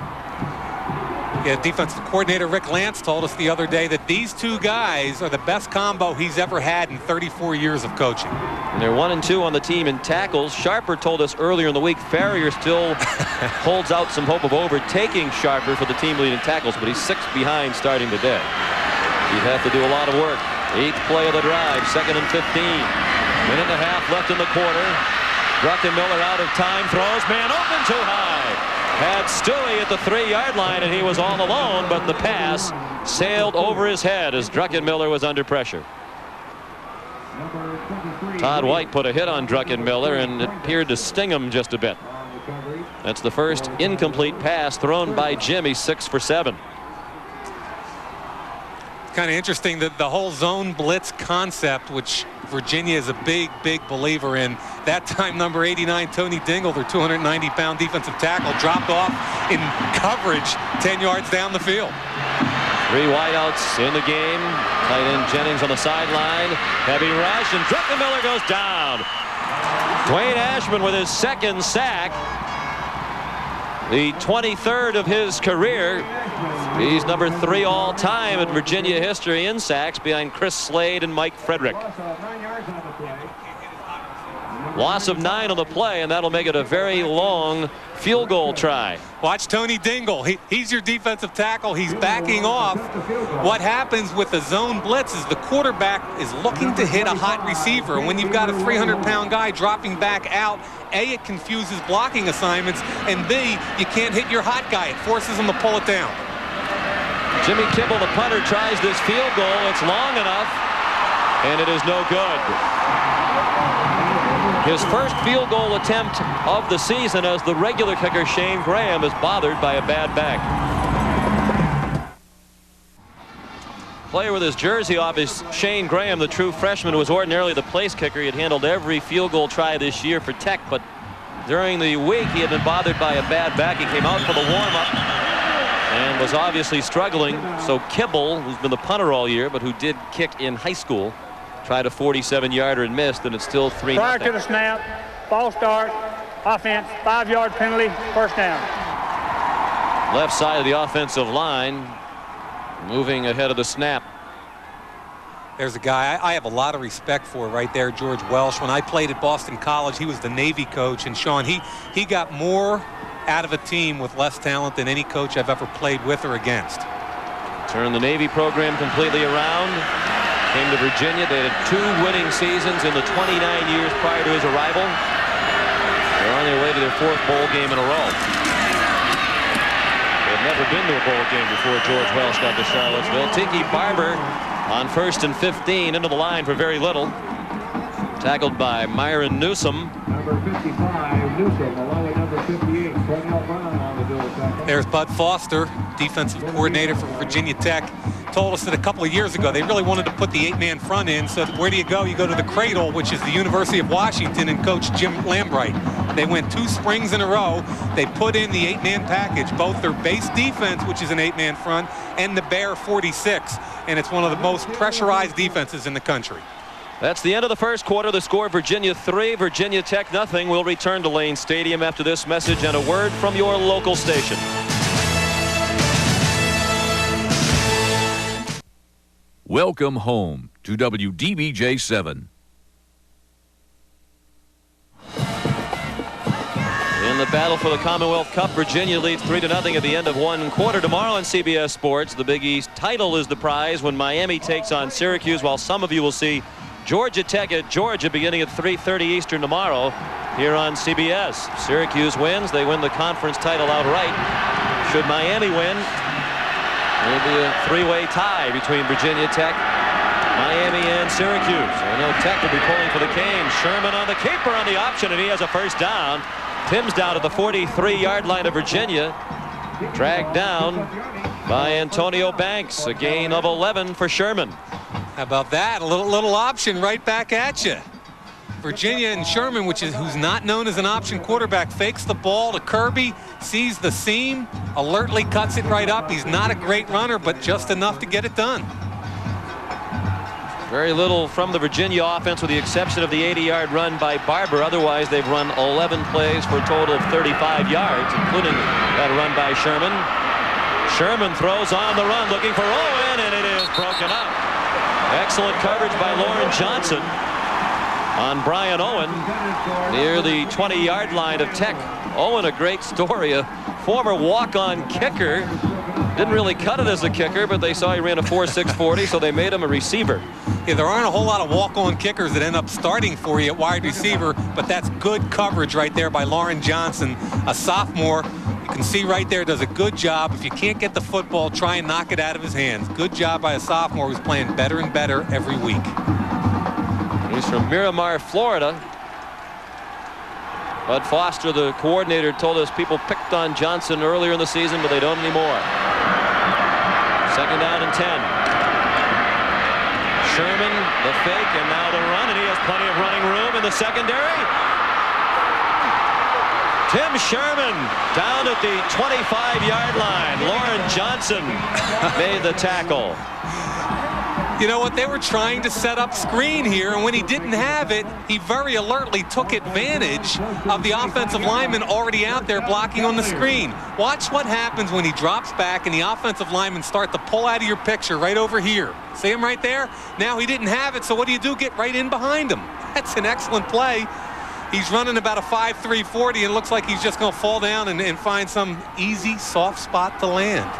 Yeah, defensive coordinator Rick Lance told us the other day that these 2 guys are the best combo he's ever had in 34 years of coaching. And they're 1 and 2 on the team in tackles. Sharper told us earlier in the week Ferrier still holds out some hope of overtaking Sharper for the team lead in tackles, but he's 6th behind starting today. He'd have to do a lot of work. 8th play of the drive, 2nd and 15. Minute and a half left in the quarter. Druckenmiller out of time, throws, man open too high. Had Stuewe at the 3-yard line and he was all alone, but the pass sailed over his head as Druckenmiller was under pressure. Todd White put a hit on Druckenmiller and it appeared to sting him just a bit. That's the first incomplete pass thrown by Jim. He's 6 for 7. Kind of interesting that the whole zone blitz concept, which Virginia is a big believer in. That time, number 89, Tony Dingle, their 290-pound defensive tackle, dropped off in coverage 10 yards down the field. 3 wideouts in the game. Tight end Jennings on the sideline. Heavy rush, and Druckenmiller goes down. Dwayne Ashman with his 2nd sack. The 23rd of his career. He's number 3 all time in Virginia history in sacks behind Chris Slade and Mike Frederick. Loss of 9 on the play, and that'll make it a very long field goal try. Watch Tony Dingle. He's your defensive tackle. He's backing off. What happens with the zone blitz is the quarterback is looking to hit a hot receiver. And when you've got a 300-pound guy dropping back out, A, it confuses blocking assignments, and B, you can't hit your hot guy. It forces him to pull it down. Jimmy Kimball, the punter, tries this field goal. It's long enough, and it is no good. His first field goal attempt of the season as the regular kicker Shane Graham is bothered by a bad back. Player with his jersey off is Shane Graham, the true freshman who was ordinarily the place kicker. He had handled every field goal try this year for Tech, but during the week he had been bothered by a bad back. He came out for the warm-up and was obviously struggling. So Kimball, who's been the punter all year, but who did kick in high school, tried a 47-yarder and missed, and it's still 3-0. Prior to the snap, false start, offense, 5-yard penalty, first down. Left side of the offensive line, moving ahead of the snap. There's a guy I have a lot of respect for right there, George Welsh. When I played at Boston College, he was the Navy coach, and Shawn, he got more out of a team with less talent than any coach I've ever played with or against. Turned the Navy program completely around. Came to Virginia. They had 2 winning seasons in the 29 years prior to his arrival. They're on their way to their 4th bowl game in a row. They've never been to a bowl game before George Welsh got to Charlottesville. Tiki Barber on 1st and 15 into the line for very little. Tackled by Myron Newsom. Number 55, Newsom, along with number 58, Cornell Brown on the dual tackle. There's Bud Foster, defensive coordinator for Virginia Tech, told us that a couple of years ago they really wanted to put the 8-man front in. So where do you go? You go to the Cradle, which is the University of Washington, and Coach Jim Lambright. They went 2 springs in a row. They put in the 8-man package, both their base defense, which is an 8-man front, and the Bear 46. And it's one of the most pressurized defenses in the country. That's the end of the first quarter. The score: Virginia 3, Virginia Tech nothing. We'll return to Lane Stadium after this message and a word from your local station. Welcome home to WDBJ 7. In the battle for the Commonwealth Cup, Virginia leads 3-0 at the end of one quarter. Tomorrow on CBS Sports, the Big East title is the prize when Miami takes on Syracuse, while some of you will see Georgia Tech at Georgia beginning at 3:30 Eastern tomorrow here on CBS. Syracuse wins, they win the conference title outright. Should Miami win, it'll be a 3-way tie between Virginia Tech, Miami, and Syracuse. I know Tech will be pulling for the Canes. Sherman on the keeper on the option, and he has a first down. Tim's down at the 43-yard line of Virginia. Dragged down by Antonio Banks. A gain of 11 for Sherman. How about that? A little option right back at you. Virginia and Sherman, who's not known as an option quarterback, fakes the ball to Kirby, sees the seam, alertly cuts it right up. He's not a great runner, but just enough to get it done. Very little from the Virginia offense with the exception of the 80-yard run by Barber. Otherwise, they've run 11 plays for a total of 35 yards, including that run by Sherman. Sherman throws on the run, looking for Owen, and it is broken up. Excellent coverage by Lauren Johnson on Brian Owen near the 20-yard line of Tech. Owen, a great story, a former walk-on kicker. Didn't really cut it as a kicker, but they saw he ran a 4.6 40, so they made him a receiver. Yeah, there aren't a whole lot of walk-on kickers that end up starting for you at wide receiver, but that's good coverage right there by Lauren Johnson, a sophomore. You can see right there, does a good job. If you can't get the football, try and knock it out of his hands. Good job by a sophomore who's playing better and better every week. He's from Miramar, Florida. Bud Foster, the coordinator, told us people picked on Johnson earlier in the season, but they don't anymore. Second down and 10. Sherman, the fake, and now the run, and he has plenty of running room in the secondary. Tim Sherman down at the 25-yard line. Lauren Johnson made the tackle. You know what? They were trying to set up screen here, and when he didn't have it, he very alertly took advantage of the offensive lineman already out there blocking on the screen. Watch what happens when he drops back and the offensive linemen start to pull out of your picture right over here. See him right there? Now he didn't have it, so what do? Get right in behind him. That's an excellent play. He's running about a 5.3 40, and it looks like he's just going to fall down and find some easy, soft spot to land.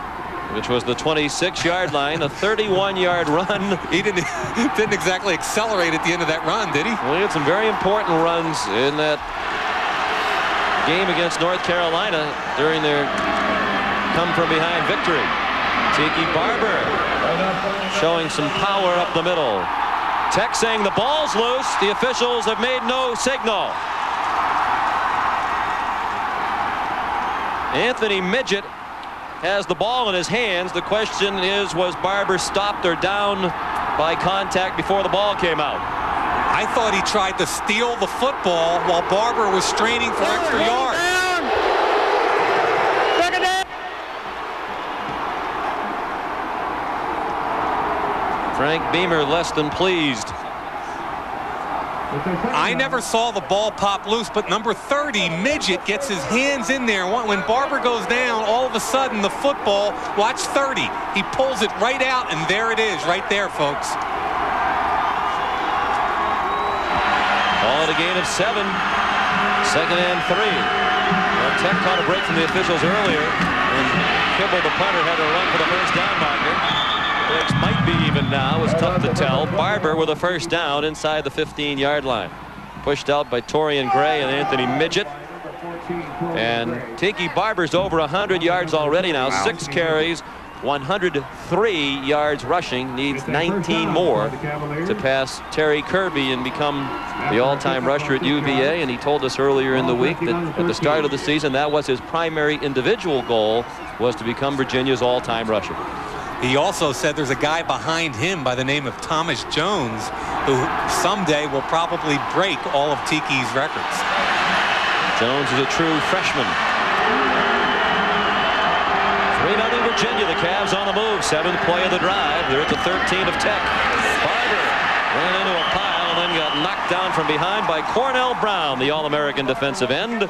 Which was the 26-yard line, a 31-yard run. He didn't exactly accelerate at the end of that run, did he? Well, he had some very important runs in that game against North Carolina during their come-from-behind victory. Tiki Barber showing some power up the middle. Tech saying the ball's loose. The officials have made no signal. Anthony Midget has the ball in his hands. The question is, was Barber stopped or down by contact before the ball came out? I thought he tried to steal the football while Barber was straining for extra yards. Second down. Frank Beamer less than pleased. I never saw the ball pop loose, but number 30, Midget, gets his hands in there. When Barber goes down, all of a sudden the football, watch 30, he pulls it right out, and there it is, right there, folks. Ball at a gain of 7. Second and 3. Well, Tech caught a break from the officials earlier, and Kibble, the punter, had to run for the first down marker. Breaks might be even now. It's tough to tell. Barber with a first down inside the 15-yard line. Pushed out by Torrian Gray and Anthony Midget. And Tiki Barber's over 100 yards already now. 6 carries 103 yards rushing, needs 19 more to pass Terry Kirby and become the all-time rusher at UVA. And he told us earlier in the week that at the start of the season, that was his primary individual goal, was to become Virginia's all-time rusher. He also said there's a guy behind him by the name of Thomas Jones who someday will probably break all of Tiki's records. Jones is a true freshman. 3-0 Virginia. The Cavs on the move. 7th play of the drive. They're at the 13 of Tech. Barber ran into a pile and then got knocked down from behind by Cornell Brown, the All-American defensive end.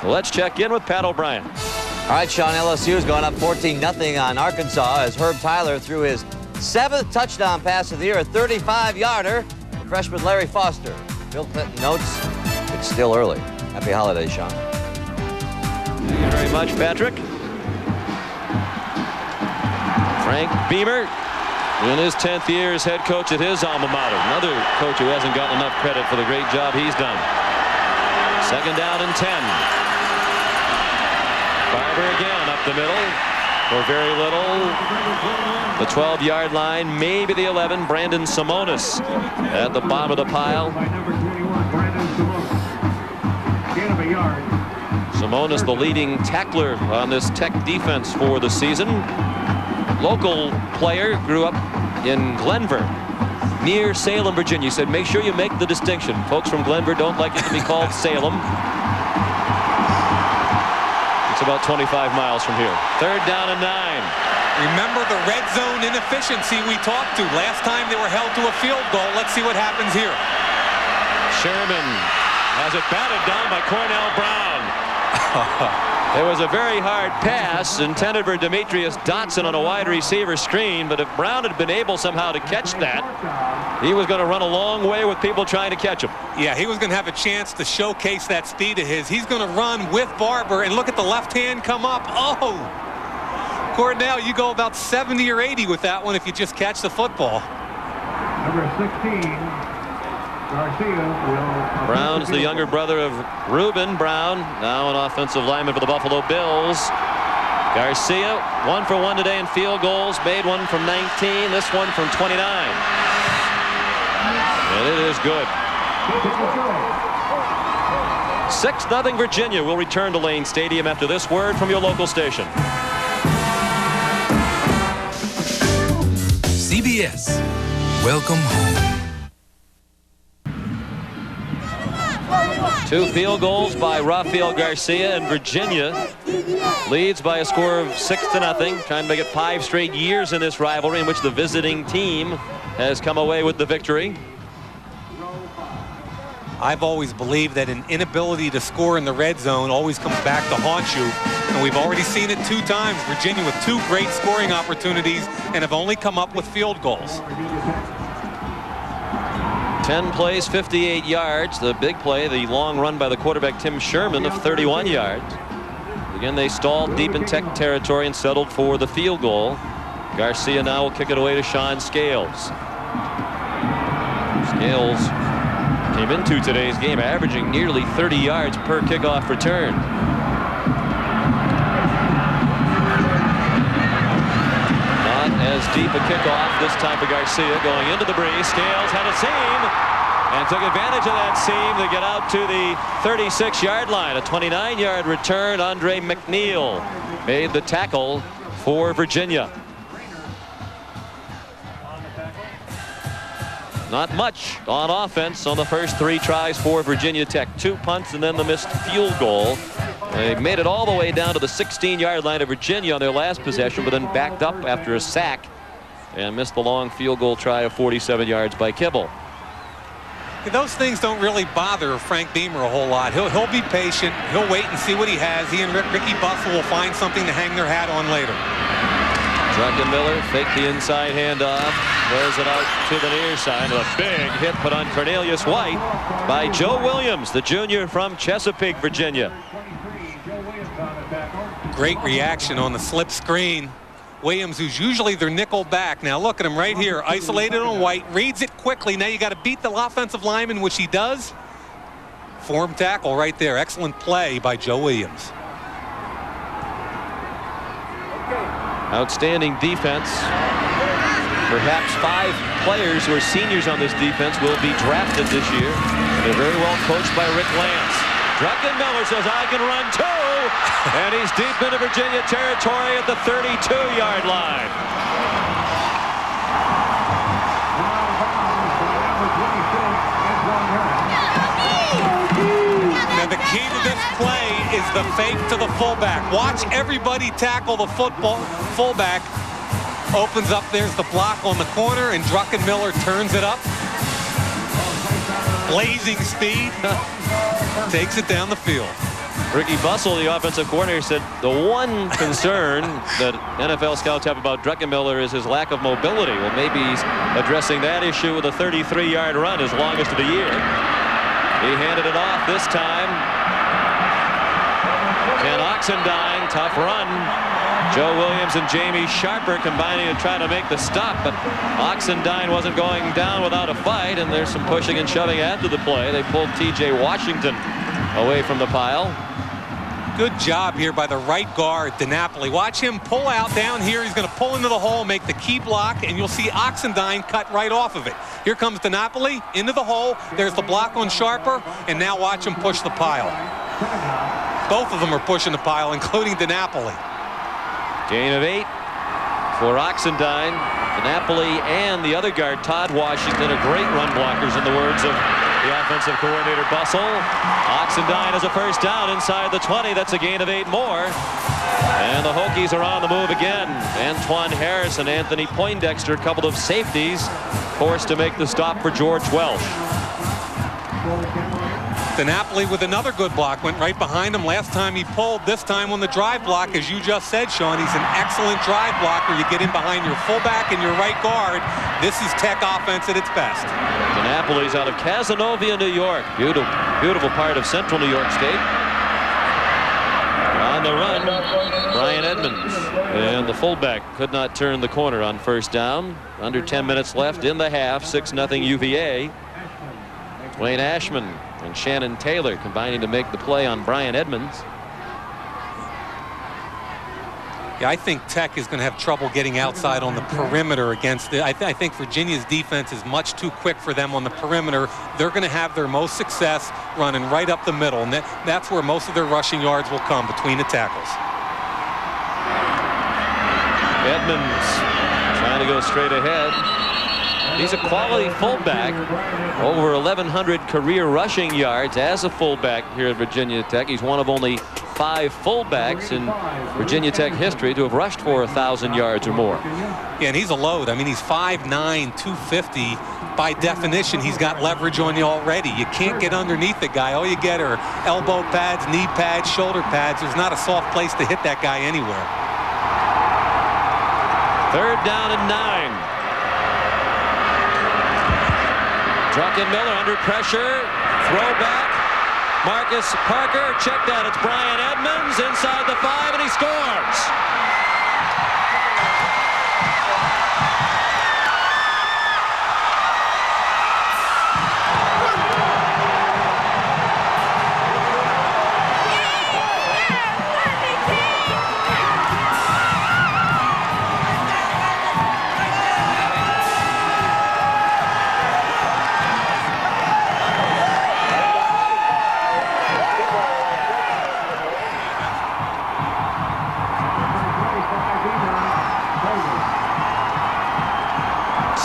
Let's check in with Pat O'Brien. All right, Sean, LSU's gone up 14-0 on Arkansas as Herb Tyler threw his 7th touchdown pass of the year, a 35-yarder. Freshman Larry Foster. Bill Clinton notes it's still early. Happy holidays, Sean. Thank you very much, Patrick. Frank Beamer in his 10th year as head coach at his alma mater. Another coach who hasn't gotten enough credit for the great job he's done. 2nd down and 10. Barber again up the middle for very little. The 12-yard line, maybe the 11. Brandon Simonis at the bottom of the pile. Simonis, the leading tackler on this Tech defense for the season. Local player, grew up in Glenver, near Salem, Virginia. He said, make sure you make the distinction. Folks from Glenver don't like it to be called Salem. It's about 25 miles from here. 3rd down and 9. Remember the red zone inefficiency we talked to last time they were held to a field goal. Let's see what happens here. Sherman has it batted down by Cornell Brown. It was a very hard pass intended for Demetrius Dotson on a wide receiver screen, but if Brown had been able somehow to catch that, he was going to run a long way with people trying to catch him. Yeah, he was going to have a chance to showcase that speed of his. He's going to run with Barber, and look at the left hand come up. Oh! Cornell, you go about 70 or 80 with that one if you just catch the football. Number 16, Garcia will... Brown's the younger brother of Reuben Brown, now an offensive lineman for the Buffalo Bills. Garcia, 1 for 1 today in field goals, made one from 19, this one from 29. And it is good. 6-0 Virginia will return to Lane Stadium after this word from your local station. CBS, welcome home. 2 field goals by Rafael Garcia, and Virginia leads by a score of 6-0, trying to make it 5 straight years in this rivalry in which the visiting team has come away with the victory. I've always believed that an inability to score in the red zone always comes back to haunt you. And we've already seen it 2 times. Virginia with 2 great scoring opportunities and have only come up with field goals. 10 plays, 58 yards. The big play, the long run by the quarterback Tim Sherman of 31 yards. Again, they stalled deep in Tech territory and settled for the field goal. Garcia now will kick it away to Shawn Scales. Scales came into today's game averaging nearly 30 yards per kickoff return. Not as deep a kickoff this time for Garcia, going into the breeze. Scales had a seam and took advantage of that seam to get out to the 36-yard line. A 29-yard return. Andre McNeil made the tackle for Virginia. Not much on offense on the first 3 tries for Virginia Tech. 2 punts and then the missed field goal. They made it all the way down to the 16-yard line of Virginia on their last possession, but then backed up after a sack and missed the long field goal try of 47 yards by Kibble. Those things don't really bother Frank Beamer a whole lot. He'll be patient. He'll wait and see what he has. He and Ricky Bussell will find something to hang their hat on later. Druckenmiller faked the inside handoff, throws it out to the near side. A big hit put on Cornelius White by Joe Williams, the junior from Chesapeake, Virginia. Great reaction on the slip screen. Williams, who's usually their nickel back. Now look at him right here, isolated on White, reads it quickly. Now you got to beat the offensive lineman, which he does. Form tackle right there. Excellent play by Joe Williams. Outstanding defense. Perhaps 5 players who are seniors on this defense will be drafted this year. They're very well coached by Rick Lance. Druckenmiller says, I can run too. And he's deep into Virginia territory at the 32-yard line. Now the key to this play is the fake to the fullback. Watch everybody tackle the fullback. Opens up, there's the block on the corner, and Druckenmiller turns it up. Blazing speed. Takes it down the field. Ricky Bussell, the offensive coordinator, said the one concern that NFL scouts have about Druckenmiller is his lack of mobility. Well, maybe he's addressing that issue with a 33-yard run, his longest of the year. He handed it off this time. Ken Oxendine, tough run. Joe Williams and Jamie Sharper combining to try to make the stop, but Oxendine wasn't going down without a fight, and there's some pushing and shoving after the play. They pulled T.J. Washington away from the pile. Good job here by the right guard, DiNapoli. Watch him pull out down here. He's going to pull into the hole, make the key block, and you'll see Oxendine cut right off of it. Here comes DiNapoli into the hole. There's the block on Sharper, and now watch him push the pile. Both of them are pushing the pile, including DiNapoli. Gain of 8 for Oxendine. DiNapoli and the other guard, Todd Washington, are great run blockers in the words of the offensive coordinator, Bussell. Oxendine has a first down inside the 20. That's a gain of 8 more. And the Hokies are on the move again. Antoine Harris and Anthony Poindexter, a couple of safeties, forced to make the stop for George Welsh. DiNapoli with another good block, went right behind him last time he pulled. This time on the drive block, as you just said, Shawn, he's an excellent drive blocker. You get in behind your fullback and your right guard. This is Tech offense at its best. DiNapoli's out of Cazenovia, New York. Beautiful part of central New York State. On the run, Brian Edmonds. And the fullback could not turn the corner on first down. Under 10 minutes left in the half, 6-0 UVA. Wayne Ashman and Shannon Taylor combining to make the play on Brian Edmonds. Yeah, I think Tech is going to have trouble getting outside on the perimeter against it. I think Virginia's defense is much too quick for them on the perimeter. They're going to have their most success running right up the middle, and that's where most of their rushing yards will come, between the tackles. Edmonds trying to go straight ahead. He's a quality fullback, over 1,100 career rushing yards as a fullback here at Virginia Tech. He's one of only 5 fullbacks in Virginia Tech history to have rushed for 1,000 yards or more. Yeah, and he's a load. I mean, he's 5'9", 250. By definition, he's got leverage on you already. You can't get underneath the guy. All you get are elbow pads, knee pads, shoulder pads. There's not a soft place to hit that guy anywhere. 3rd down and 9. Druckenmiller under pressure, throw back. Marcus Parker checked out. It's Brian Edmonds inside the 5, and he scores.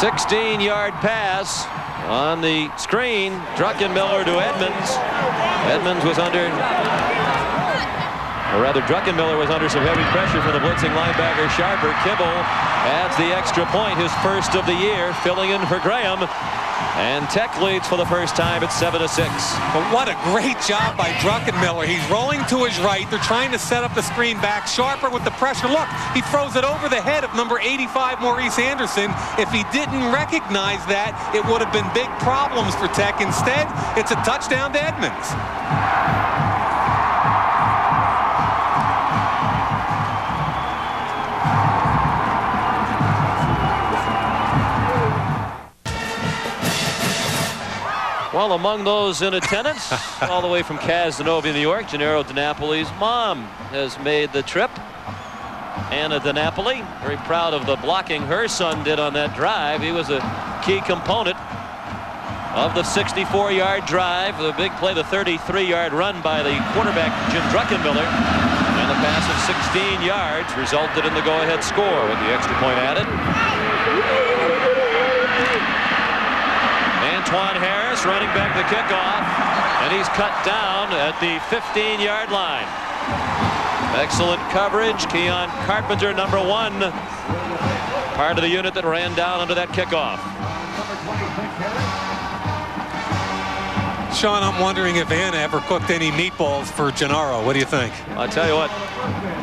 A 16-yard pass on the screen. Druckenmiller to Edmonds. Edmonds was under, or rather Druckenmiller was under some heavy pressure from the blitzing linebacker Sharper. Kibble adds the extra point, his first of the year, filling in for Graham. And Tech leads for the first time at 7-6. But what a great job by Druckenmiller. He's rolling to his right. They're trying to set up the screen back. Sharper with the pressure. Look, he throws it over the head of number 85, Maurice Anderson. If he didn't recognize that, it would have been big problems for Tech. Instead, it's a touchdown to Edmonds. Well, among those in attendance, all the way from Cazenovia, New York, Gennaro DiNapoli's mom has made the trip. Anna DiNapoli. Very proud of the blocking her son did on that drive. He was a key component of the 64-yard drive, the big play, the 33-yard run by the quarterback Jim Druckenmiller, and the pass of 16 yards resulted in the go-ahead score with the extra point added. Antoine Harris running back the kickoff, and he's cut down at the 15-yard line. Excellent coverage. Keon Carpenter, number 1, part of the unit that ran down under that kickoff. Shawn, I'm wondering if Anna ever cooked any meatballs for Gennaro. What do you think? I'll tell you what,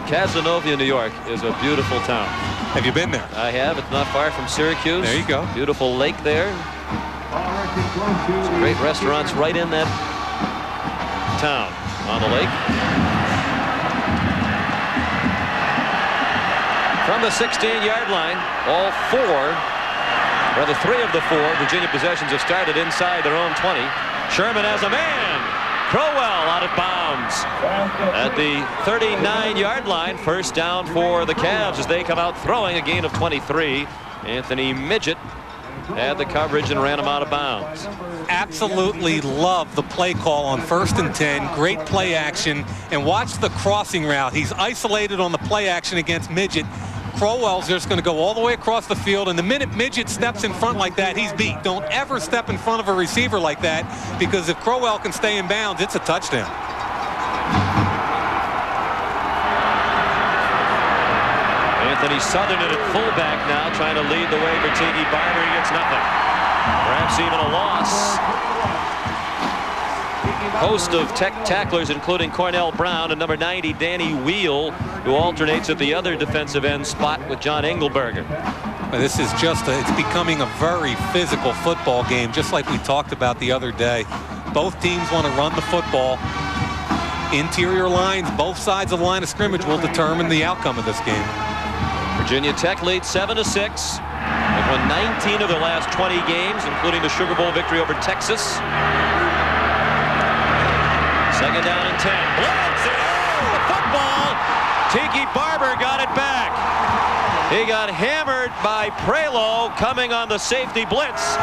Cazenovia, New York is a beautiful town. Have you been there? I have. It's not far from Syracuse. There you go. Beautiful lake there. Great restaurants right in that town on the lake. From the 16-yard line, all 3 of the 4 Virginia possessions have started inside their own 20. Sherman has a man. Crowell out of bounds at the 39-yard line. First down for the Cavs as they come out throwing, a gain of 23. Anthony Midget had the coverage and ran him out of bounds. Absolutely love the play call on 1st and 10. Great play action. And watch the crossing route. He's isolated on the play action against Midget. Crowell's just going to go all the way across the field, and the minute Midget steps in front like that, he's beat. Don't ever step in front of a receiver like that, because if Crowell can stay in bounds, it's a touchdown. Anthony Sutherland at fullback now, trying to lead the way for Tiki Barber. He gets nothing. Perhaps even a loss. Host of Tech tacklers, including Cornell Brown and number 90, Danny Wheel, who alternates at the other defensive end spot with John Engelberger. This is it's becoming a very physical football game, just like we talked about the other day. Both teams want to run the football. Interior lines, both sides of the line of scrimmage will determine the outcome of this game. Virginia Tech leads 7-6. They've won 19 of their last 20 games, including the Sugar Bowl victory over Texas. Second down and 10. Blitz! The football! Tiki Barber got it back. He got hammered by Prelo coming on the safety blitz.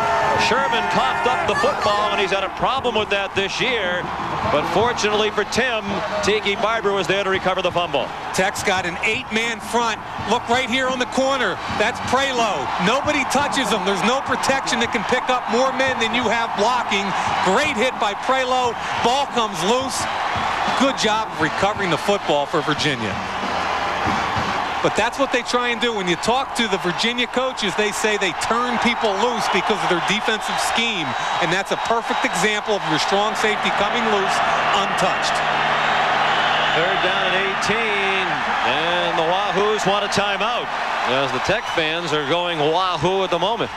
Sherman coughed up the football, and he's had a problem with that this year. But fortunately for Tim, Tiki Barber was there to recover the fumble. Tech's got an 8-man front. Look right here on the corner. That's Prelo. Nobody touches him. There's no protection that can pick up more men than you have blocking. Great hit by Prelo. Ball comes loose. Good job of recovering the football for Virginia. But that's what they try and do. When you talk to the Virginia coaches, they say they turn people loose because of their defensive scheme. And that's a perfect example of your strong safety coming loose, untouched. Third down at 18. And the Wahoos want a timeout, as the Tech fans are going Wahoo at the moment.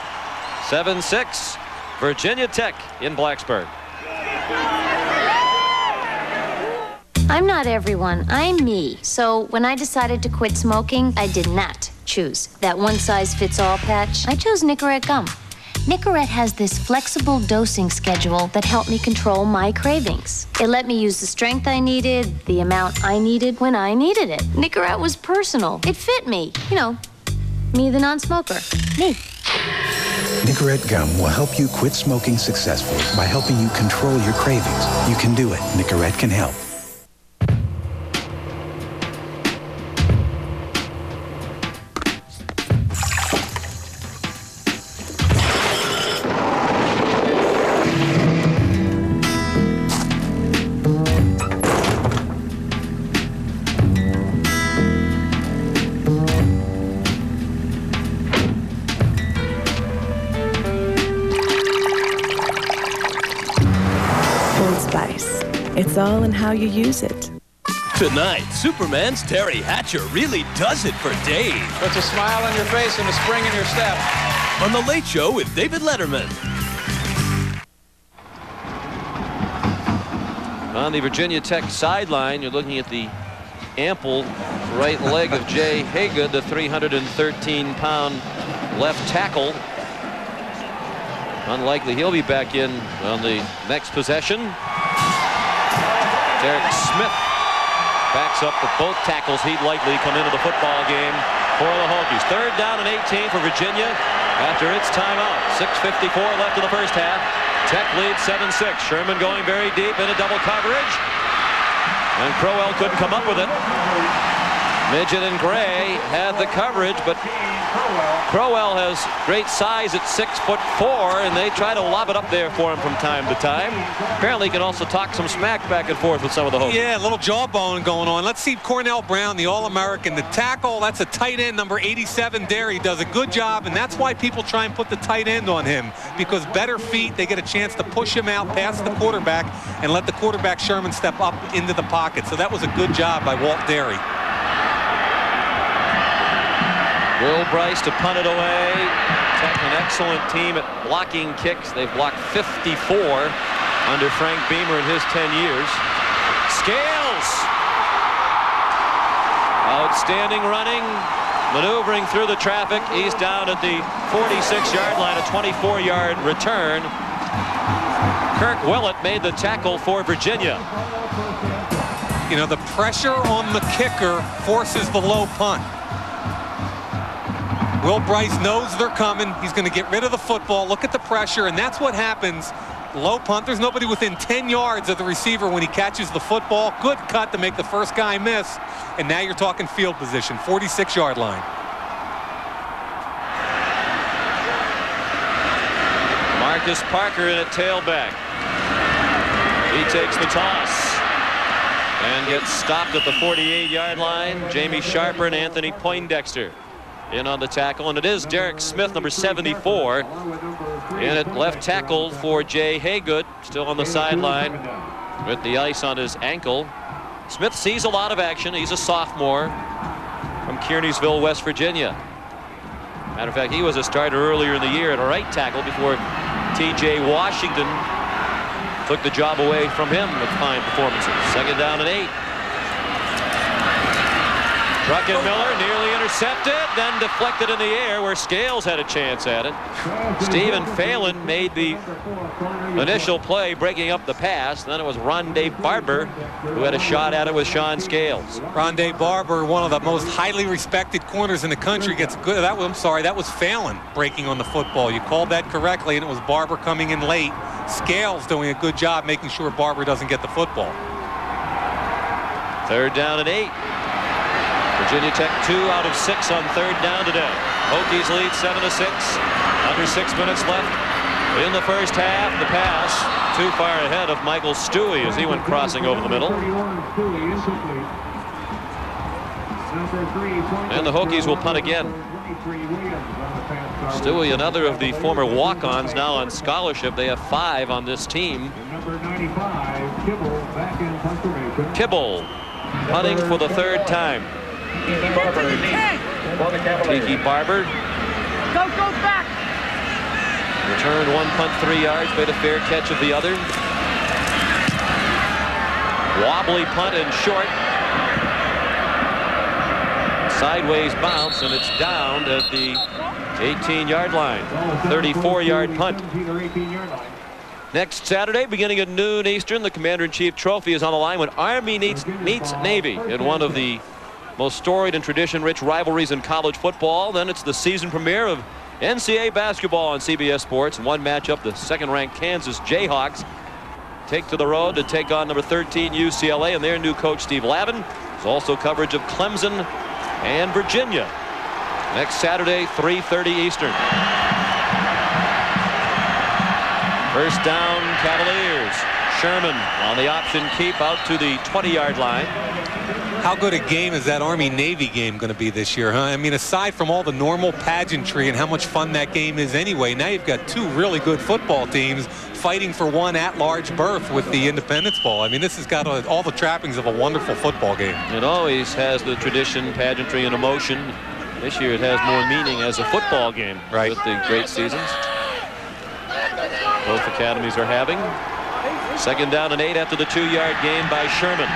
7-6. Virginia Tech in Blacksburg. I'm not everyone, I'm me. So when I decided to quit smoking, I did not choose that one-size-fits-all patch. I chose Nicorette gum. Nicorette has this flexible dosing schedule that helped me control my cravings. It let me use the strength I needed, the amount I needed when I needed it. Nicorette was personal. It fit me. You know, me the non-smoker. Me. Nicorette gum will help you quit smoking successfully by helping you control your cravings. You can do it. Nicorette can help. It's all in how you use it. Tonight, Superman's Terry Hatcher really does it for Dave. Puts a smile on your face and a spring in your step. On The Late Show with David Letterman. On the Virginia Tech sideline, you're looking at the ample right leg of Jay Hagood, the 313-pound left tackle. Unlikely he'll be back in on the next possession. Derek Smith backs up that both tackles he'd likely come into the football game for the Hokies. 3rd down and 18 for Virginia after its timeout. 6:54 left in the first half. Tech leads 7-6. Sherman going very deep into double coverage. And Crowell couldn't come up with it. Midget and Gray had the coverage, but Crowell has great size at 6'4", and they try to lob it up there for him from time to time. Apparently he can also talk some smack back and forth with some of the Hokies. Yeah, a little jawbone going on. Let's see Cornell Brown, the All-American. The tackle, that's a tight end, number 87 there. He does a good job, and that's why people try and put the tight end on him, because better feet, they get a chance to push him out past the quarterback and let the quarterback Sherman step up into the pocket. So that was a good job by Walt Derry. Will Bryce to punt it away. Tech, an excellent team at blocking kicks. They've blocked 54 under Frank Beamer in his 10 years. Scales! Outstanding running, maneuvering through the traffic. He's down at the 46-yard line, a 24-yard return. Kirk Willett made the tackle for Virginia. You know, the pressure on the kicker forces the low punt. Will Bryce knows they're coming. He's going to get rid of the football. Look at the pressure, and that's what happens. Low punt. There's nobody within 10 yards of the receiver when he catches the football. Good cut to make the first guy miss. And now you're talking field position, 46-yard line. Marcus Parker in at tailback. He takes the toss and gets stopped at the 48-yard line. Jamie Sharper and Anthony Poindexter in on the tackle, and it is Derek Smith, number 74, in at left tackle for Jay Haygood, still on the sideline with the ice on his ankle. Smith sees a lot of action. He's a sophomore from Kearneysville, West Virginia. Matter of fact, he was a starter earlier in the year at a right tackle before T.J. Washington took the job away from him with fine performances. 2nd down and 8. Druckenmiller nearly intercepted, then deflected in the air where Scales had a chance at it. Stephen Phelan made the initial play, breaking up the pass. Then it was Rondé Barber who had a shot at it with Shawn Scales. Rondé Barber, one of the most highly respected corners in the country, gets good. That was Phelan breaking on the football. You called that correctly, and it was Barber coming in late. Scales doing a good job making sure Barber doesn't get the football. 3rd down and 8. Virginia Tech 2 out of 6 on 3rd down today. Hokies lead 7-6. Under 6 minutes left in the first half. The pass too far ahead of Michael Stuewe as he went crossing over the middle. And the Hokies will punt again. Stuewe, another of the former walk-ons, now on scholarship. They have 5 on this team. Kibble punting for the 3rd time. Tiki Barber. Go back. Returned 1 punt 3 yards, made a fair catch of the other. Wobbly punt and short. Sideways bounce, and it's down at the 18-yard line. 34-yard punt. Next Saturday, beginning at noon Eastern, the Commander-in-Chief Trophy is on the line when Army meets Navy in one of the most storied and tradition-rich rivalries in college football. Then it's the season premiere of NCAA basketball on CBS Sports. In one matchup, the 2nd-ranked Kansas Jayhawks take to the road to take on number 13 UCLA and their new coach Steve Lavin. There's also coverage of Clemson and Virginia. Next Saturday, 3:30 Eastern. First down, Cavaliers. Sherman on the option keep out to the 20-yard line. How good a game is that Army-Navy game going to be this year, huh? I mean, aside from all the normal pageantry and how much fun that game is anyway, now you've got 2 really good football teams fighting for one at-large berth with the Independence Bowl. I mean, this has got all the trappings of a wonderful football game. It always has the tradition, pageantry, and emotion. This year it has more meaning as a football game, right, with the great seasons both academies are having. 2nd down and 8 after the 2-yard gain by Sherman.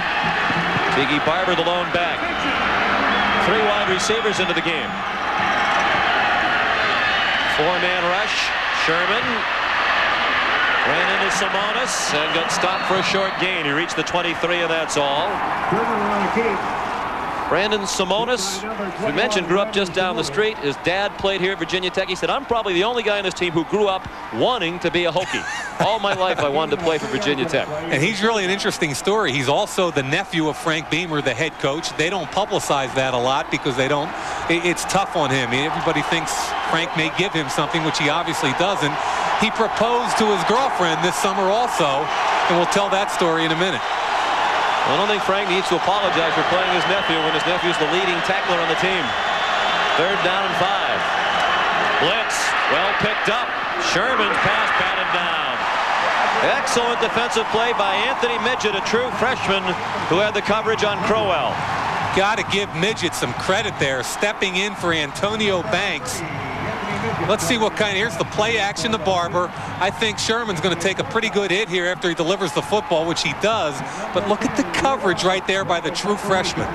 Tiki Barber, the lone back. 3 wide receivers into the game. 4-man rush. Sherman Ran into Simonis and got stopped for a short gain. He reached the 23, and that's all. Brandon Simonis, we mentioned, grew up just down the street. His dad played here at Virginia Tech. He said, I'm probably the only guy on this team who grew up wanting to be a Hokie. All my life I wanted to play for Virginia Tech. And he's really an interesting story. He's also the nephew of Frank Beamer, the head coach. They don't publicize that a lot because it's tough on him. Everybody thinks Frank may give him something, which he obviously doesn't. He proposed to his girlfriend this summer also, and we'll tell that story in a minute. I don't think Frank needs to apologize for playing his nephew when his nephew's the leading tackler on the team. 3rd down and 5. Blitz, well picked up. Sherman's pass batted down. Excellent defensive play by Anthony Midget, a true freshman who had the coverage on Crowell. Got to give Midget some credit there, stepping in for Antonio Banks. Let's see what kind. Here's the play action to Barber. I think Sherman's going to take a pretty good hit here after he delivers the football, which he does. But look at the coverage right there by the true freshman.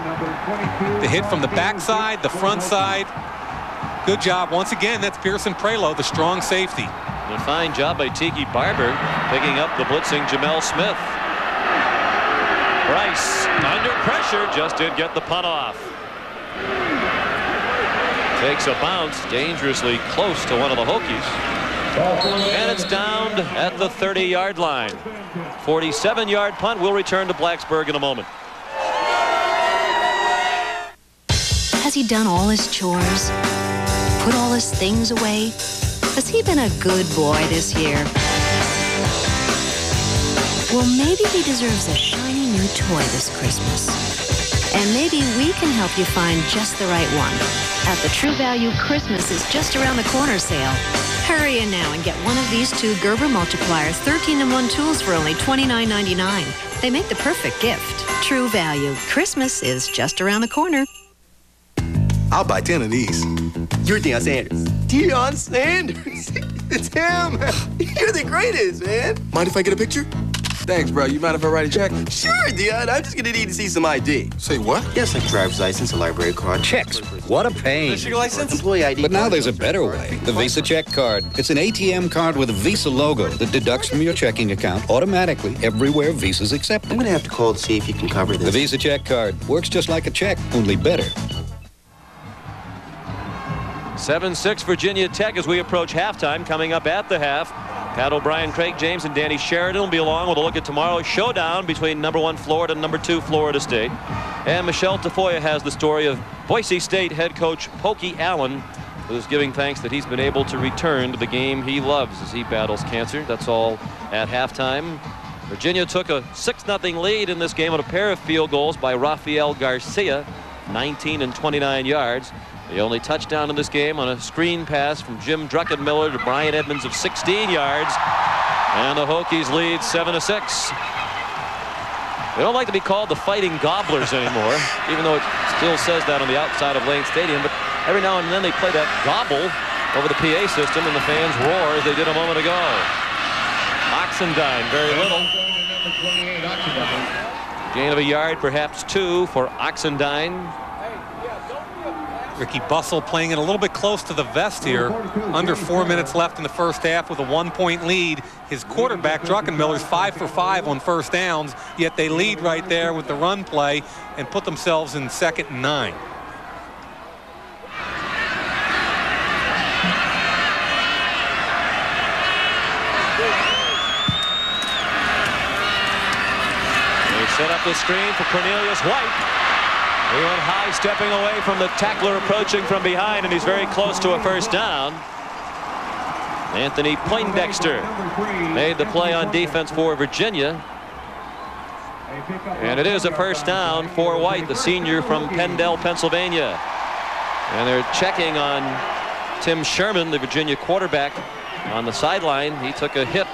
The hit from the backside, the front side. Good job. Once again, that's Pearson Prelo, the strong safety. And a fine job by Tiki Barber picking up the blitzing Jamel Smith. Bryce under pressure, just didn't get the punt off. Takes a bounce dangerously close to one of the Hokies. And it's down at the 30-yard line. 47-yard punt will return to Blacksburg in a moment. Has he done all his chores? Put all his things away? Has he been a good boy this year? Well, maybe he deserves a shiny new toy this Christmas. And maybe we can help you find just the right one. At the True Value Christmas is just around the corner sale. Hurry in now and get one of these 2 Gerber Multipliers 13-in-1 tools for only $29.99. They make the perfect gift. True Value. Christmas is just around the corner. I'll buy 10 of these. You're Deion Sanders. Deion Sanders? It's him. You're the greatest, man. Mind if I get a picture? Thanks, bro. You mind if I write a check? Sure, Deion. I'm just gonna need to see some ID. Say what? Yes, like driver's license, a library card. Checks. What a pain. Fishing license? Employee ID. But now there's a better way. The Visa Check Card. It's an ATM card with a Visa logo that deducts from your checking account automatically everywhere Visa's accepted. I'm gonna have to call to see if you can cover this. The Visa Check Card works just like a check, only better. 7-6 Virginia Tech as we approach halftime. Coming up at the half, Pat O'Brien, Craig James, and Danny Sheridan will be along with a look at tomorrow's showdown between #1 Florida and #2 Florida State. And Michelle Tafoya has the story of Boise State head coach Pokey Allen, who's giving thanks that he's been able to return to the game he loves as he battles cancer. That's all at halftime. Virginia took a 6-0 lead in this game on a pair of field goals by Rafael Garcia, 19 and 29 yards. The only touchdown in this game on a screen pass from Jim Druckenmiller to Brian Edmonds of 16 yards. And the Hokies lead 7-6. They don't like to be called the Fighting Gobblers anymore, even though it still says that on the outside of Lane Stadium. But every now and then they play that gobble over the PA system, and the fans roar as they did a moment ago. Oxendine, very little. Gain of a yard, perhaps 2 for Oxendine. Ricky Bussell playing it a little bit close to the vest here. Under 4 minutes left in the first half with a 1-point lead. His quarterback, Druckenmiller's 5 for 5 on first downs, yet they lead right there with the run play and put themselves in 2nd and 9. They set up the screen for Cornelius White. He went high, stepping away from the tackler approaching from behind, and he's very close to a first down. Anthony Poindexter made the play on defense for Virginia. And it is a first down for White, the senior from Pendle, Pennsylvania. And they're checking on Tim Sherman, the Virginia quarterback, on the sideline. He took a hit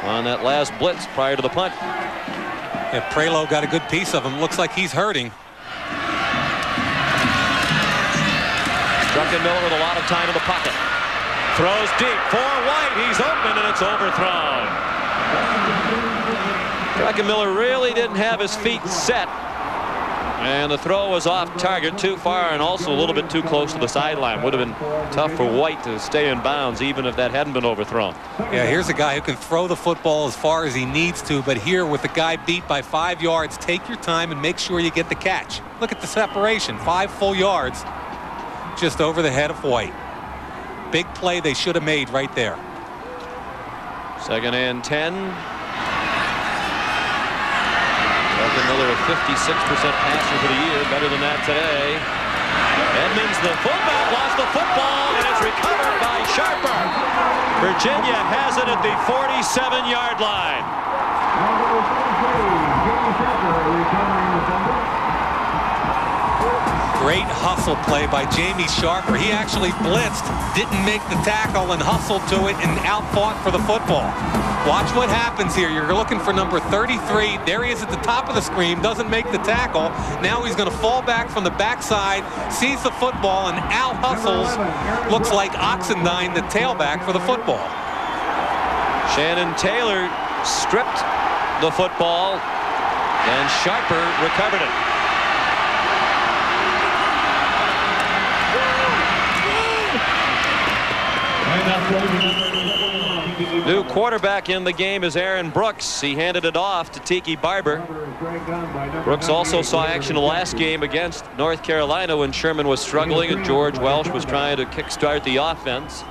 on that last blitz prior to the punt. Yeah, Prelo got a good piece of him. Looks like he's hurting. Druckenmiller with a lot of time in the pocket. Throws deep for White. He's open, and it's overthrown. Druckenmiller really didn't have his feet set And the throw was off target, too far, and also a little bit too close to the sideline. Would have been tough for White to stay in bounds, even if that hadn't been overthrown. Yeah, here's a guy who can throw the football as far as he needs to, but here with the guy beat by 5 yards, take your time and make sure you get the catch. Look at the separation, 5 full yards just over the head of White. Big play they should have made right there. 2nd and 10. Druckenmiller, a 56% passer for the year, better than that today. Edmonds, the fullback, lost the football, and it's recovered by Sharper. Virginia has it at the 47-yard line. Great hustle play by Jamie Sharper. He actually blitzed, didn't make the tackle, and hustled to it and out-fought for the football. Watch what happens here. You're looking for number 33. There he is at the top of the screen, doesn't make the tackle. Now he's going to fall back from the backside, sees the football, and out-hustles. Looks like Oxendine, the tailback, for the football. Shannon Taylor stripped the football, and Sharper recovered it. New quarterback in the game is Aaron Brooks. He handed it off to Tiki Barber. Brooks also saw action the last game against North Carolina when Sherman was struggling and George Welsh was trying to kickstart the offense.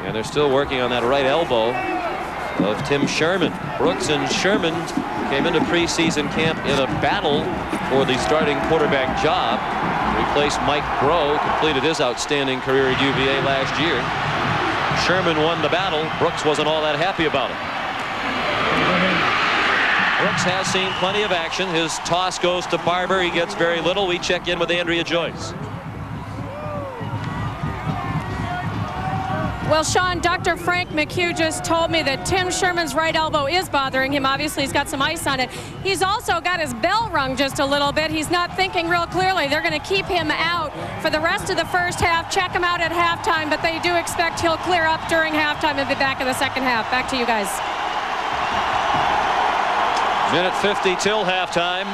And they're still working on that right elbow of Tim Sherman. Brooks and Sherman came into preseason camp in a battle for the starting quarterback job. Replaced Mike Groh, completed his outstanding career at UVA last year. Sherman won the battle. Brooks wasn't all that happy about it. Brooks has seen plenty of action. His toss goes to Barber. He gets very little. We check in with Andrea Joyce. Well, Shawn, Dr. Frank McHugh just told me that Tim Sherman's right elbow is bothering him. Obviously, he's got some ice on it. He's also got his bell rung just a little bit. He's not thinking real clearly. They're going to keep him out for the rest of the first half, check him out at halftime, but they do expect he'll clear up during halftime and be back in the second half. Back to you guys. Minute 50 till halftime.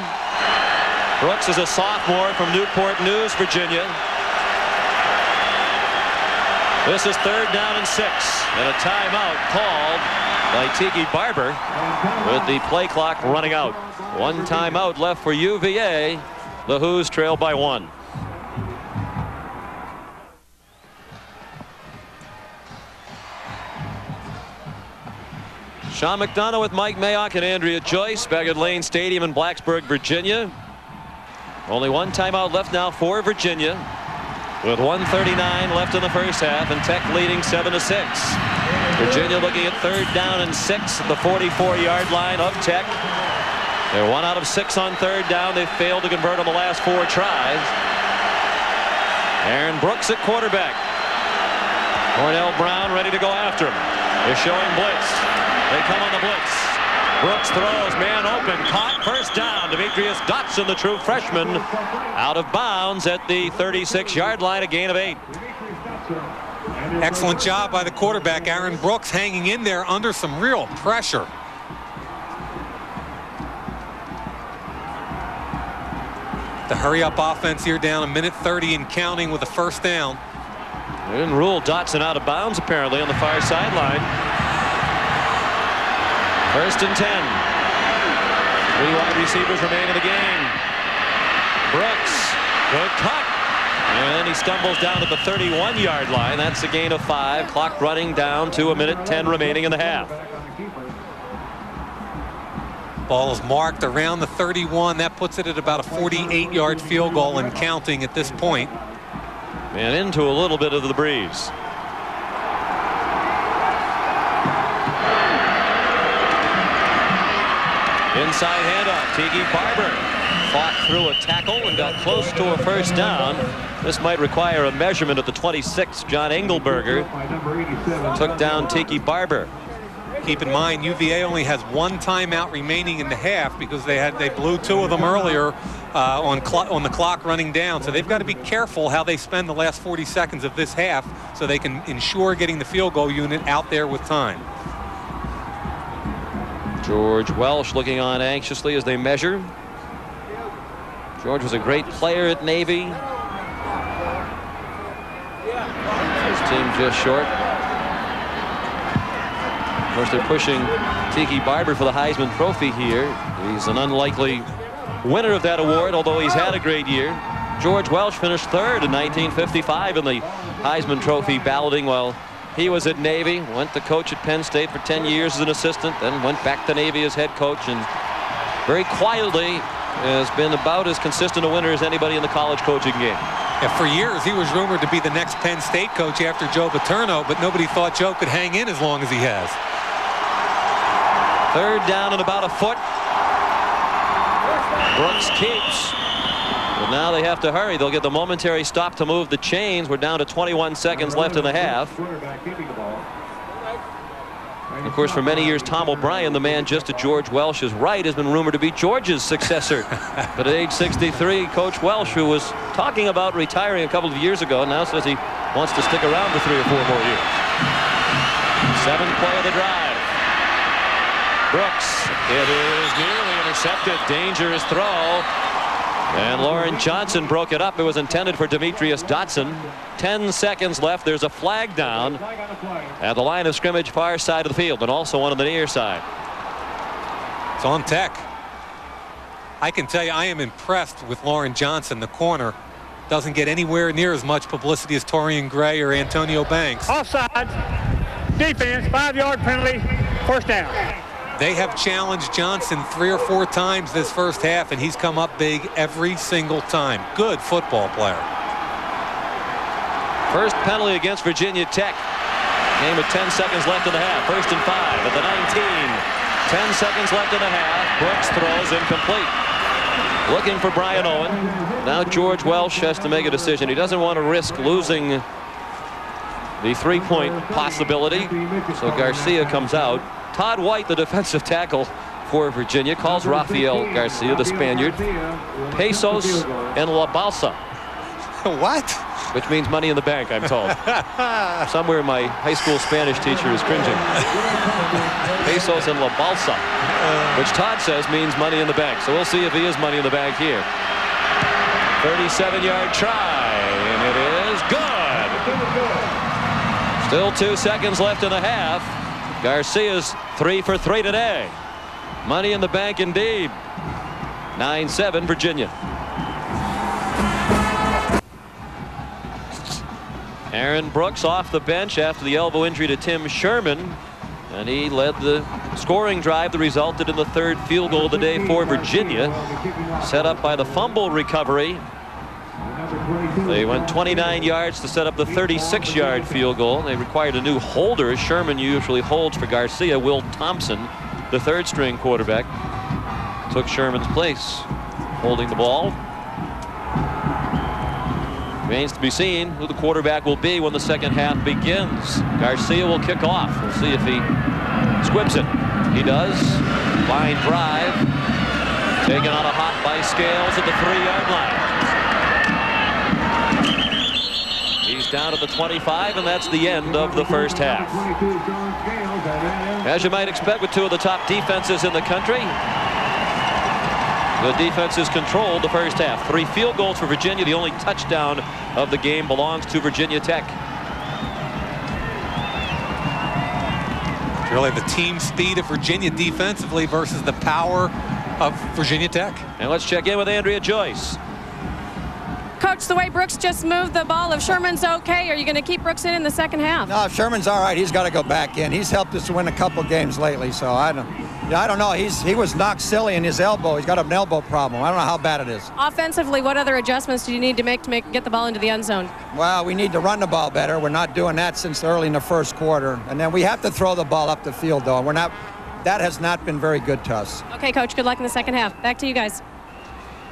Brooks is a sophomore from Newport News, Virginia. This is 3rd down and 6, and a timeout called by Tiki Barber with the play clock running out. 1 timeout left for UVA. The Hoos trail by 1. Sean McDonough with Mike Mayock and Andrea Joyce back at Lane Stadium in Blacksburg, Virginia. Only 1 timeout left now for Virginia, with 1:39 left in the first half, and Tech leading 7-6. Virginia looking at 3rd down and 6 at the 44-yard line of Tech. They're 1 out of 6 on 3rd down. They've failed to convert on the last 4 tries. Aaron Brooks at quarterback. Cornell Brown ready to go after him. They're showing blitz. They come on the blitz. Brooks throws, man open, caught, 1st down. Demetrius Dotson, the true freshman, out of bounds at the 36-yard line, a gain of 8. Excellent job by the quarterback, Aaron Brooks, hanging in there under some real pressure. The hurry-up offense here down 1:30 and counting with a 1st down. They didn't rule Dotson out of bounds, apparently, on the far sideline. 1st and 10. 3 wide receivers remain in the game. Brooks, good cut. And then he stumbles down to the 31-yard line. That's a gain of 5. Clock running down to 1:10 remaining in the half. Ball is marked around the 31. That puts it at about a 48-yard field goal and counting at this point. And into a little bit of the breeze. Inside handoff. Tiki Barber fought through a tackle and got close to a 1st down. This might require a measurement at the 26. John Engelberger took down Tiki Barber. Keep in mind, UVA only has 1 timeout remaining in the half because they blew 2 of them earlier on the clock running down. So they've got to be careful how they spend the last 40 seconds of this half so they can ensure getting the field goal unit out there with time. George Welsh looking on anxiously as they measure. George was a great player at Navy. His team just short. Of course, they're pushing Tiki Barber for the Heisman Trophy here. He's an unlikely winner of that award, although he's had a great year. George Welsh finished third in 1955 in the Heisman Trophy balloting while he was at Navy. Went to coach at Penn State for 10 years as an assistant, then went back to Navy as head coach, and very quietly has been about as consistent a winner as anybody in the college coaching game. Yeah, for years, he was rumored to be the next Penn State coach after Joe Paterno, but nobody thought Joe could hang in as long as he has. Third down and about a foot. Brooks keeps. But now they have to hurry. They'll get the momentary stop to move the chains. We're down to 21 seconds left in the half. And of course, for many years, Tom O'Brien, the man just to George Welsh's right, has been rumored to be George's successor. But at age 63, Coach Welsh, who was talking about retiring a couple of years ago, now says he wants to stick around for 3 or 4 more years. 7th play of the drive. Brooks. It is nearly intercepted. Dangerous throw. And Lauren Johnson broke it up. It was intended for Demetrius Dotson. 10 seconds left. There's a flag down at the line of scrimmage, far side of the field, and also one on the near side. It's on Tech. I can tell you, I am impressed with Lauren Johnson, the corner. Doesn't get anywhere near as much publicity as Torrian Gray or Antonio Banks. Offside. Defense, 5-yard penalty, first down. They have challenged Johnson 3 or 4 times this first half, and he's come up big every single time. Good football player. First penalty against Virginia Tech. Game with 10 seconds left in the half. 1st and 5 at the 19. 10 seconds left in the half. Brooks throws incomplete. Looking for Brian Owen. Now George Welsh has to make a decision. He doesn't want to risk losing the 3-point possibility. So Garcia comes out. Todd White, the defensive tackle for Virginia, calls Rafael Garcia, the Spaniard, pesos and la balsa. What? Which means money in the bank, I'm told. Somewhere my high school Spanish teacher is cringing. Pesos and la balsa, which Todd says means money in the bank. So we'll see if he is money in the bank here. 37-yard try, and it is good. Still 2 seconds left in the half. Garcia's 3 for 3 today. Money in the bank indeed. 9-7 Virginia. Aaron Brooks off the bench after the elbow injury to Tim Sherman, and he led the scoring drive that resulted in the 3rd field goal of the day for Virginia, set up by the fumble recovery. They went 29 yards to set up the 36-yard field goal. They required a new holder. Sherman usually holds for Garcia. Will Thompson, the 3rd-string quarterback, took Sherman's place, holding the ball. Remains to be seen who the quarterback will be when the second half begins. Garcia will kick off. We'll see if he squibs it. He does. Line drive. Taken on a hop by Scales at the 3-yard line. He's down at the 25, and that's the end of the first half. As you might expect with 2 of the top defenses in the country, the defenses controlled the first half. 3 field goals for Virginia. The only touchdown of the game belongs to Virginia Tech. Really the team speed of Virginia defensively versus the power of Virginia Tech. And let's check in with Andrea Joyce. Coach, the way Brooks just moved the ball, if Sherman's okay, are you going to keep Brooks in the second half? No, if Sherman's all right, he's got to go back in. He's helped us win a couple games lately, so I don't know. He was knocked silly in his elbow. He's got an elbow problem. I don't know how bad it is. Offensively, what other adjustments do you need to make get the ball into the end zone? Well, we need to run the ball better. We're not doing that since early in the first quarter. And then we have to throw the ball up the field, though. That has not been very good to us. Okay, Coach, good luck in the second half. Back to you guys.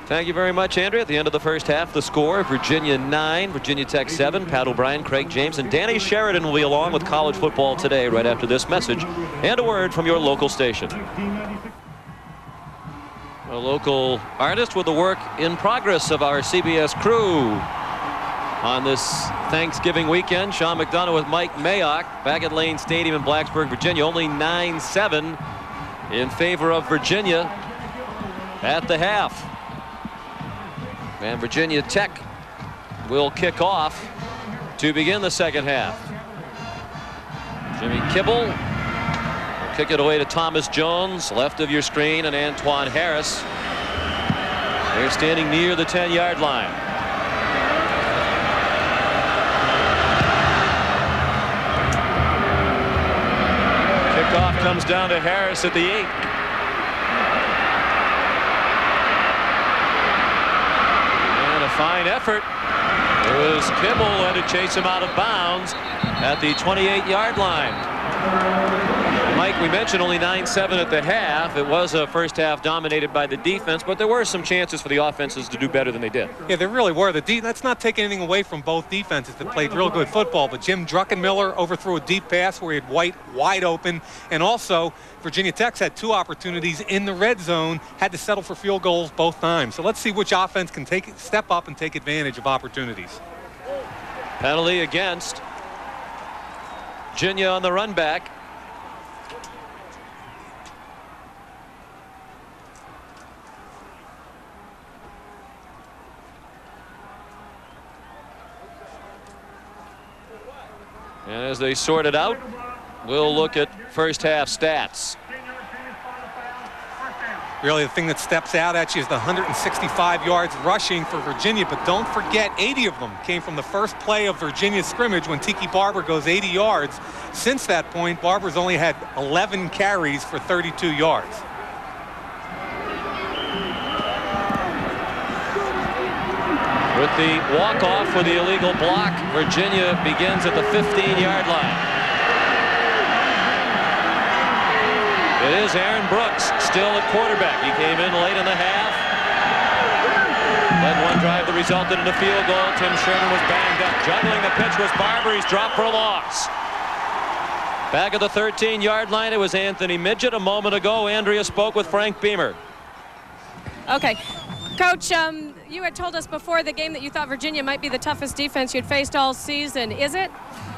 Thank you very much, Andrea. At the end of the first half, the score, Virginia 9, Virginia Tech 7. Pat O'Brien, Craig James, and Danny Sheridan will be along with College Football Today right after this message and a word from your local station. A local artist with the work in progress of our CBS crew on this Thanksgiving weekend. Sean McDonough with Mike Mayock back at Lane Stadium in Blacksburg, Virginia. Only 9-7 in favor of Virginia at the half. And Virginia Tech will kick off to begin the second half. Jimmy Kibble will kick it away to Thomas Jones, left of your screen, and Antoine Harris. They're standing near the 10-yard line. Kickoff comes down to Harris at the 8. And a fine effort. It was Kibble who had to chase him out of bounds at the 28-yard line. Mike, we mentioned only 9-7 at the half. It was a first half dominated by the defense, but there were some chances for the offenses to do better than they did. Yeah, there really were. That's not taking anything away from both defenses that played real good football, but Jim Druckenmiller overthrew a deep pass where he had White wide open, and also Virginia Tech's had 2 opportunities in the red zone, had to settle for field goals both times. So let's see which offense can step up and take advantage of opportunities. Penalty against Virginia on the run back. And as they sort it out, we'll look at first half stats. Really, the thing that steps out at you is the 165 yards rushing for Virginia, but don't forget 80 of them came from the first play of Virginia's scrimmage when Tiki Barber goes 80 yards. Since that point, Barber's only had 11 carries for 32 yards. With the walk-off for the illegal block, Virginia begins at the 15-yard line. It is Aaron Brooks still at quarterback. He came in late in the half. Led one drive that resulted in a field goal. Tim Sherman was banged up. Juggling the pitch was Barber. He's dropped for a loss. Back at the 13-yard line, it was Anthony Midget. A moment ago, Andrea spoke with Frank Beamer. Okay. Coach, you had told us before the game that you thought Virginia might be the toughest defense you'd faced all season. Is it?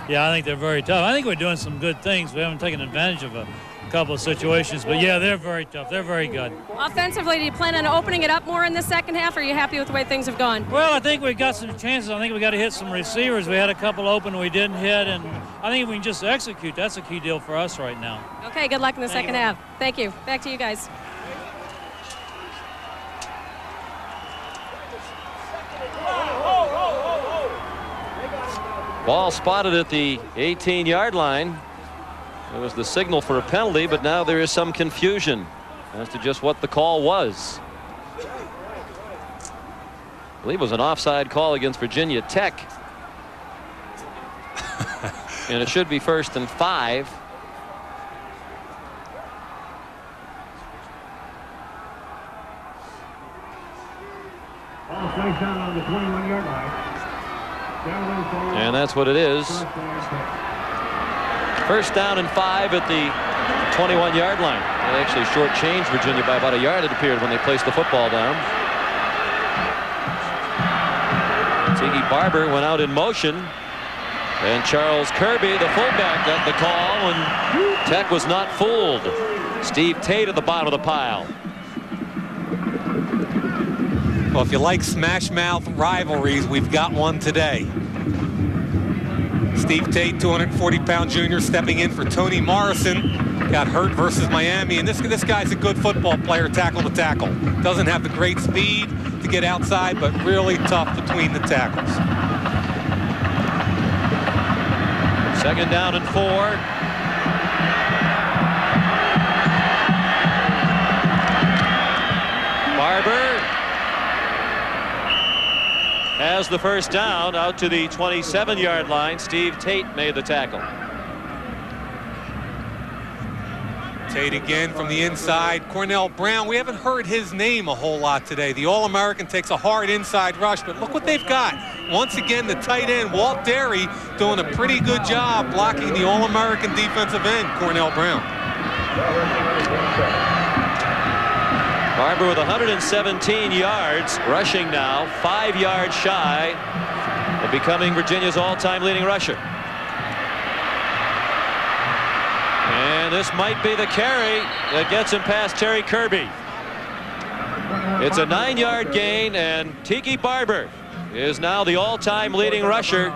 Yeah, I think they're very tough. I think we're doing some good things. We haven't taken advantage of a couple of situations, but yeah, they're very tough. They're very good. Offensively, do you plan on opening it up more in the second half, or are you happy with the way things have gone? Well, I think we got some chances. I think we got to hit some receivers. We had a couple open we didn't hit, and I think if we can just execute, that's a key deal for us right now. Okay, good luck in the second half. Thank you. Back to you guys. Ball spotted at the 18-yard line. It was the signal for a penalty, but now there is some confusion as to just what the call was. I believe it was an offside call against Virginia Tech. And it should be 1st and 5. Ball strikes out on the 21-yard line. And that's what it is. 1st down and 5 at the 21-yard line. They actually shortchanged Virginia by about a yard, it appeared, when they placed the football down. Tiki Barber went out in motion. And Charles Kirby, the fullback, got the call, and Tech was not fooled. Steve Tate at the bottom of the pile. Well, if you like smash mouth rivalries, we've got one today. Steve Tate, 240-pound junior, stepping in for Tony Morrison. Got hurt versus Miami, and this guy's a good football player, tackle to tackle. Doesn't have the great speed to get outside, but really tough between the tackles. 2nd down and 4. Barber has the 1st down out to the 27-yard line. Steve Tate made the tackle. Tate again from the inside. Cornell Brown, we haven't heard his name a whole lot today. The All-American takes a hard inside rush, but look what they've got. Once again, the tight end, Walt Derry, doing a pretty good job blocking the All-American defensive end, Cornell Brown. Barber with 117 yards, rushing now, 5 yards shy of becoming Virginia's all-time leading rusher. And And this might be the carry that gets him past Terry Kirby. It's a 9-yard gain, and Tiki Barber is now the all-time leading rusher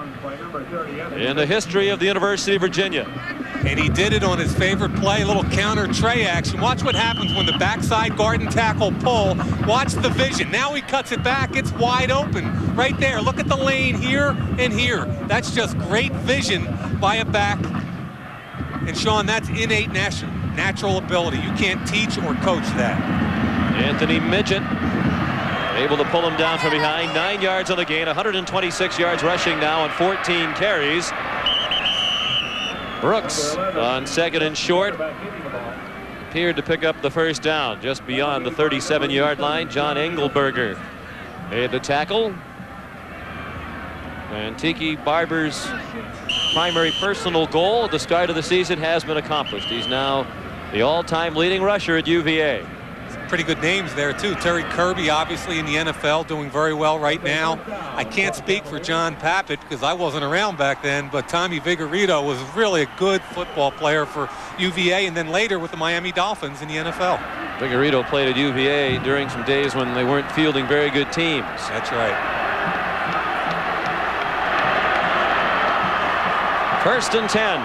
in the history of the University of Virginia. And he did it on his favorite play, a little counter tray action. Watch what happens when the backside guard and tackle pull. Watch the vision. Now he cuts it back. It's wide open right there. Look at the lane here and here. That's just great vision by a back. And Shawn, that's innate natural ability. You can't teach or coach that. Anthony Midget able to pull him down from behind. 9 yards on the gain, 126 yards rushing now on 14 carries. Brooks on 2nd and short appeared to pick up the first down just beyond the 37-yard line. John Engelberger made the tackle. And Tiki Barber's primary personal goal at the start of the season has been accomplished. He's now the all-time leading rusher at UVA. Pretty good names there too. Terry Kirby obviously in the NFL doing very well right now. I can't speak for John Pappitt because I wasn't around back then, but Tommy Vigorito was really a good football player for UVA and then later with the Miami Dolphins in the NFL. Vigorito played at UVA during some days when they weren't fielding very good teams. That's right. 1st and 10.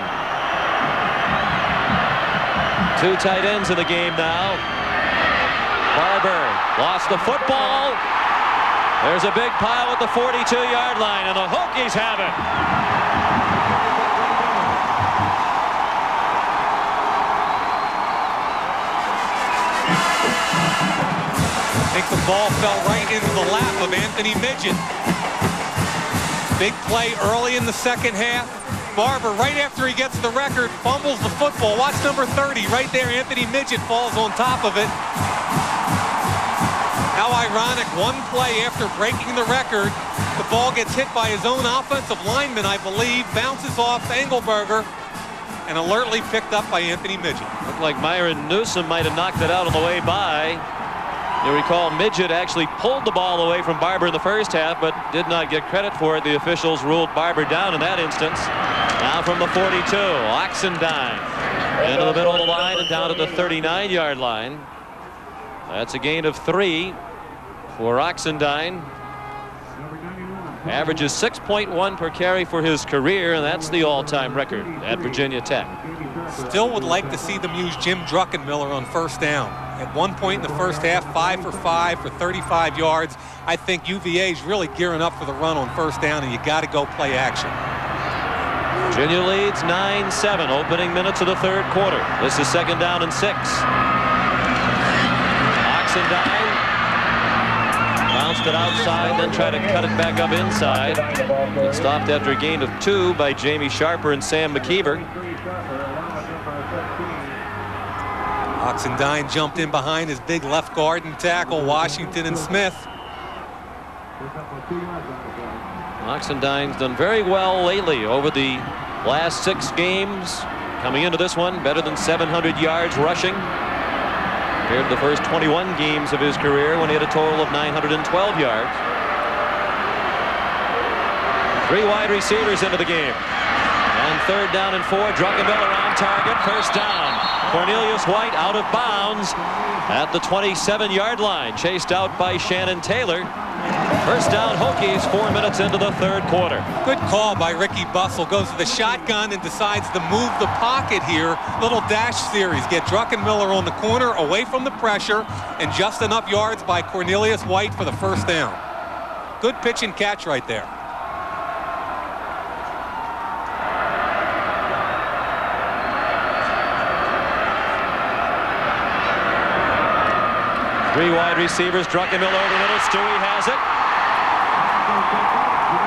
2 tight ends in the game now. Barber lost the football. There's a big pile at the 42-yard line, and the Hokies have it. I think the ball fell right into the lap of Anthony Midget. Big play early in the second half. Barber, right after he gets the record, fumbles the football. Watch number 30 right there. Anthony Midget falls on top of it. How ironic, one play after breaking the record, the ball gets hit by his own offensive lineman, I believe, bounces off Engelberger, and alertly picked up by Anthony Midget. Looked like Myron Newsom might have knocked it out on the way by. You recall Midget actually pulled the ball away from Barber in the first half, but did not get credit for it. The officials ruled Barber down in that instance. Now from the 42, Oxendine into the middle of the line and down to the 39-yard line. That's a gain of 3 for Oxendine. Averages 6.1 per carry for his career, and that's the all-time record at Virginia Tech. Still would like to see them use Jim Druckenmiller on first down. At one point in the first half, 5 for 5 for 35 yards. I think UVA is really gearing up for the run on first down, and you got to go play action. Virginia leads 9-7, opening minutes of the 3rd quarter. This is 2nd down and 6. Oxendine bounced it outside, then tried to cut it back up inside. It stopped after a gain of 2 by Jamie Sharper and Sam McKeever. Oxendine jumped in behind his big left guard and tackle, Washington and Smith. Oxendine's done very well lately over the last 6 games. Coming into this one, better than 700 yards rushing. Compared to the first 21 games of his career when he had a total of 912 yards. 3 wide receivers into the game. And 3rd down and 4, Druckenmiller on target, first down. Cornelius White out of bounds at the 27-yard line, chased out by Shannon Taylor. First down Hokies, 4 minutes into the 3rd quarter. Good call by Ricky Bussell. Goes to the shotgun and decides to move the pocket here. Little dash series. Get Druckenmiller on the corner, away from the pressure, and just enough yards by Cornelius White for the first down. Good pitch and catch right there. Three wide receivers, Druckenmiller over the middle, Stuewe has it.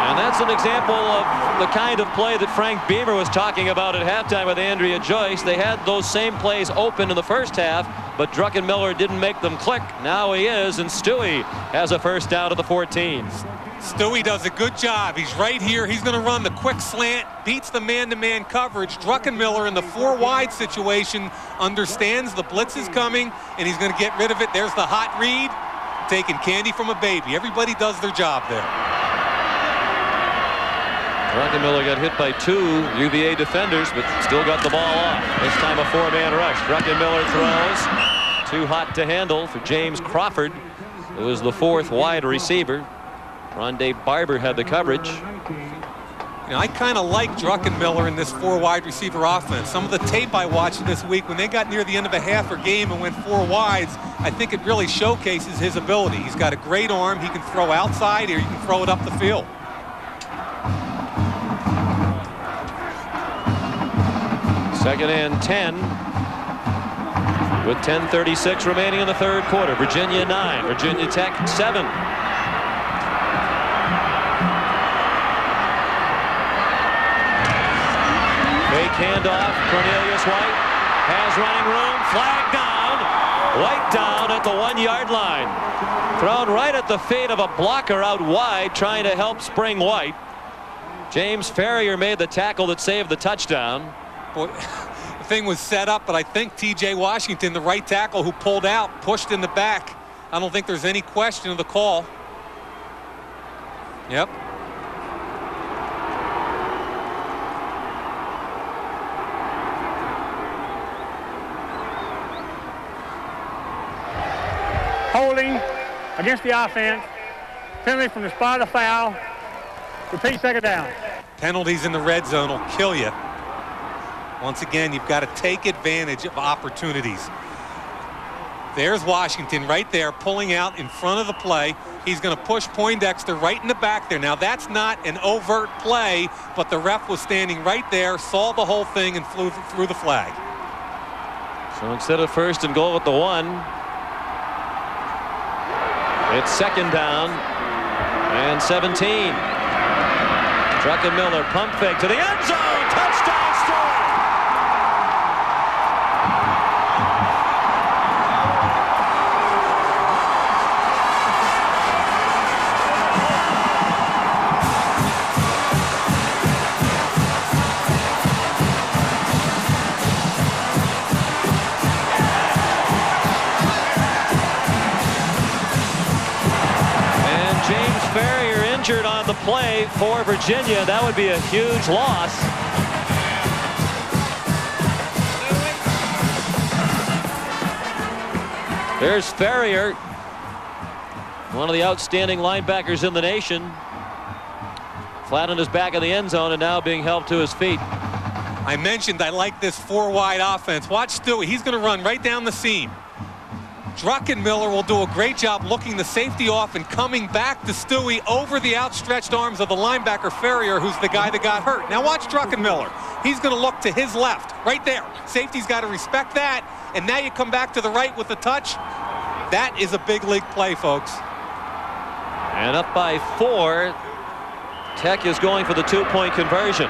And that's an example of the kind of play that Frank Beamer was talking about at halftime with Andrea Joyce. They had those same plays open in the first half, but Druckenmiller didn't make them click. Now he is, and Stuewe has a first down to the 14. Stuewe does a good job. He's right here. He's going to run the quick slant, beats the man-to-man coverage. Druckenmiller in the 4 wide situation understands the blitz is coming, and he's going to get rid of it. There's the hot read, taking candy from a baby. Everybody does their job there. Druckenmiller got hit by 2 UVA defenders, but still got the ball off. This time a 4-man rush. Druckenmiller throws. Too hot to handle for James Crawford, who was the 4th wide receiver. Rondé Barber had the coverage. You know, I kind of like Druckenmiller in this 4 wide receiver offense. Some of the tape I watched this week, when they got near the end of a half or game and went 4 wides, I think it really showcases his ability. He's got a great arm. He can throw outside or he can throw it up the field. Second and 10 with 10:36 remaining in the 3rd quarter. Virginia 9, Virginia Tech 7. Fake handoff. Cornelius White has running room. Flag down. White down at the 1-yard line. Thrown right at the feet of a blocker out wide trying to help spring White. James Ferrier made the tackle that saved the touchdown. Boy, the thing was set up, but I think T.J. Washington, the right tackle who pulled out, pushed in the back. I don't think there's any question of the call. Yep. Holding against the offense. Penalty from the spot of the foul. Repeat, 2nd down. Penalties in the red zone will kill you. Once again, you've got to take advantage of opportunities. There's Washington right there pulling out in front of the play. He's going to push Poindexter right in the back there. Now, that's not an overt play, but the ref was standing right there, saw the whole thing, and flew through the flag. So instead of 1st and goal with the 1, it's 2nd down and 17. Druckenmiller pump fake to the end zone. Touchdown, Stuewe! Injured on the play for Virginia. That would be a huge loss. There's Ferrier, one of the outstanding linebackers in the nation. Flat on his back in the end zone and now being helped to his feet. I mentioned I like this 4-wide offense. Watch Stuewe. He's going to run right down the seam. Druckenmiller will do a great job looking the safety off and coming back to Stuewe over the outstretched arms of the linebacker Ferrier, who's the guy that got hurt. Now watch Druckenmiller. He's going to look to his left, right there. Safety's got to respect that. And now you come back to the right with the touch. That is a big league play, folks. And up by 4. Tech is going for the 2-point conversion.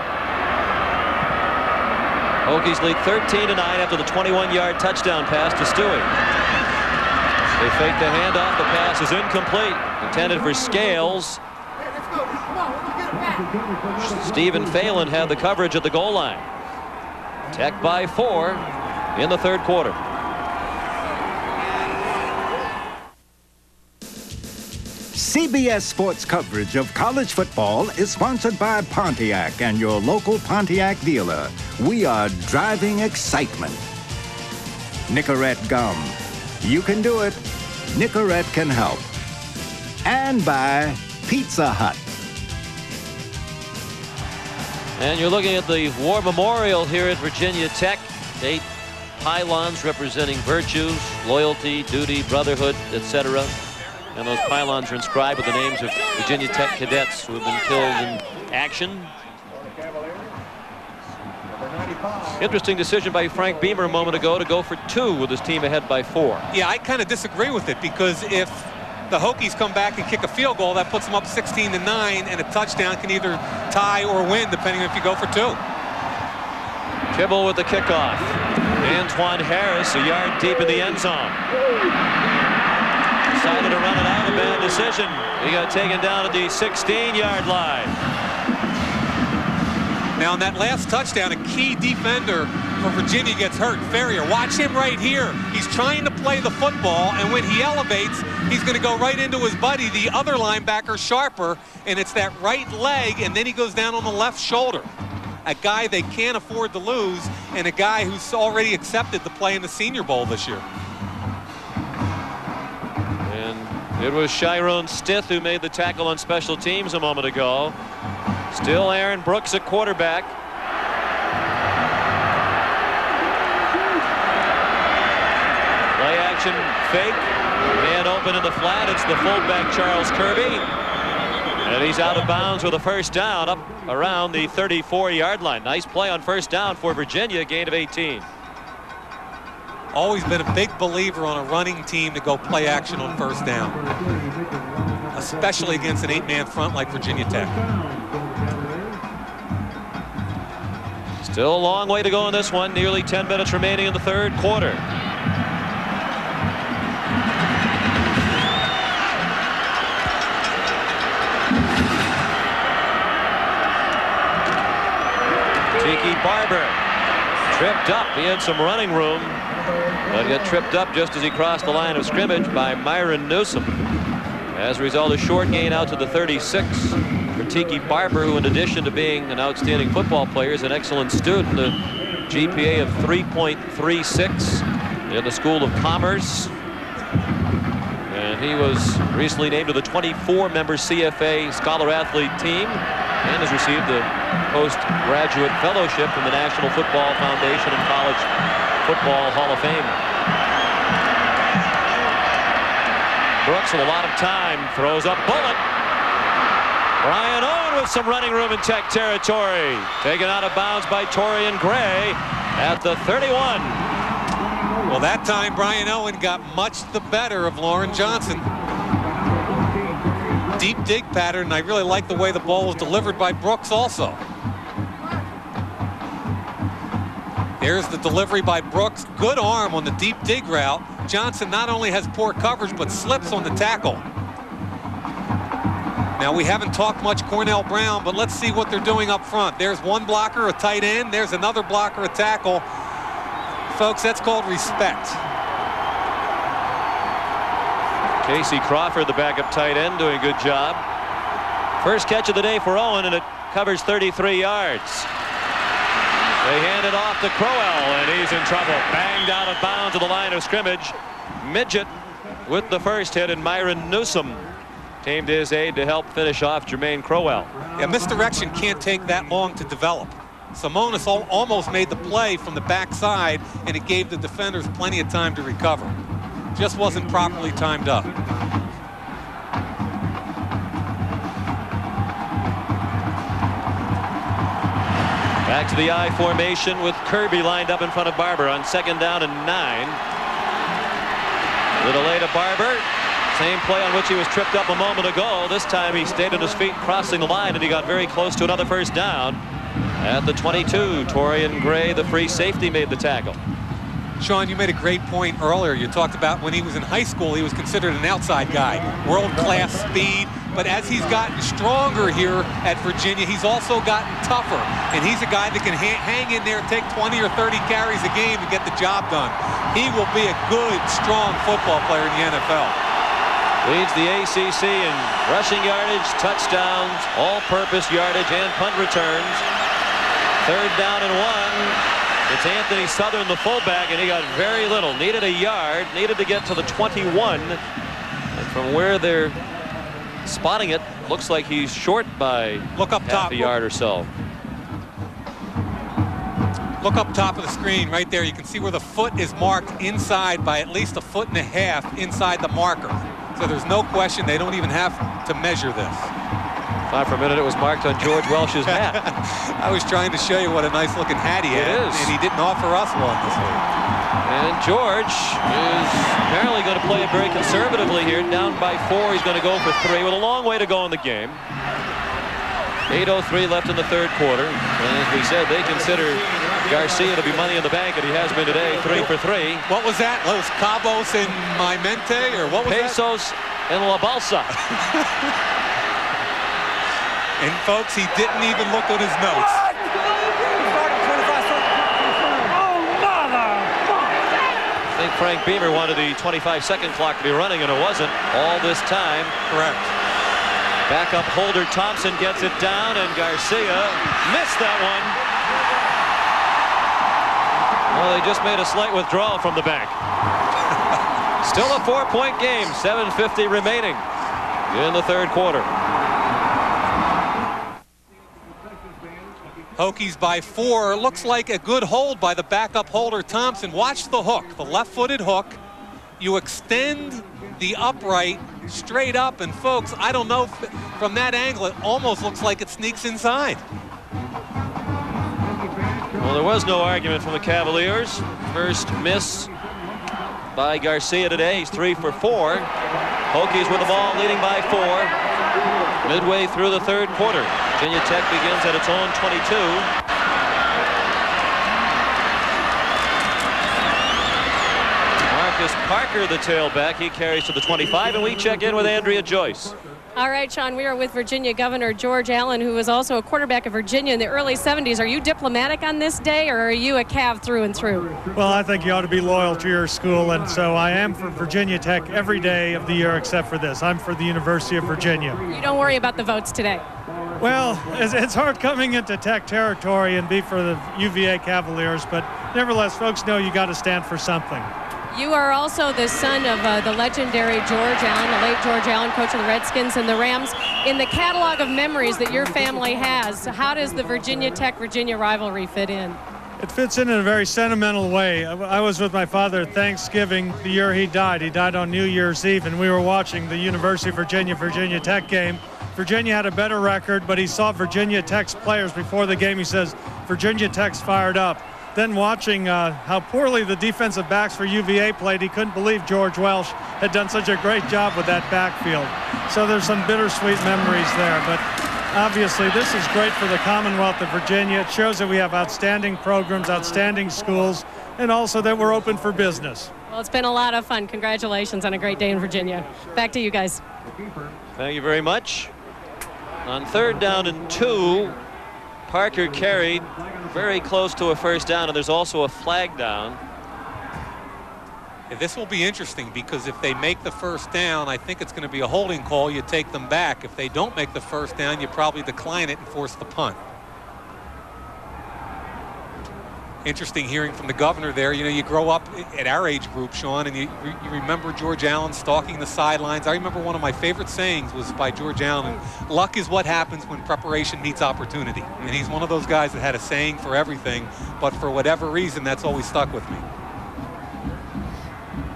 Hokies lead 13-9 after the 21-yard touchdown pass to Stuewe. They fake the handoff. The pass is incomplete. Intended for Scales. Stephen Phelan had the coverage at the goal line. Tech by 4 in the 3rd quarter. CBS Sports coverage of college football is sponsored by Pontiac and your local Pontiac dealer. We are driving excitement. Nicorette gum. You can do it. Nicorette can help. And by Pizza Hut. And you're looking at the War Memorial here at Virginia Tech. 8 pylons representing virtues, loyalty, duty, brotherhood, etc. And those pylons are inscribed with the names of Virginia Tech cadets who have been killed in action. Interesting decision by Frank Beamer a moment ago to go for 2 with his team ahead by 4. Yeah, I kind of disagree with it because if the Hokies come back and kick a field goal, that puts them up 16-9, and a touchdown can either tie or win depending on if you go for 2. Kibble with the kickoff. Antoine Harris a yard deep in the end zone. Decided to run it out. A bad decision. He got taken down at the 16-yard line. Now, in that last touchdown, a key defender for Virginia gets hurt. Ferrier, watch him right here. He's trying to play the football, and when he elevates, he's going to go right into his buddy, the other linebacker, Sharper, and it's that right leg, and then he goes down on the left shoulder. A guy they can't afford to lose, and a guy who's already accepted to play in the Senior Bowl this year. And it was Chiron Stith who made the tackle on special teams a moment ago. Still Aaron Brooks at quarterback. Play action fake. Man open in the flat. It's the fullback Charles Kirby. And he's out of bounds with a first down up around the 34-yard line. Nice play on first down for Virginia, gain of 18. Always been a big believer on a running team to go play action on first down, especially against an 8-man front like Virginia Tech. Still a long way to go in this one. Nearly 10 minutes remaining in the third quarter. Tiki Barber tripped up. He had some running room, but got tripped up just as he crossed the line of scrimmage by Myron Newsom. As a result, a short gain out to the 36 for Tiki Barber, who in addition to being an outstanding football player is an excellent student, a GPA of 3.36 in the School of Commerce. And he was recently named to the 24-member CFA Scholar Athlete team and has received a postgraduate fellowship from the National Football Foundation and College Football Hall of Fame. Brooks with a lot of time throws up bullet. Brian Owen with some running room in Tech territory. Taken out of bounds by Torrian Gray at the 31. Well, that time Brian Owen got much the better of Lauren Johnson. Deep dig pattern, and I really like the way the ball was delivered by Brooks also. There's the delivery by Brooks. Good arm on the deep dig route. Johnson not only has poor coverage, but slips on the tackle. Now, we haven't talked much Cornell Brown, but let's see what they're doing up front. There's one blocker, a tight end. There's another blocker, a tackle. Folks, that's called respect. Casey Crawford, the backup tight end, doing a good job. First catch of the day for Owen, and it covers 33 yards. They hand it off to Crowell, and he's in trouble. Banged out of bounds to the line of scrimmage. Midget with the first hit, and Myron Newsom came to his aid to help finish off Jermaine Crowell. Yeah, misdirection can't take that long to develop. Simonis almost made the play from the backside, and it gave the defenders plenty of time to recover. Just wasn't properly timed up. Back to the I formation with Kirby lined up in front of Barber on 2nd down and 9. Little late to Barber. Same play on which he was tripped up a moment ago. This time he stayed on his feet crossing the line, and he got very close to another first down. At the 22, Torrian Gray, the free safety, made the tackle. Shawn, you made a great point earlier. You talked about when he was in high school, he was considered an outside guy. World-class speed. But as he's gotten stronger here at Virginia, he's also gotten tougher. And he's a guy that can hang in there, take 20 or 30 carries a game and get the job done. He will be a good, strong football player in the NFL. Leads the ACC in rushing yardage, touchdowns, all-purpose yardage, and punt returns. 3rd down and 1. It's Anthony Southern, the fullback, and he got very little. Needed a yard, needed to get to the 21. And from where they're spotting it, looks like he's short by half a yard or so. Look up top of the screen right there. You can see where the foot is marked inside by at least 1.5 feet inside the marker. So there's no question they don't even have to measure this. Thought for a minute it was marked on George Welsh's hat. I was trying to show you what a nice looking hat he had, and he didn't offer us one this week. And George is apparently going to play it very conservatively here. Down by 4, he's going to go for 3 with a long way to go in the game. 8:03 left in the third quarter. And as we said, they consider Garcia to be money in the bank, and he has been today, 3 for 3. What was that? Los Cabos and my mente, or what was Pesos and La Balsa. And folks, he didn't even look at his notes. Frank Beamer wanted the 25-second clock to be running, and it wasn't all this time. Correct. Backup holder Thompson gets it down, and Garcia missed that one. Well, they just made a slight withdrawal from the bank. Still a 4-point game, 7:50 remaining in the third quarter. Hokies by 4. Looks like a good hold by the backup holder Thompson. Watch the hook, the left-footed hook. You extend the upright straight up, and folks, I don't know, from that angle, it almost looks like it sneaks inside. Well, there was no argument from the Cavaliers. First miss by Garcia today. He's 3 for 4. Hokies with the ball, leading by 4. Midway through the third quarter. Virginia Tech begins at its own 22. Parker, the tailback, he carries to the 25, and we check in with Andrea Joyce. All right, Shawn, we are with Virginia Governor George Allen, who was also a quarterback of Virginia in the early 70s. Are you diplomatic on this day, or are you a Cav through and through? Well, I think you ought to be loyal to your school, and so I am for Virginia Tech every day of the year except for this. I'm for the University of Virginia. You don't worry about the votes today. Well, it's hard coming into Tech territory and be for the UVA Cavaliers, but nevertheless, folks know you got to stand for something. You are also the son of the legendary George Allen, the late George Allen, coach of the Redskins and the Rams. In the catalog of memories that your family has, how does the Virginia Tech-Virginia rivalry fit in? It fits in a very sentimental way. I was with my father at Thanksgiving the year he died. He died on New Year's Eve, and we were watching the University of Virginia Tech game. Virginia had a better record, but he saw Virginia Tech's players before the game. He says, Virginia Tech's fired up. Then watching how poorly the defensive backs for UVA played, he couldn't believe George Welsh had done such a great job with that backfield. So there's some bittersweet memories there. But obviously this is great for the Commonwealth of Virginia. It shows that we have outstanding programs, outstanding schools, and also that we're open for business. Well, it's been a lot of fun. Congratulations on a great day in Virginia. Back to you guys. Thank you very much. On 3rd down and 2, Parker carried very close to a first down, and there's also a flag down. This will be interesting because if they make the first down, I think it's going to be a holding call. You take them back. If they don't make the first down, you probably decline it and force the punt. Interesting hearing from the governor there. You know, you grow up at our age group, Shawn, and you remember George Allen stalking the sidelines. I remember one of my favorite sayings was by George Allen, luck is what happens when preparation meets opportunity. And he's one of those guys that had a saying for everything, but for whatever reason, that's always stuck with me.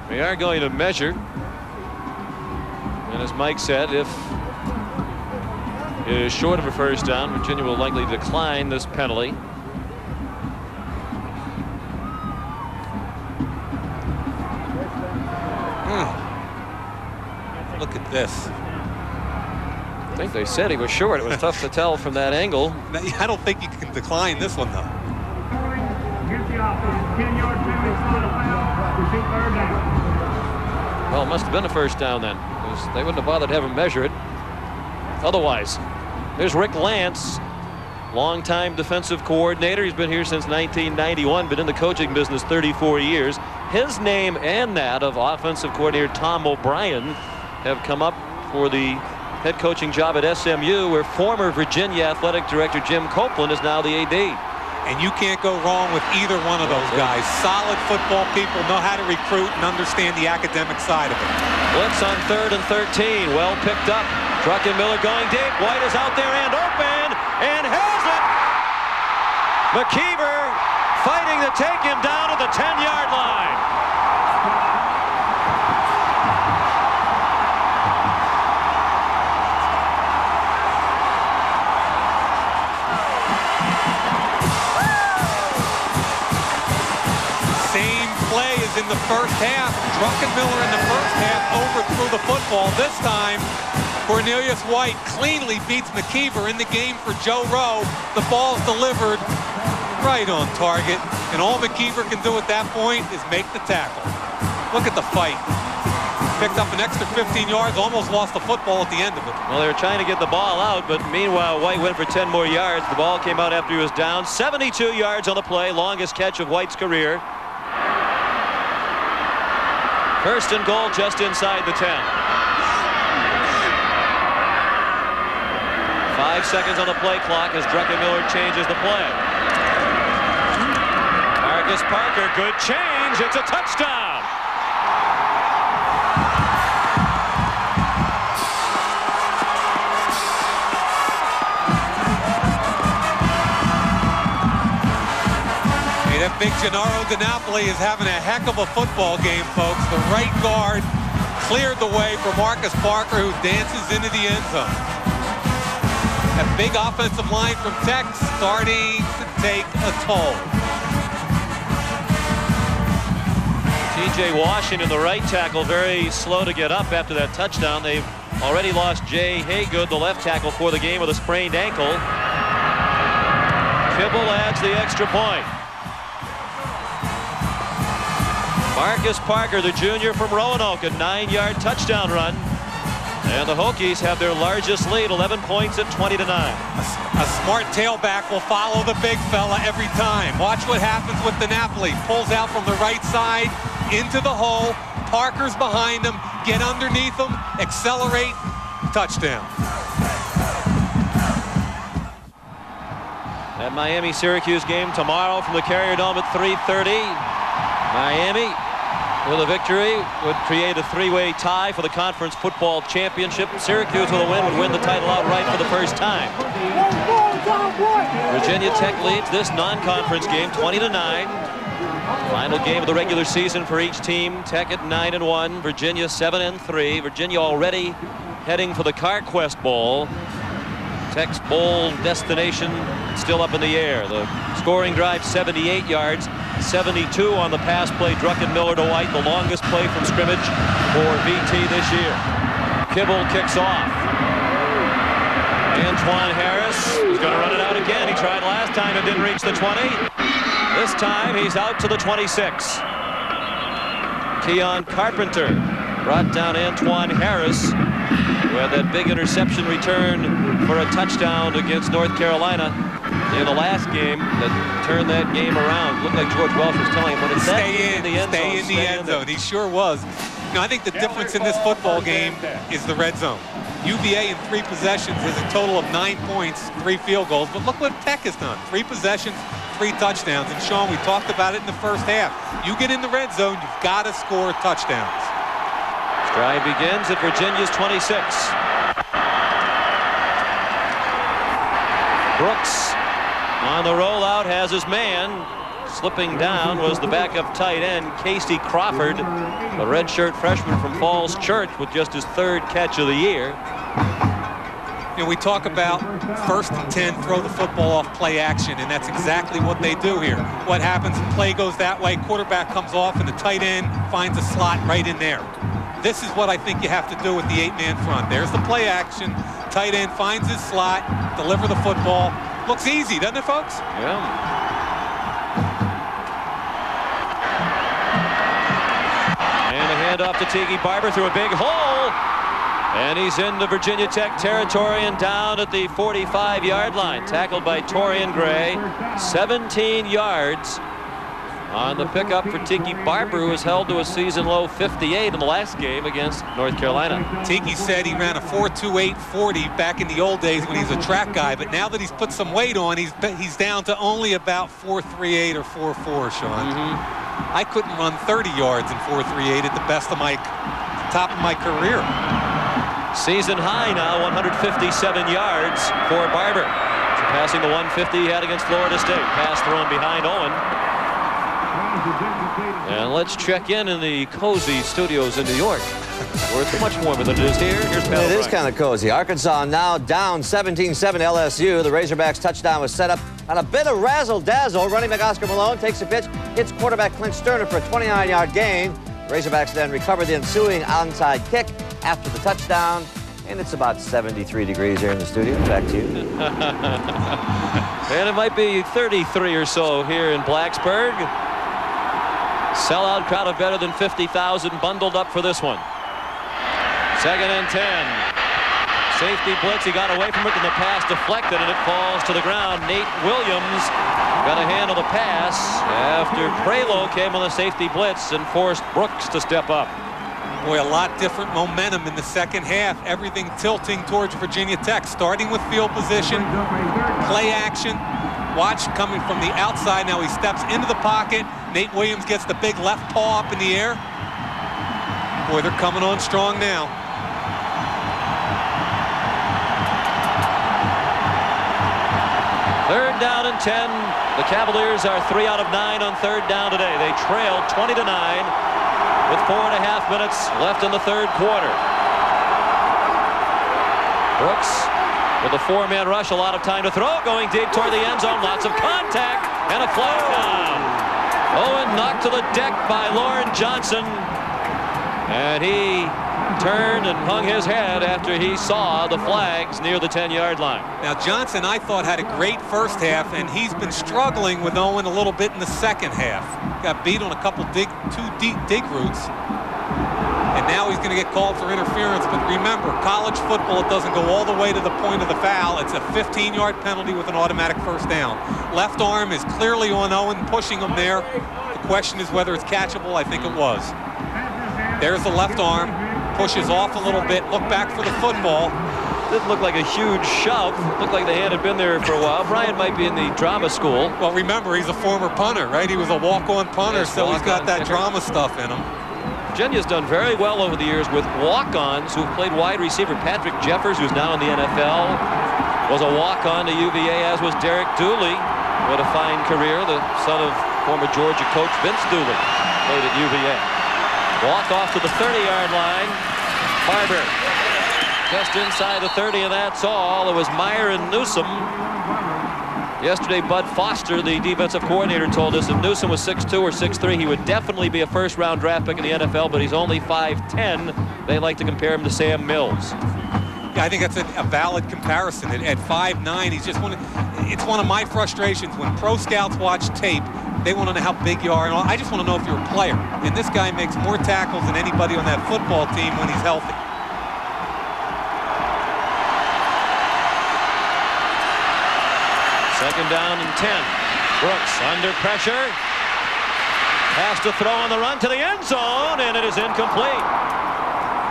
We are going to measure. And as Mike said, if it is short of a first down, Virginia will likely decline this penalty. Look at this. I think they said he was short. It was tough to tell from that angle. I don't think you can decline this one, though. Well, it must have been a first down then, because they wouldn't have bothered to have him measure it. Otherwise, there's Rick Lance, longtime defensive coordinator. He's been here since 1991, been in the coaching business 34 years. His name and that of offensive coordinator Tom O'Brien have come up for the head coaching job at SMU, where former Virginia athletic director Jim Copeland is now the AD. And you can't go wrong with either one of those guys. Solid football people, know how to recruit and understand the academic side of it. Blitz on 3rd and 13. Well picked up. Druckenmiller going deep. White is out there and open and has it. McKeever fighting to take him down to the 10-yard line. In the first half, Druckenmiller in the first half overthrew the football. This time, Cornelius White cleanly beats McKeever in the game for Joe Rowe. The ball's delivered right on target, and all McKeever can do at that point is make the tackle. Look at the fight. Picked up an extra 15 yards, almost lost the football at the end of it. Well, they were trying to get the ball out, but meanwhile, White went for 10 more yards. The ball came out after he was down. 72 yards on the play, longest catch of White's career. First and goal just inside the 10. 5 seconds on the play clock as Druckenmiller changes the play. Marcus Parker, good change. It's a touchdown. Hey, that big Gennaro DiNapoli is having a heck of a football game, folks. The right guard cleared the way for Marcus Parker, who dances into the end zone. That big offensive line from Tech starting to take a toll. T.J. Washington, the right tackle, very slow to get up after that touchdown. They've already lost Jay Haygood, the left tackle, for the game with a sprained ankle. Kibble adds the extra point. Marcus Parker, the junior from Roanoke, a 9-yard touchdown run. And the Hokies have their largest lead, 11 points at 20-9. A smart tailback will follow the big fella every time. Watch what happens with DiNapoli. Pulls out from the right side into the hole. Parker's behind him. Get underneath him. Accelerate. Touchdown. That Miami-Syracuse game tomorrow from the Carrier Dome at 3:30. Miami, with a victory, would create a 3-way tie for the conference football championship. Syracuse, with a win, would win the title outright for the first time. Virginia Tech leads this non-conference game 20-9. Final game of the regular season for each team. Tech at 9-1, Virginia 7-3. Virginia already heading for the CarQuest Bowl. Tech's bowl destination still up in the air. The scoring drive 78 yards. 72 on the pass play. Druckenmiller to White, the longest play from scrimmage for VT this year. Kibble kicks off. Antoine Harris is going to run it out again. He tried last time and didn't reach the 20. This time he's out to the 26. Keon Carpenter brought down Antoine Harris, who had that big interception return for a touchdown against North Carolina in the last game that turned that game around. Looked like George Welsh was telling him when it's stay in the end zone. He sure was. You know, I think the difference in this football game is the red zone. UVA in 3 possessions has a total of 9 points, 3 field goals. But look what Tech has done. 3 possessions, 3 touchdowns. And Shawn, we talked about it in the first half. You get in the red zone, you've got to score touchdowns. Drive begins at Virginia's 26. Brooks on the rollout has his man. Slipping down was the backup tight end, Casey Crawford, a redshirt freshman from Falls Church with just his 3rd catch of the year. You know, we talk about 1st and 10, throw the football off play action, and that's exactly what they do here. What happens, the play goes that way, quarterback comes off, and the tight end finds a slot right in there. This is what I think you have to do with the 8-man front. There's the play action. Tight end finds his slot, deliver the football. Looks easy, doesn't it, folks? Yeah. And a handoff to Tiki Barber through a big hole. And he's into Virginia Tech territory and down at the 45-yard line. Tackled by Torrian Gray. 17 yards on the pickup for Tiki Barber, who was held to a season-low 58 in the last game against North Carolina. Tiki said he ran a 4.28 40 back in the old days when he was a track guy, but now that he's put some weight on, he's down to only about 4.38 or 4.4, Shawn. I couldn't run 30 yards in 4.38 at the best of top of my career. Season high now, 157 yards for Barber. Surpassing the 150 he had against Florida State. Pass thrown behind Owen. And let's check in the cozy studios in New York, where it's much warmer than it is here. Here's Pat It is kind of cozy. Arkansas now down 17-7 LSU. The Razorbacks touchdown was set up on a bit of razzle-dazzle. Running back Oscar Malone takes a pitch, hits quarterback Clint Sterner for a 29-yard gain. Razorbacks then recover the ensuing onside kick after the touchdown. And it's about 73 degrees here in the studio. Back to you. And it might be 33 or so here in Blacksburg. Sellout crowd of better than 50,000 bundled up for this one. 2nd and 10. Safety blitz, he got away from it, and the pass deflected, and it falls to the ground. Nate Williams got to handle the pass after Prelo came on the safety blitz and forced Brooks to step up. Boy, a lot different momentum in the second half. Everything tilting towards Virginia Tech, starting with field position, play action. Watch coming from the outside. Now he steps into the pocket. Nate Williams gets the big left paw up in the air. Boy, they're coming on strong now. Third down and 10. The Cavaliers are 3 out of 9 on third down today. They trail 20-9 with 4.5 minutes left in the third quarter. Brooks with a 4-man rush, a lot of time to throw, going deep toward the end zone, lots of contact, and a flag down. Owen knocked to the deck by Lauren Johnson, and he turned and hung his head after he saw the flags near the 10-yard line. Now Johnson, I thought, had a great first half, and he's been struggling with Owen a little bit in the second half. Got beat on a couple two deep dig routes, and now he's going to get called for interference. But remember, college football, it doesn't go all the way to the point of the foul. It's a 15-yard penalty with an automatic first down. Left arm is clearly on Owen, pushing him there. The question is whether it's catchable. I think it was. There's the left arm. Pushes off a little bit. Look back for the football. Didn't look like a huge shove. Looked like the hand had been there for a while. Brian might be in the drama school. Well, remember, he's a former punter, right? He was a walk-on punter, yes, so he's got that drama stuff in him. Virginia's done very well over the years with walk-ons who've played wide receiver. Patrick Jeffers, who's now in the NFL, was a walk-on to UVA, as was Derek Dooley. What a fine career. The son of former Georgia coach Vince Dooley played at UVA. Walk off to the 30-yard line. Barber just inside the 30, and that's all. It was Meyer and Newsom. Yesterday, Bud Foster, the defensive coordinator, told us if Newsom was 6'2 or 6'3, he would definitely be a first-round draft pick in the NFL, but he's only 5'10". They like to compare him to Sam Mills. Yeah, I think that's a valid comparison. At 5'9", he's just it's one of my frustrations when pro scouts watch tape. They want to know how big you are, and I just want to know if you're a player. And this guy makes more tackles than anybody on that football team when he's healthy. Second down and 10. Brooks under pressure. Has to throw on the run to the end zone, and it is incomplete.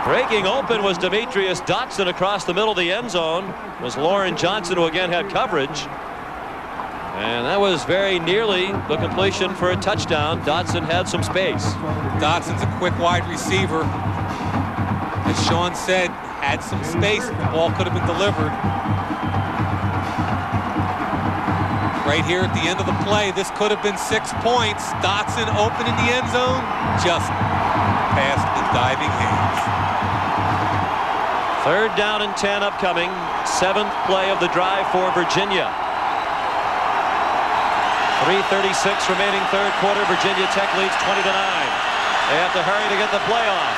Breaking open was Demetrius Dotson across the middle of the end zone. It was Lauren Johnson, who again had coverage. And that was very nearly the completion for a touchdown. Dotson had some space. Dotson's a quick wide receiver. As Shawn said, had some space. The ball could have been delivered. Right here at the end of the play, this could have been 6 points. Dotson open in the end zone, just past the diving hands. Third down and 10 upcoming. 7th play of the drive for Virginia. 3:36 remaining third quarter. Virginia Tech leads 20-9. They have to hurry to get the play off.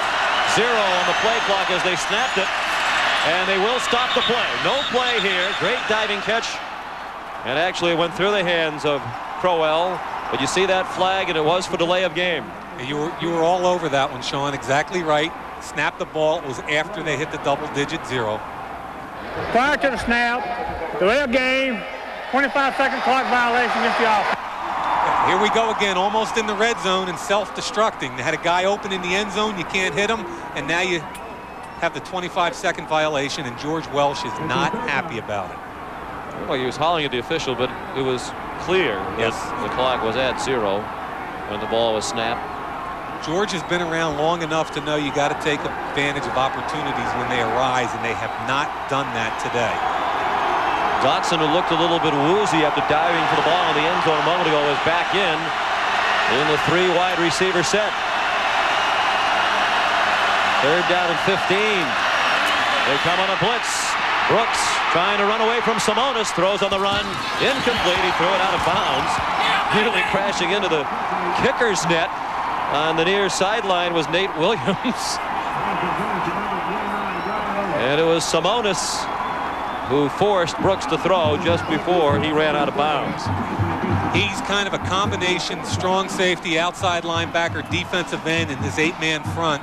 0 on the play clock as they snapped it, and they will stop the play. No play here. Great diving catch, and actually it went through the hands of Crowell. But you see that flag, and it was for delay of game. You were all over that one, Shawn. Exactly right. Snapped the ball. It was after they hit the double-digit 0. Prior to the snap, delay of game. 25-second clock violation against the offense. Here we go again, almost in the red zone and self-destructing. They had a guy open in the end zone, you can't hit him, and now you have the 25-second violation, and George Welsh is not happy about it. Well, he was hollering at the official, but it was clear that the clock was at 0 when the ball was snapped. George has been around long enough to know you got to take advantage of opportunities when they arise, and they have not done that today. Dotson, who looked a little bit woozy after diving for the ball in the end zone a moment ago, is back in the 3 wide receiver set. Third down and 15. They come on a blitz. Brooks trying to run away from Simonis, throws on the run, incomplete. He threw it out of bounds, nearly crashing into the kicker's net. On the near sideline was Nate Williams, and it was Simonis who forced Brooks to throw just before he ran out of bounds. He's kind of a combination strong safety, outside linebacker, defensive end in this 8-man front.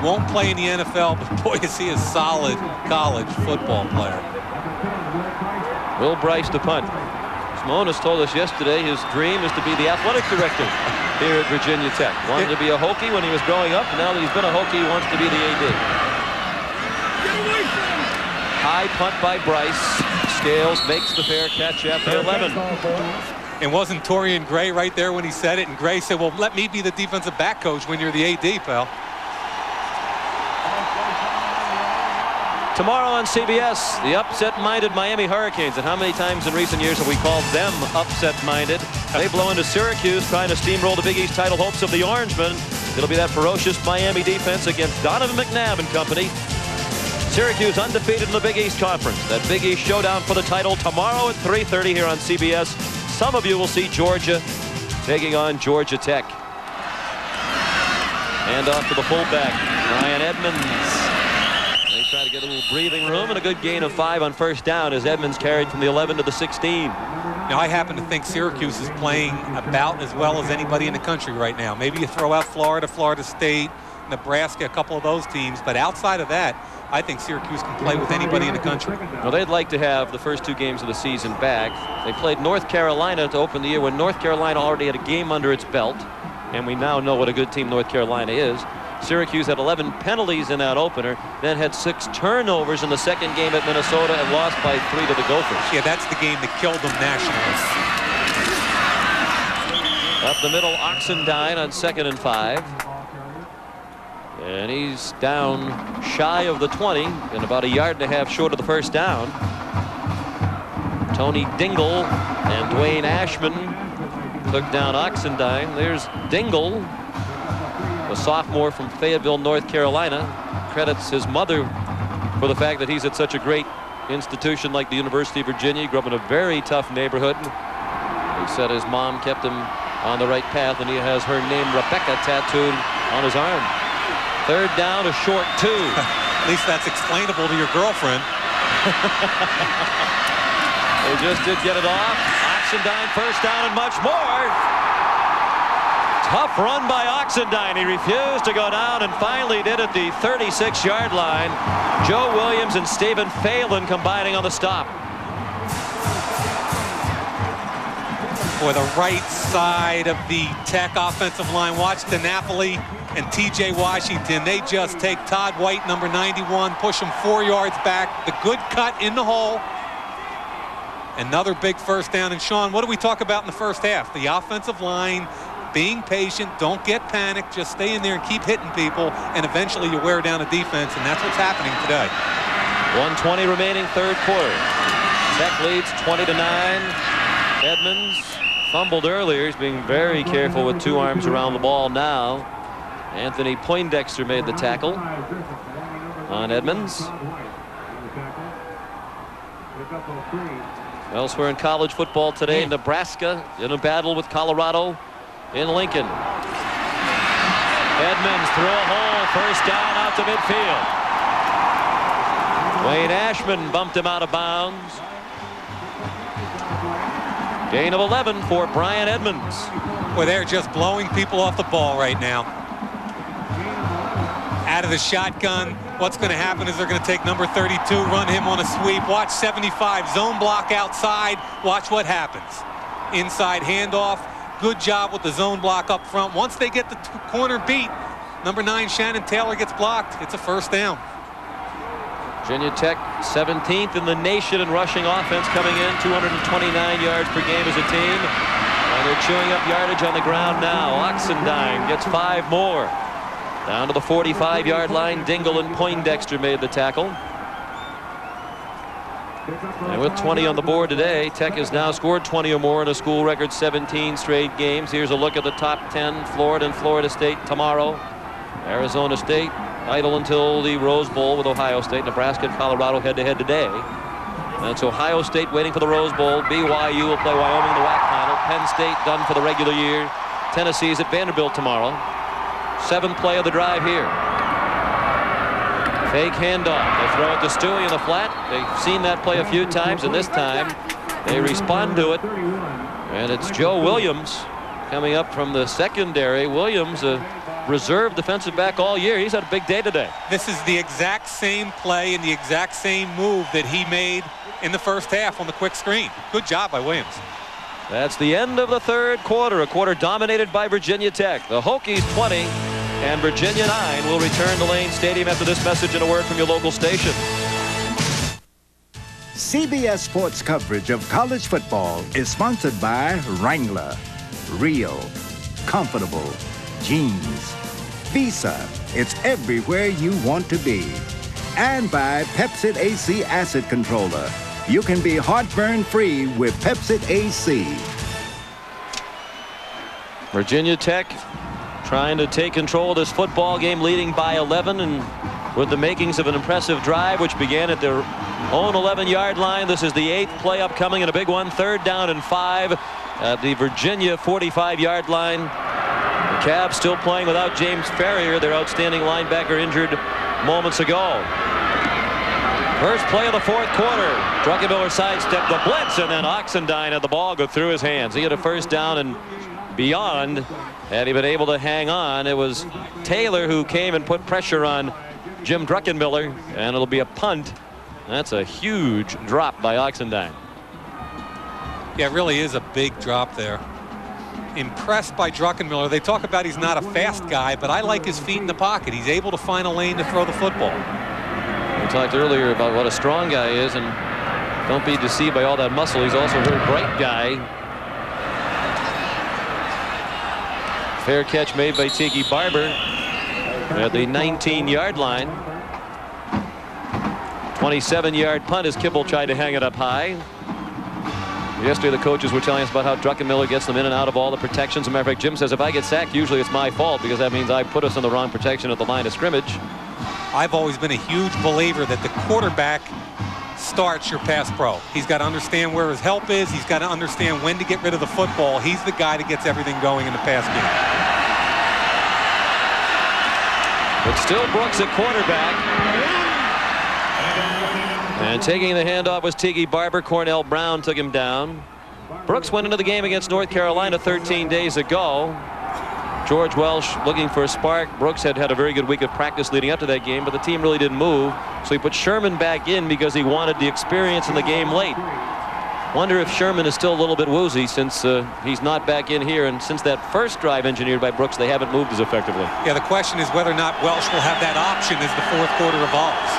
Won't play in the NFL, but boy, is he a solid college football player. Will Bryce to punt. Simonis told us yesterday his dream is to be the athletic director here at Virginia Tech. Wanted to be a Hokie when he was growing up, and now that he's been a Hokie, he wants to be the AD. High punt by Bryce. Scales makes the fair catch after 11. And wasn't Torrian Gray right there when he said it? And Gray said, well, let me be the defensive back coach when you're the AD, pal. Tomorrow on CBS, the upset-minded Miami Hurricanes. And how many times in recent years have we called them upset-minded? They blow into Syracuse, trying to steamroll the Big East title hopes of the Orangemen. It'll be that ferocious Miami defense against Donovan McNabb and company. Syracuse undefeated in the Big East Conference. That Big East showdown for the title tomorrow at 3:30 here on CBS. Some of you will see Georgia taking on Georgia Tech. And off to the fullback, Brian Edmonds. They try to get a little breathing room, and a good gain of 5 on first down as Edmonds carried from the 11 to the 16. Now, I happen to think Syracuse is playing about as well as anybody in the country right now. Maybe you throw out Florida, Florida State, Nebraska, a couple of those teams. But outside of that, I think Syracuse can play with anybody in the country. Well, they'd like to have the first 2 games of the season back. They played North Carolina to open the year when North Carolina already had a game under its belt. And we now know what a good team North Carolina is. Syracuse had 11 penalties in that opener, then had 6 turnovers in the second game at Minnesota and lost by 3 to the Gophers. Yeah, that's the game that killed them nationally. Up the middle, Oxendine on 2nd and 5. And he's down shy of the 20 and about 1.5 yards short of the first down. Tony Dingle and Dwayne Ashman took down Oxendine. There's Dingle, a sophomore from Fayetteville, North Carolina. Credits his mother for the fact that he's at such a great institution like the University of Virginia. He grew up in a very tough neighborhood. He said his mom kept him on the right path, and he has her name Rebecca tattooed on his arm. 3rd down, a short 2. At least that's explainable to your girlfriend. They just did get it off. Oxendine first down and much more. Tough run by Oxendine. He refused to go down and finally did at the 36-yard line. Joe Williams and Stephen Phelan combining on the stop. For the right side of the Tech offensive line, watch DiNapoli and T.J. Washington. They just take Todd White, number 91, push him 4 yards back. The good cut in the hole. Another big first down. And Shawn, what do we talk about in the first half? The offensive line being patient, don't get panicked, just stay in there and keep hitting people, and eventually you wear down a defense, and that's what's happening today. 1:20 remaining, 3rd quarter. Tech leads 20-9. Edmonds fumbled earlier. He's being very careful with 2 arms around the ball now. Anthony Poindexter made the tackle on Edmonds. Elsewhere in college football today, Nebraska in a battle with Colorado in Lincoln. Edmonds through a hole, first down out to midfield. Wayne Ashman bumped him out of bounds. Gain of 11 for Brian Edmonds. Well, they're just blowing people off the ball right now. Out of the shotgun, what's going to happen is they're going to take number 32, run him on a sweep. Watch 75, zone block outside. Watch what happens. Inside handoff. Good job with the zone block up front. Once they get the corner beat, number 9, Shannon Taylor, gets blocked. It's a first down. Virginia Tech 17th in the nation in rushing offense, coming in 229 yards per game as a team. And they're chewing up yardage on the ground now. Oxendine gets 5 more. Down to the 45-yard line. Dingle and Poindexter made the tackle. And with 20 on the board today, Tech has now scored 20 or more in a school record 17 straight games. Here's a look at the top 10. Florida and Florida State tomorrow. Arizona State idle until the Rose Bowl with Ohio State. Nebraska and Colorado head-to-head today. That's Ohio State waiting for the Rose Bowl. BYU will play Wyoming in the WAC final. Penn State done for the regular year. Tennessee's at Vanderbilt tomorrow. 7th play of the drive here. Fake handoff. They throw it to Stuewe in the flat. They've seen that play a few times, and this time they respond to it. And it's Joe Williams coming up from the secondary. Williams, a reserve defensive back all year. He's had a big day today. This is the exact same play and the exact same move that he made in the first half on the quick screen. Good job by Williams. That's the end of the third quarter, a quarter dominated by Virginia Tech. The Hokies 20 and Virginia 9 will return to Lane Stadium after this message and a word from your local station. CBS Sports coverage of college football is sponsored by Wrangler, Real, Comfortable, Jeans, Visa, it's everywhere you want to be, and by Pepsi AC Acid Controller. You can be heartburn-free with Pepsi AC. Virginia Tech trying to take control of this football game, leading by 11 and with the makings of an impressive drive which began at their own 11-yard line. This is the 8th play upcoming and a big one. 3rd down and 5 at the Virginia 45-yard line. The Cavs still playing without James Ferrier, their outstanding linebacker, injured moments ago. First play of the fourth quarter. Druckenmiller sidestepped the blitz, and then Oxendine had the ball go through his hands. He had a first down and beyond. Had he been able to hang on, it was Taylor who came and put pressure on Jim Druckenmiller, and it'll be a punt. That's a huge drop by Oxendine. Yeah, it really is a big drop there. Impressed by Druckenmiller. They talk about he's not a fast guy, but I like his feet in the pocket. He's able to find a lane to throw the football. We talked earlier about what a strong guy is, and don't be deceived by all that muscle. He's also a very bright guy. Fair catch made by Tiki Barber at the 19-yard line. 27-yard punt as Kibble tried to hang it up high. Yesterday the coaches were telling us about how Druckenmiller gets them in and out of all the protections. As a matter of fact, Jim says if I get sacked, usually it's my fault because that means I put us in the wrong protection at the line of scrimmage. I've always been a huge believer that the quarterback starts your pass pro. He's got to understand where his help is. He's got to understand when to get rid of the football. He's the guy that gets everything going in the pass game. But still Brooks at quarterback. And taking the handoff was Tiki Barber. Cornell Brown took him down. Brooks went into the game against North Carolina 13 days ago. George Welsh looking for a spark. Brooks had a very good week of practice leading up to that game, but the team really didn't move. So he put Sherman back in because he wanted the experience in the game late. Wonder if Sherman is still a little bit woozy since he's not back in here. And since that first drive engineered by Brooks, they haven't moved as effectively. Yeah, the question is whether or not Welsh will have that option as the fourth quarter evolves.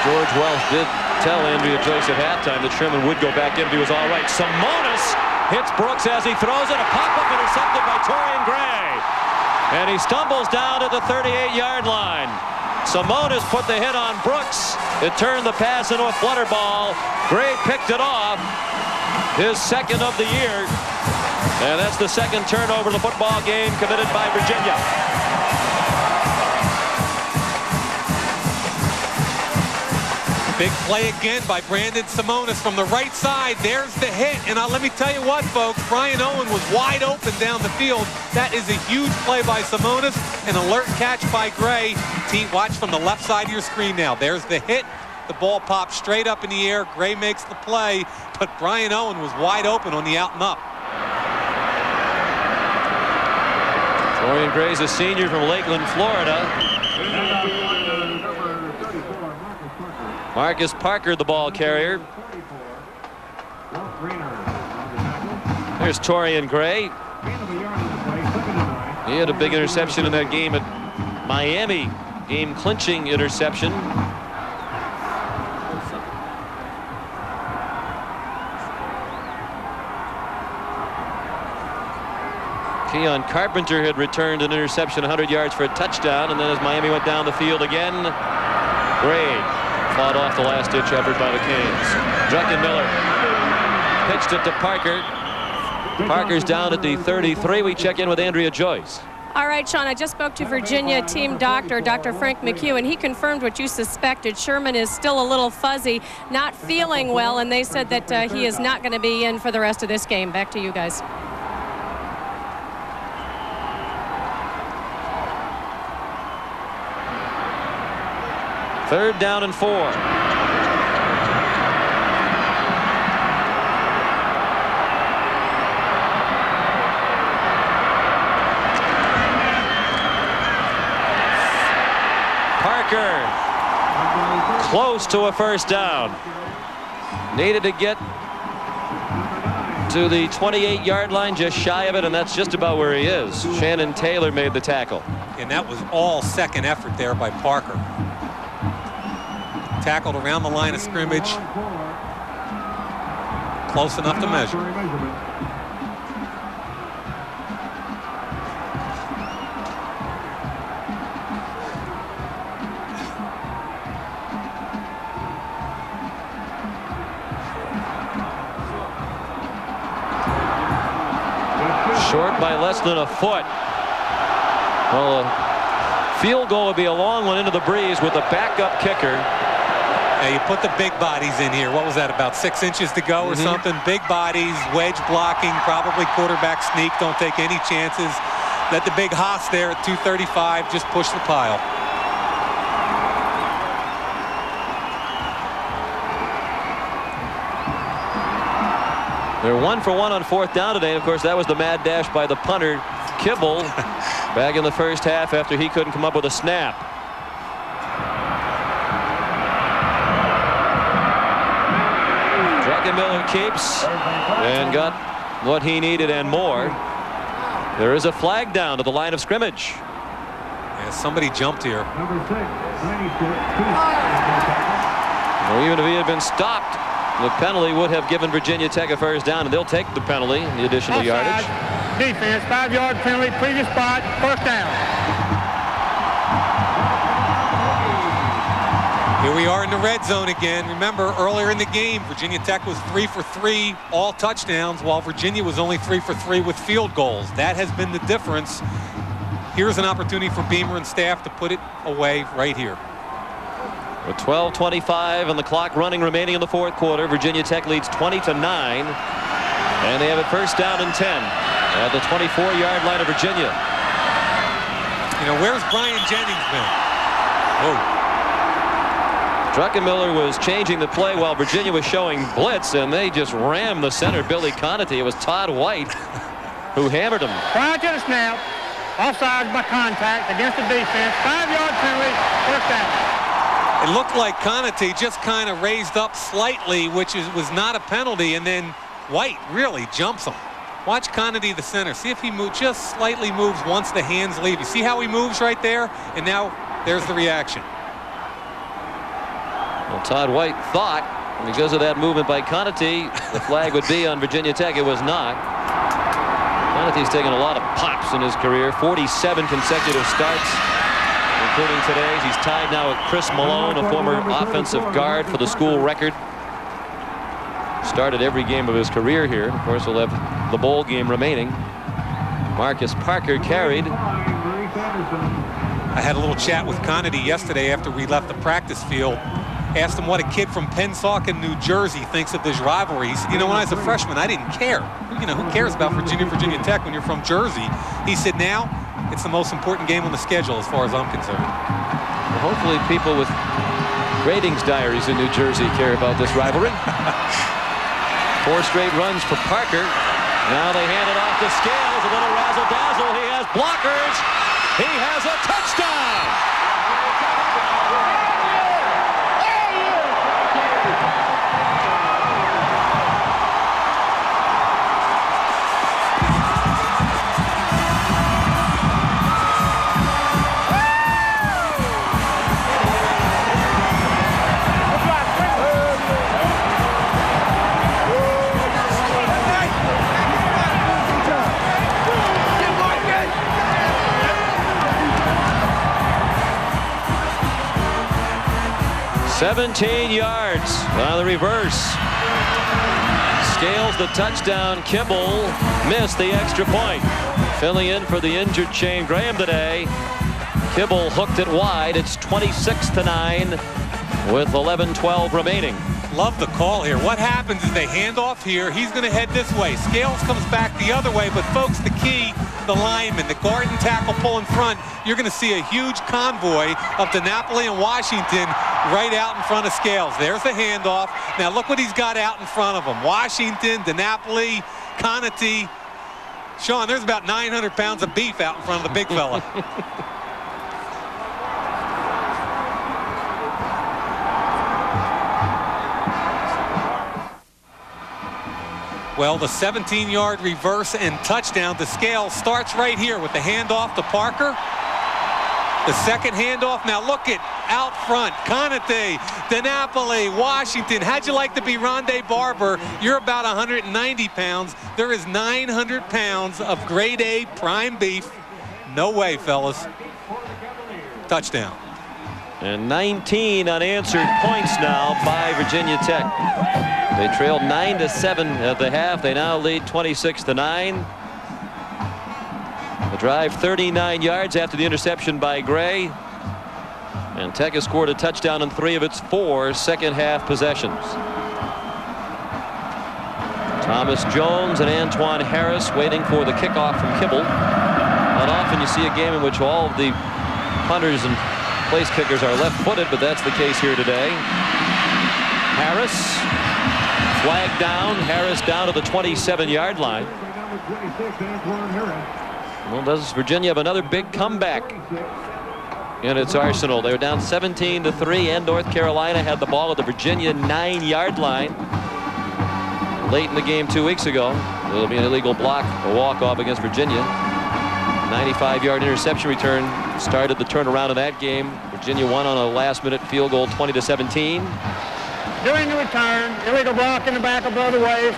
George Welsh did tell Andrea Joyce at halftime that Sherman would go back in if he was all right. Simonis hits Brooks as he throws it. A pop-up intercepted by Torrian Gray. And he stumbles down at the 38-yard line. Simonis put the hit on Brooks. It turned the pass into a flutter ball. Gray picked it off. His second of the year. And that's the second turnover of the football game committed by Virginia. Big play again by Brandon Simonis from the right side. There's the hit. And let me tell you what, folks, Brian Owen was wide open down the field. That is a huge play by Simonis. An alert catch by Gray. Watch from the left side of your screen now. There's the hit. The ball pops straight up in the air. Gray makes the play. But Brian Owen was wide open on the out and up. Torrian Gray's a senior from Lakeland, Florida. Marcus Parker, the ball carrier. There's Torrian Gray. He had a big interception in that game at Miami. Game clinching interception. Keon Carpenter had returned an interception 100 yards for a touchdown, and then as Miami went down the field again, Gray fought off the last-ditch effort by the Canes. Druckenmiller pitched it to Parker. Parker's down at the 33. We check in with Andrea Joyce. All right, Shawn, I just spoke to Virginia team doctor, Dr. Frank McHugh, and he confirmed what you suspected. Sherman is still a little fuzzy, not feeling well, and they said that he is not going to be in for the rest of this game. Back to you guys. Third down and 4. Parker close to a first down. Needed to get to the 28-yard line, just shy of it, and that's just about where he is. Shannon Taylor made the tackle. And that was all second effort there by Parker. Tackled around the line of scrimmage. Close enough to measure. Short by less than a foot. Well, a field goal would be a long one into the breeze with the backup kicker. Now you put the big bodies in here. What was that, about 6 inches to go or something? Big bodies, wedge blocking, probably quarterback sneak. Don't take any chances. Let the big Haas there at 235 just push the pile. They're 1 for 1 on fourth down today. And of course, that was the mad dash by the punter, Kibble, back in the first half after he couldn't come up with a snap. Druckenmiller keeps and got what he needed and more. There is a flag down to the line of scrimmage. Yeah, somebody jumped here. Well, even if he had been stopped, the penalty would have given Virginia Tech a first down, and they'll take the penalty, the additional yardage. Defense, 5-yard penalty, previous spot, first down. Here we are in the red zone again. Remember, earlier in the game, Virginia Tech was 3 for 3, all touchdowns, while Virginia was only 3 for 3 with field goals. That has been the difference. Here's an opportunity for Beamer and staff to put it away right here. With 12:25 and the clock running remaining in the fourth quarter, Virginia Tech leads 20-9, and they have it first down and 10 at the 24-yard line of Virginia. You know, where's Brian Jennings been? Oh. Druckenmiller was changing the play while Virginia was showing blitz, and they just rammed the center, Billy Conatee. It was Todd White who hammered him. Prior to the snap, offsides by contact against the defense, 5-yard penalty, first down. It looked like Conatee just kind of raised up slightly, which was not a penalty, and then White really jumps him. Watch Conatee, the center. See if he just slightly moves once the hands leave. You see how he moves right there? And now there's the reaction. Well, Todd White thought, because of that movement by Conatee, the flag would be on Virginia Tech. It was not. Conatee's taken a lot of pops in his career, 47 consecutive starts, including today's. He's tied now with Chris Malone, a former offensive guard, for the school record. Started every game of his career here. Of course, he'll have the bowl game remaining. Marcus Parker carried. I had a little chat with Conatee yesterday after we left the practice field. Asked him what a kid from Pennsauken, New Jersey thinks of this rivalry. He said, you know, when I was a freshman, I didn't care. You know, who cares about Virginia Tech when you're from Jersey? He said, now it's the most important game on the schedule as far as I'm concerned. Well, hopefully people with ratings diaries in New Jersey care about this rivalry. 4 straight runs for Parker. Now they hand it off to Scales. A little razzle-dazzle. He has blockers. He has a touchdown. "17 yards on the reverse. Scales the touchdown. Kibble missed the extra point. Filling in for the injured Shane Graham today. Kibble hooked it wide. It's 26-9 with 11:12 remaining. Love the call here. What happens is they hand off here. He's going to head this way. Scales comes back the other way. But folks, the key, the lineman, the guard and tackle pull in front. You're going to see a huge convoy of DiNapoli and Washington right out in front of Scales. There's the handoff. Now look what he's got out in front of him. Washington, DiNapoli, Conatee. Shawn, there's about 900 pounds of beef out in front of the big fella. Well, the 17-yard reverse and touchdown to Scales starts right here with the handoff to Parker. The second handoff. Now look at out front. Conate, DiNapoli, Washington. How'd you like to be Rondé Barber? You're about 190 pounds. There is 900 pounds of grade A prime beef. No way, fellas. Touchdown. And 19 unanswered points now by Virginia Tech. They trailed 9-7 at the half. They now lead 26-9. The drive 39 yards after the interception by Gray. And Tech has scored a touchdown in 3 of its 4 second-half possessions. Thomas Jones and Antoine Harris waiting for the kickoff from Kibble. Not often you see a game in which all of the punters and place kickers are left-footed, but that's the case here today. Harris, flag down. Harris down to the 27-yard line. Well, does Virginia have another big comeback in its arsenal? They were down 17-3, and North Carolina had the ball at the Virginia 9-yard line late in the game 2 weeks ago. It'll be an illegal block, a walk-off against Virginia. 95-yard interception return started the turnaround in that game. Virginia won on a last-minute field goal, 20-17. During the return, illegal block in the back above the waist.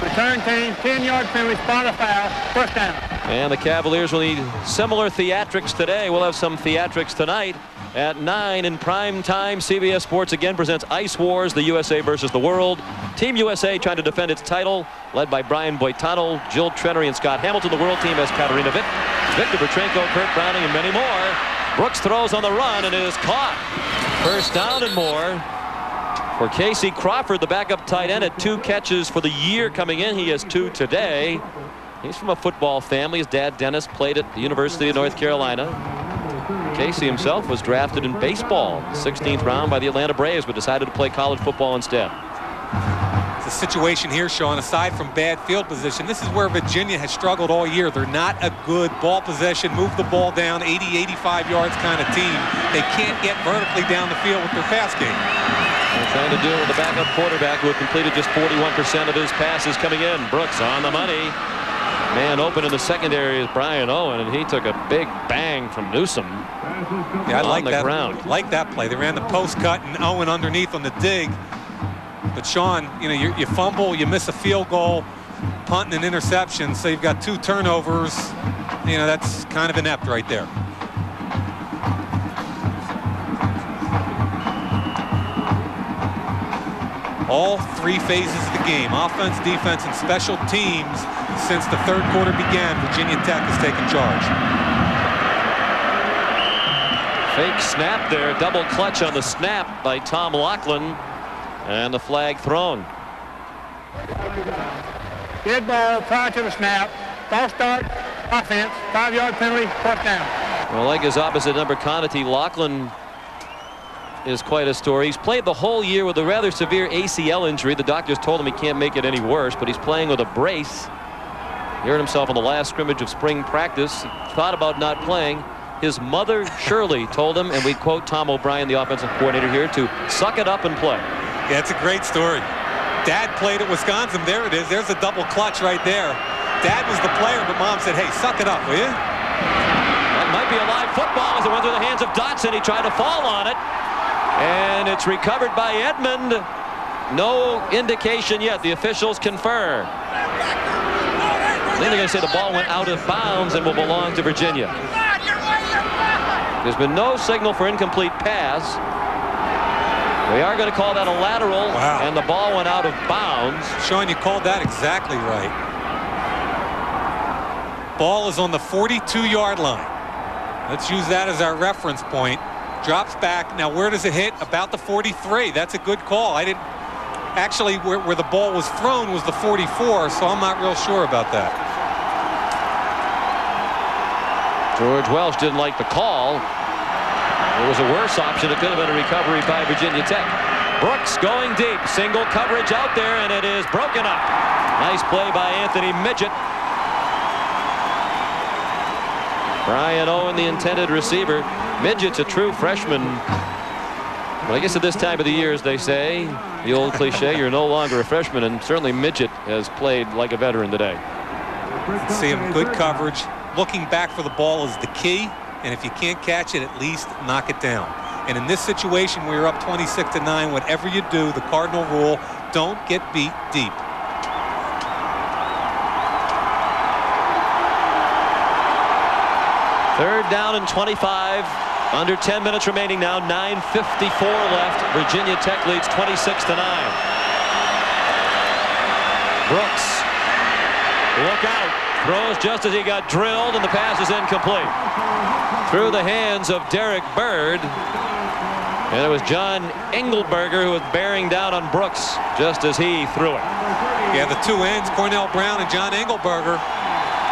Return team, 10-yard penalty, spot a foul, first down. And the Cavaliers will need similar theatrics today. We'll have some theatrics tonight at 9 in prime time. CBS Sports again presents Ice Wars, the USA versus the world. Team USA trying to defend its title, led by Brian Boitano, Jill Trenery, and Scott Hamilton. The world team has Katarina Witt, Victor Petrenko, Kurt Browning, and many more. Brooks throws on the run and is caught. First down and more for Casey Crawford, the backup tight end, at 2 catches for the year coming in. He has 2 today. He's from a football family. His dad, Dennis, played at the University of North Carolina. Casey himself was drafted in baseball, 16th round by the Atlanta Braves, but decided to play college football instead. The situation here, Shawn, aside from bad field position, this is where Virginia has struggled all year. They're not a good ball possession, move the ball down 80, 85 yards kind of team. They can't get vertically down the field with their pass game. They're trying to do it with the backup quarterback who had completed just 41% of his passes coming in. Brooks on the money. Man open in the secondary is Brian Owen, and he took a big bang from Newsom. Yeah, I like the that. ground. Like that play. They ran the post cut and Owen underneath on the dig. But Shawn, you know, you fumble, you miss a field goal, punt and an interception, so you've got 2 turnovers. You know, that's kind of inept right there. All 3 phases of the game, offense, defense, and special teams, since the 3rd quarter began, Virginia Tech has taken charge. Fake snap there, double clutch on the snap by Tom Laughlin, and the flag thrown. Dead ball prior to the snap, false start, offense, 5-yard penalty, first down. Well, like his opposite number, Conate, Laughlin is quite a story. He's played the whole year with a rather severe ACL injury. The doctors told him he can't make it any worse, but he's playing with a brace. He hurt himself on the last scrimmage of spring practice. He thought about not playing. His mother, Shirley, told him, and we quote Tom O'Brien, the offensive coordinator here, to suck it up and play. Yeah, it's a great story. Dad played at Wisconsin. There it is. There's a double clutch right there. Dad was the player, but Mom said, hey, suck it up, will you? That might be a live football as it went through the hands of Dotson. He tried to fall on it. And it's recovered by Edmond. No indication yet. The officials confer. I think they're going to say the ball went out of bounds and will belong to Virginia. There's been no signal for incomplete pass. We are going to call that a lateral, wow. And the ball went out of bounds. Shawn, you called that exactly right. Ball is on the 42-yard line. Let's use that as our reference point. Drops back. Now, where does it hit? About the 43. That's a good call. I didn't actually, where the ball was thrown was the 44, so I'm not real sure about that. George Welsh didn't like the call. It was a worse option. It could have been a recovery by Virginia Tech. Brooks going deep. Single coverage out there, and it is broken up. Nice play by Anthony Midget. Brian Owen, the intended receiver. Midget's a true freshman. But I guess at this time of the year, as they say, the old cliche, you're no longer a freshman, and certainly Midget has played like a veteran today. See him, good coverage. Looking back for the ball is the key, and if you can't catch it, at least knock it down. And in this situation, where you're up 26-9, whatever you do, the cardinal rule, don't get beat deep. Third down and 25. Under 10 minutes remaining now. 9:54 left. Virginia Tech leads 26-9. Brooks. Look out. Throws just as he got drilled, and the pass is incomplete. Through the hands of Derek Bird. And it was John Engelberger who was bearing down on Brooks just as he threw it. Yeah, the two ends, Cornell Brown and John Engelberger,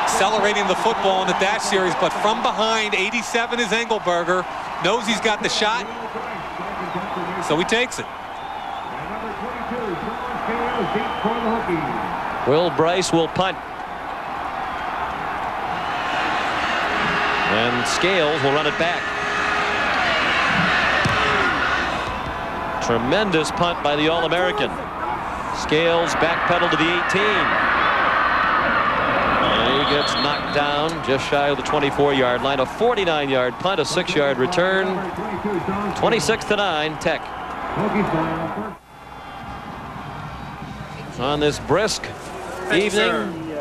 accelerating the football in the dash series, but from behind, 87 is Engelberger, knows he's got the shot, so he takes it. Will Bryce will punt. And Scales will run it back. Tremendous punt by the All-American. Scales backpedal to the 18. And he gets knocked down just shy of the 24-yard line. A 49-yard punt, a 6-yard return. 26-9, Tech. On this brisk evening.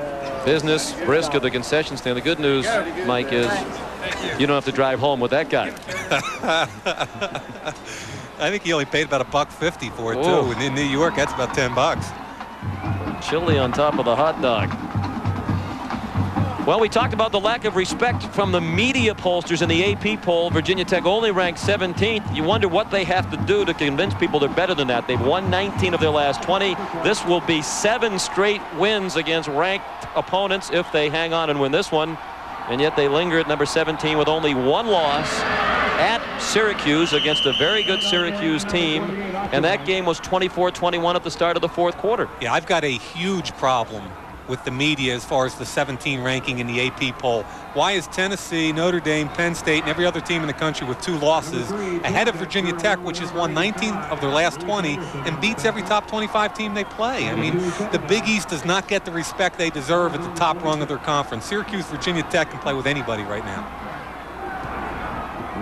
Business brisk at the concession stand. The good news, Mike, is you don't have to drive home with that guy. I think he only paid about $1.50 for it too. And in New York, that's about $10. Chili on top of the hot dog. Well, we talked about the lack of respect from the media pollsters in the AP poll. Virginia Tech only ranked 17th. You wonder what they have to do to convince people they're better than that. They've won 19 of their last 20. This will be 7 straight wins against ranked opponents if they hang on and win this one. And yet they linger at number 17 with only 1 loss at Syracuse against a very good Syracuse team. And that game was 24-21 at the start of the 4th quarter. Yeah, I've got a huge problem with the media as far as the 17 ranking in the AP poll. Why is Tennessee, Notre Dame, Penn State, and every other team in the country with 2 losses ahead of Virginia Tech, which has won 19 of their last 20 and beats every top 25 team they play? I mean, the Big East does not get the respect they deserve at the top rung of their conference. Syracuse, Virginia Tech can play with anybody right now.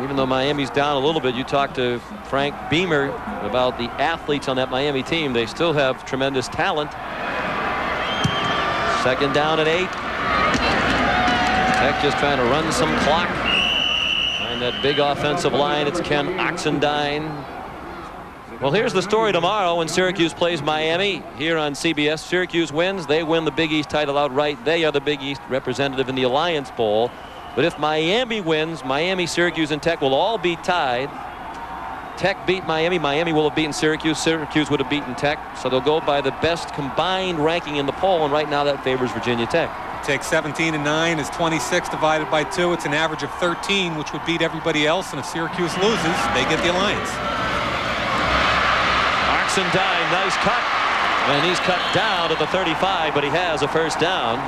Even though Miami's down a little bit, you talked to Frank Beamer about the athletes on that Miami team. They still have tremendous talent. 2nd down and 8. Tech just trying to run some clock. Behind that big offensive line, it's Ken Oxendine. Well, here's the story tomorrow when Syracuse plays Miami here on CBS. Syracuse wins. They win the Big East title outright. They are the Big East representative in the Alliance Bowl. But if Miami wins, Miami, Syracuse, and Tech will all be tied. Tech beat Miami. Miami will have beaten Syracuse. Syracuse would have beaten Tech. So they'll go by the best combined ranking in the poll, and right now that favors Virginia Tech. Take 17 and 9 is 26 divided by 2. It's an average of 13, which would beat everybody else. And if Syracuse loses, they get the Alliance. Oxendine, nice cut. And he's cut down to the 35, but he has a first down.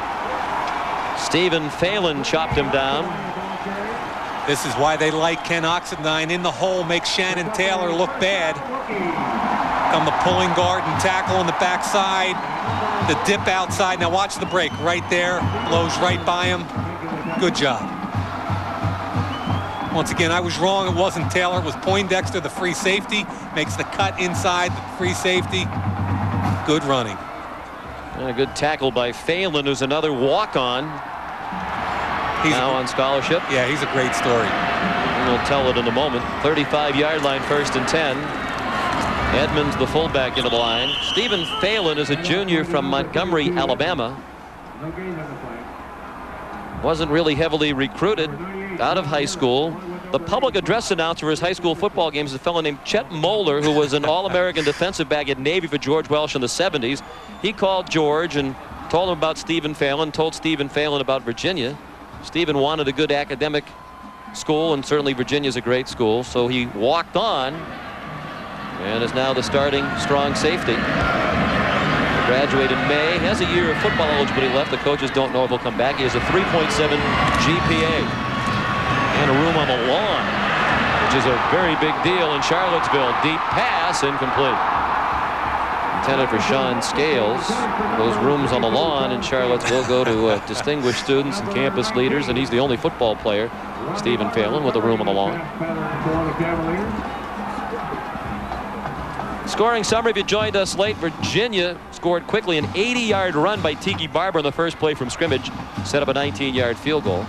Stephen Phelan chopped him down. This is why they like Ken Oxendine in the hole, makes Shannon Taylor look bad. Come the pulling guard and tackle on the backside. The dip outside. Now watch the break right there. Blows right by him. Good job. Once again, I was wrong. It wasn't Taylor. It was Poindexter, the free safety. Makes the cut inside the free safety. Good running. And a good tackle by Phelan, who's another walk-on. He's now on scholarship. Yeah, he's a great story. And we'll tell it in a moment. 35-yard line, 1st and 10. Edmonds, the fullback, into the line. Stephen Phelan is a junior from Montgomery, Alabama. Wasn't really heavily recruited out of high school. The public address announcer for his high school football games is a fellow named Chet Moeller, who was an All-American defensive back at Navy for George Welsh in the 70s. He called George and told him about Stephen Phelan, told Stephen Phelan about Virginia. Stephen wanted a good academic school, and certainly Virginia's a great school, so he walked on and is now the starting strong safety. He graduated in May. He has a year of football eligibility left. The coaches don't know if he'll come back. He has a 3.7 GPA and a room on the lawn. is a very big deal in Charlottesville. Deep pass, incomplete. Intended for Shawn Scales. Those rooms on the lawn in Charlottesville go to distinguished students and campus leaders, and he's the only football player, Stephen Phelan, with a room on the lawn. Scoring summary, if you joined us late, Virginia scored quickly an 80-yard run by Tiki Barber on the first play from scrimmage, set up a 19-yard field goal.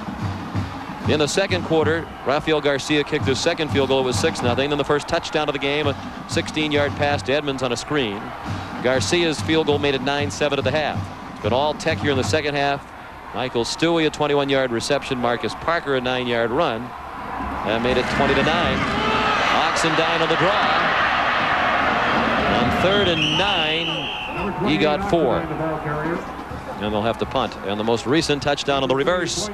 In the second quarter, Rafael Garcia kicked his second field goal. It was 6-0. Then the first touchdown of the game, a 16-yard pass to Edmonds on a screen. Garcia's field goal made it 9-7 at the half. It's been all Tech here in the second half. Michael Stuewe, a 21-yard reception. Marcus Parker, a 9-yard run. That made it 20-9. Oxendine on the draw. On 3rd and 9, he got 4. And they'll have to punt. And the most recent touchdown on the reverse,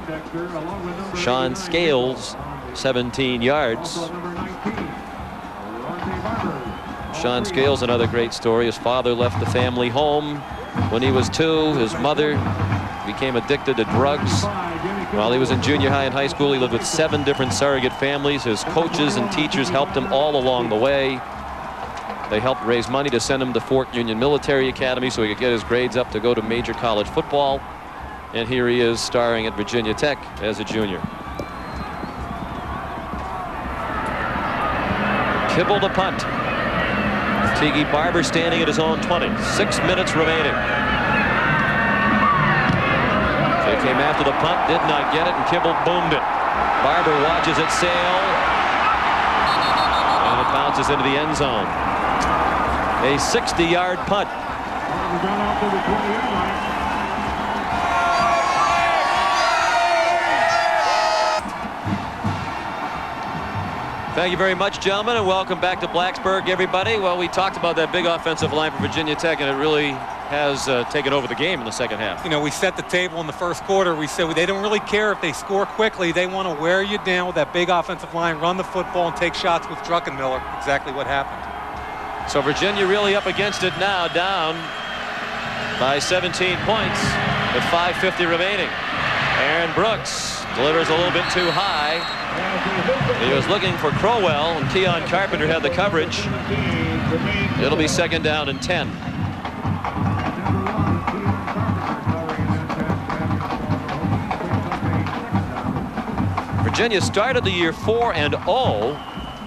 Shawn Scales, 17 yards. Shawn Scales, another great story. His father left the family home when he was 2. His mother became addicted to drugs. While he was in junior high and high school, he lived with 7 different surrogate families. His coaches and teachers helped him all along the way. They helped raise money to send him to Fort Union Military Academy so he could get his grades up to go to major college football. And here he is starring at Virginia Tech as a junior. Kibble to punt. Tiki Barber standing at his own 20. 6 minutes remaining. They came after the punt, did not get it, and Kibble boomed it. Barber watches it sail. And it bounces into the end zone. A 60-yard punt. Thank you very much, gentlemen, and welcome back to Blacksburg, everybody. Well, we talked about that big offensive line for Virginia Tech, and it really has taken over the game in the second half. You know, we set the table in the first quarter. We said they don't really care if they score quickly. They want to wear you down with that big offensive line, run the football, and take shots with Druckenmiller. Exactly what happened. So Virginia really up against it now, down by 17 points with 5:50 remaining. Aaron Brooks delivers a little bit too high. He was looking for Crowell, and Keon Carpenter had the coverage. It'll be 2nd down and 10. Virginia started the year 4-0.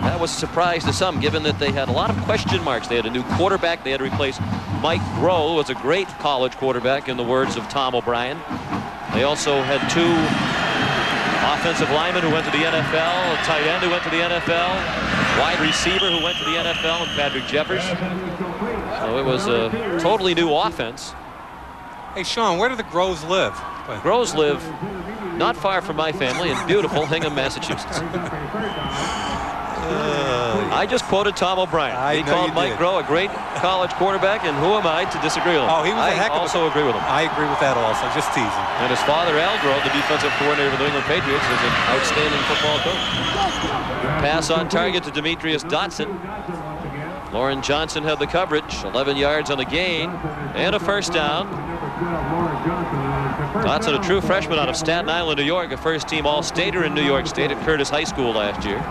That was a surprise to some, given that they had a lot of question marks. They had a new quarterback. They had to replace Mike Groh, who was a great college quarterback, in the words of Tom O'Brien. They also had 2 offensive linemen who went to the NFL, a tight end who went to the NFL, wide receiver who went to the NFL, and Patrick Jeffers. So it was a totally new offense. Hey, Sean, where do the Grohs live? Grohs live not far from my family in beautiful Hingham, Massachusetts. I just quoted Tom O'Brien. He called Mike Groh a great college quarterback, and who am I to disagree with him? Oh, he was a heck of a... also agree with him. I agree with that also, just teasing. And his father, Al Groh, the defensive coordinator of the New England Patriots, is an outstanding football coach. Pass on target to Demetrius Dotson. Lauren Johnson had the coverage, 11 yards on the gain, and a first down. Dotson, a true freshman out of Staten Island, New York, a first-team All-Stater in New York State at Curtis High School last year.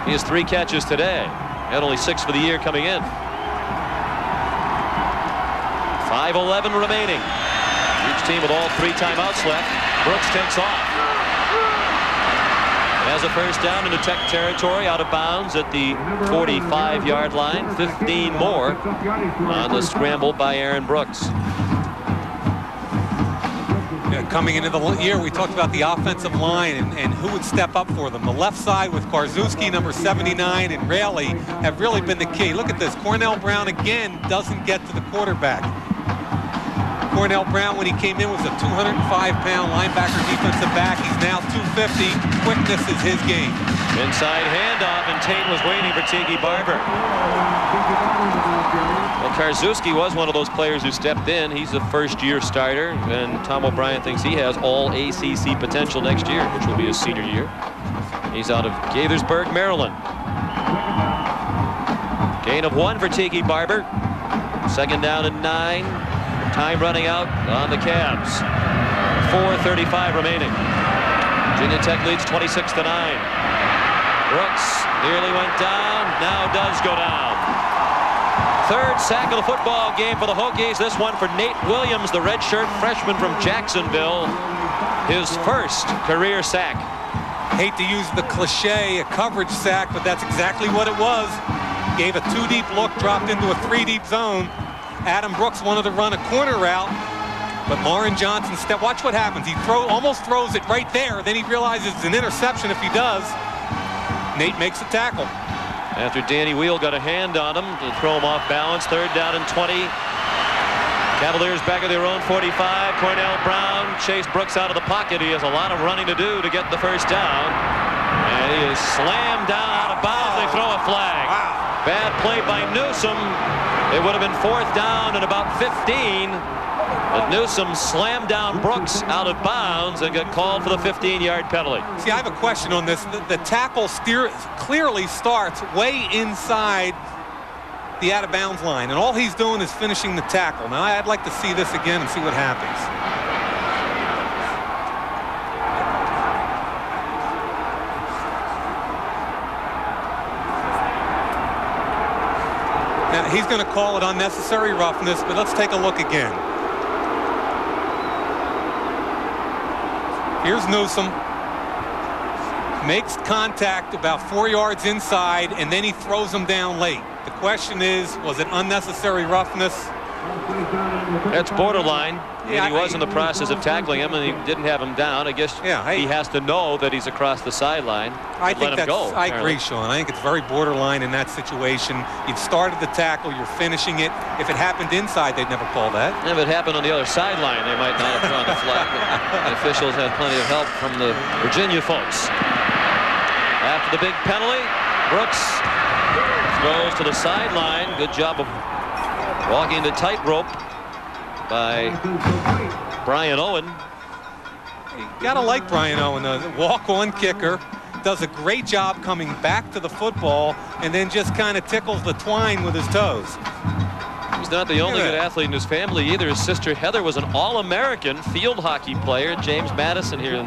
He has 3 catches today, and only 6 for the year coming in. 5:11 remaining. Each team with all 3 timeouts left. Brooks takes off. Has a first down into Tech territory, out of bounds at the 45-yard line. 15 more on the scramble by Aaron Brooks. Coming into the year, we talked about the offensive line and who would step up for them. The left side with Karzewski, number 79, and Raley have really been the key. Look at this. Cornell Brown again doesn't get to the quarterback. Cornell Brown, when he came in, was a 205-pound linebacker defensive back. He's now 250. Quickness is his game. Inside handoff, and Tate was waiting for Tiki Barber. Well, Karzewski was one of those players who stepped in. He's a first-year starter, and Tom O'Brien thinks he has all ACC potential next year, which will be his senior year. He's out of Gaithersburg, Maryland. Gain of 1 for Tiki Barber. 2nd down and 9. Time running out on the Cavs. 4:35 remaining. Virginia Tech leads 26-9. Brooks nearly went down, now does go down. Third sack of the football game for the Hokies. This one for Nat Williams, the redshirt freshman from Jacksonville. His first career sack. Hate to use the cliche, a coverage sack, but that's exactly what it was. Gave a 2-deep look, dropped into a 3-deep zone. Adam Brooks wanted to run a corner route, but Lauren Johnson watch what happens. He almost throws it right there. Then he realizes it's an interception if he does. Nate makes the tackle. After Danny Wheel got a hand on him to throw him off balance. 3rd down and 20. Cavaliers back at their own 45. Cornell Brown chased Brooks out of the pocket. He has a lot of running to do to get the first down. And he is slammed down out of bounds. They throw a flag. Wow. Bad play by Newsome. It would have been 4th down and about 15. But Newsome slammed down Brooks out of bounds and got called for the 15-yard penalty. See, I have a question on this. The tackle clearly starts way inside the out-of-bounds line, and all he's doing is finishing the tackle. Now, I'd like to see this again and see what happens. Now, he's going to call it unnecessary roughness, but let's take a look again. Here's Newsome. Makes contact about 4 yards inside, and then he throws him down late. The question is, was it unnecessary roughness? That's borderline. Yeah, and he was in the process of tackling him, and he didn't have him down. I guess he has to know that he's across the sideline. I think let him go. I agree, Shawn. I think it's very borderline in that situation. You've started the tackle, you're finishing it. If it happened inside, they'd never call that. If it happened on the other sideline, they might not have drawn the flag. The officials had plenty of help from the Virginia folks. After the big penalty, Brooks goes to the sideline. Good job of walking the tightrope by Brian Owen. You gotta like Brian Owen, the walk-on kicker. Does a great job coming back to the football and then just kind of tickles the twine with his toes. He's not the only good athlete in his family either. His sister Heather was an All-American field hockey player. James Madison here in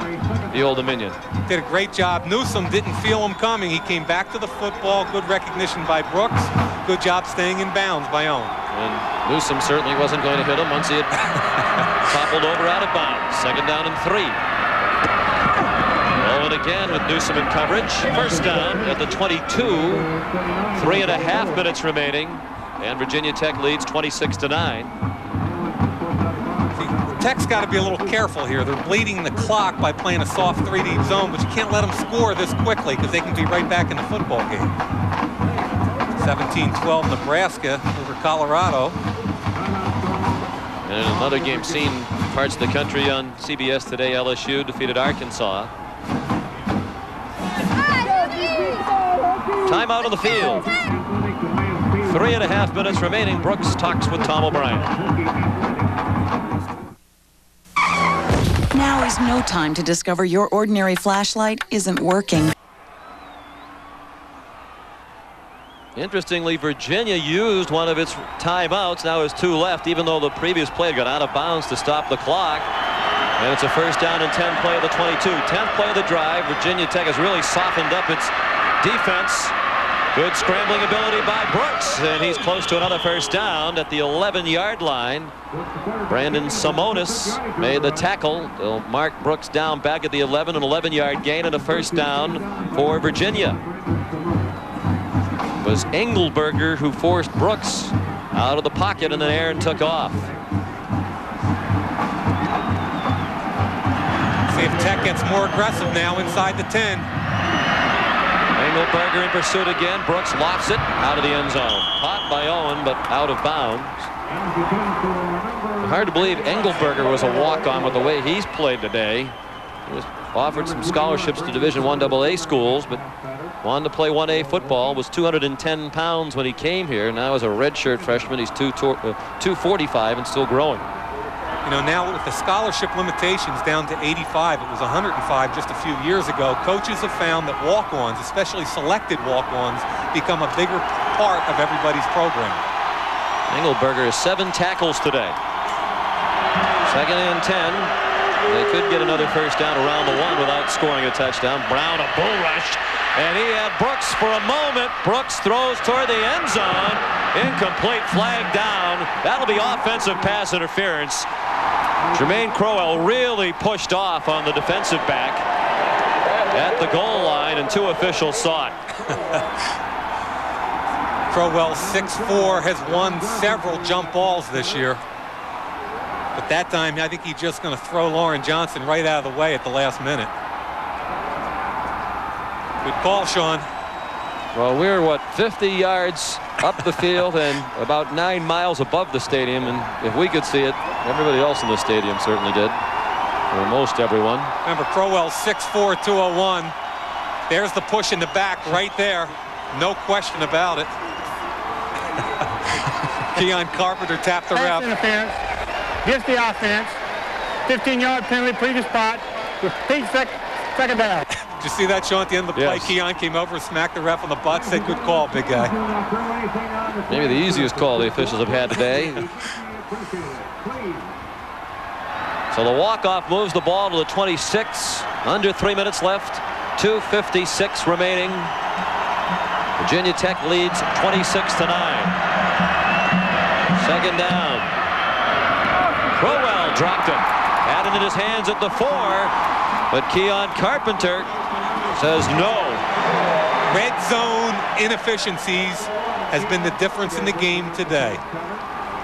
the Old Dominion. Did a great job. Newsome didn't feel him coming. He came back to the football. Good recognition by Brooks. Good job staying in bounds by Owen. And Newsome certainly wasn't going to hit him once he had toppled over out of bounds. 2nd down and 3. Owen again with Newsome in coverage. 1st down at the 22. 3.5 minutes remaining. And Virginia Tech leads 26-9. Tech's got to be a little careful here. They're bleeding the clock by playing a soft 3-deep zone, but you can't let them score this quickly because they can be right back in the football game. 17-12 Nebraska over Colorado. And in another game seen parts of the country on CBS today, LSU defeated Arkansas. Timeout on the field. 3.5 minutes remaining. Brooks talks with Tom O'Brien. Now is no time to discover your ordinary flashlight isn't working. Interestingly, Virginia used one of its timeouts. Now has 2 left, even though the previous play got out of bounds to stop the clock. And it's a 1st down and 10 play of the 22. 10th play of the drive. Virginia Tech has really softened up its defense. Good scrambling ability by Brooks, and he's close to another 1st down at the 11-yard line. Brandon Simonis made the tackle. They'll mark Brooks down back at the 11, an 11-yard gain and a 1st down for Virginia. It was Engelberger who forced Brooks out of the pocket in the air and took off. See if Tech gets more aggressive now inside the 10. Engelberger in pursuit again. Brooks lofts it out of the end zone. Caught by Owen, but out of bounds. Hard to believe Engelberger was a walk-on with the way he's played today. He was offered some scholarships to Division I AA schools, but wanted to play 1A football. Was 210 pounds when he came here. Now as a redshirt freshman, he's 245 and still growing. You know, now with the scholarship limitations down to 85, it was 105 just a few years ago. Coaches have found that walk-ons, especially selected walk-ons, become a bigger part of everybody's program. Engelberger has 7 tackles today. 2nd and 10. They could get another 1st down around the 1 without scoring a touchdown. Brown, a bull rush. And he had Brooks for a moment. Brooks throws toward the end zone. Incomplete, flag down. That'll be offensive pass interference. Jermaine Crowell really pushed off on the defensive back at the goal line, and 2 officials saw it. Crowell, 6'4", has won several jump balls this year. But that time, I think he's just going to throw Lauren Johnson right out of the way at the last minute. Good call, Shawn. Well, we're, 50 yards up the field and about 9 miles above the stadium. And if we could see it, everybody else in the stadium certainly did. Or most everyone. Remember, Crowell, 6'4", 201. There's the push in the back right there. No question about it. Keon Carpenter tapped the ref. Interference. Gets the offense. 15-yard penalty, previous spot. Repeat second down. Did you see that, Shawn, at the end of the play? Keon came over, smacked the ref on the butt, said, good call, big guy. Maybe the easiest call the officials have had today. So the walk-off moves the ball to the 26. Under 3 minutes left. 2:56 remaining. Virginia Tech leads 26-9. Second down. Crowell dropped it. Had it in his hands at the 4. But Keon Carpenter says no. Red zone inefficiencies has been the difference in the game today.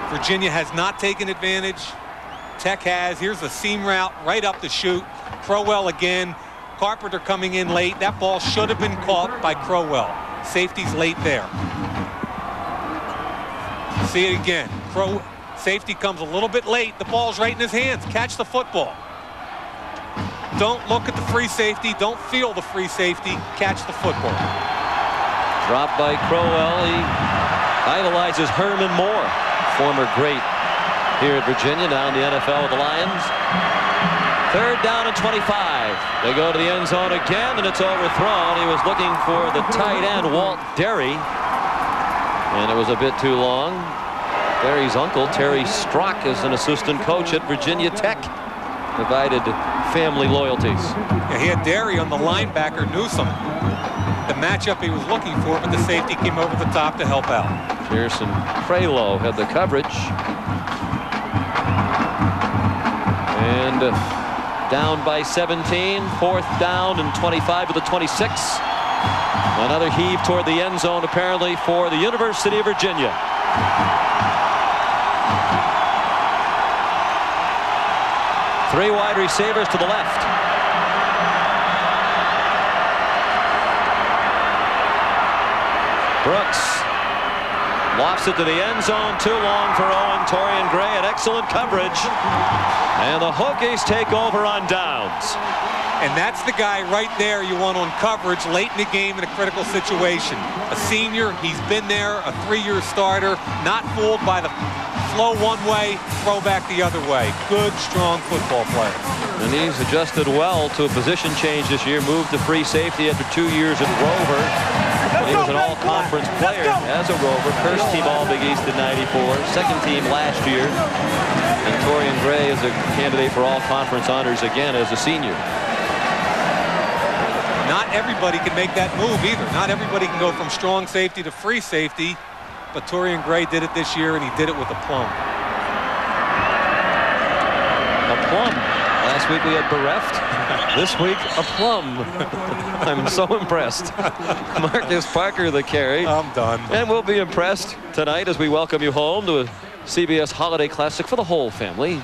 Virginia has not taken advantage. Tech has. Here's the seam route right up the chute. Crowell again. Carpenter coming in late. That ball should have been caught by Crowell. Safety's late there. See it again. Safety comes a little bit late. The ball's right in his hands. Catch the football. Don't look at the free safety. Don't feel the free safety. Catch the football. Dropped by Crowell. He idolizes Herman Moore, former great here at Virginia, now in the NFL with the Lions. Third down and 25. They go to the end zone again, and it's overthrown. He was looking for the tight end, Walt Derry, and it was a bit too long. Derry's uncle, Terry Strock, is an assistant coach at Virginia Tech. Divided family loyalties. Yeah, he had Derry on the linebacker, Newsom. The matchup he was looking for, but the safety came over the top to help out. Pearson Prelo had the coverage. And down by 17. 4th down and 25 to the 26. Another heave toward the end zone, apparently, for the University of Virginia. Three wide receivers to the left. Brooks lofts it to the end zone. Too long for Owen. Torrian Gray had excellent coverage. And the Hokies take over on downs. And that's the guy right there you want on coverage late in the game in a critical situation. A senior, he's been there, a 3-year starter, not fooled by the flow one way, throw back the other way. Good, strong football player. And he's adjusted well to a position change this year, moved to free safety after 2 years at Rover. He was an all-conference player as a Rover, first team All-Big East in '94, second team last year. And Torrian Gray is a candidate for all-conference honors again as a senior. Not everybody can make that move either. Not everybody can go from strong safety to free safety, but Torrian Gray did it this year, and he did it with aplomb. Aplomb. Last week we had bereft. This week, aplomb. I'm so impressed. Marcus Parker the carry. I'm done. And we'll be impressed tonight as we welcome you home to a CBS Holiday Classic for the whole family.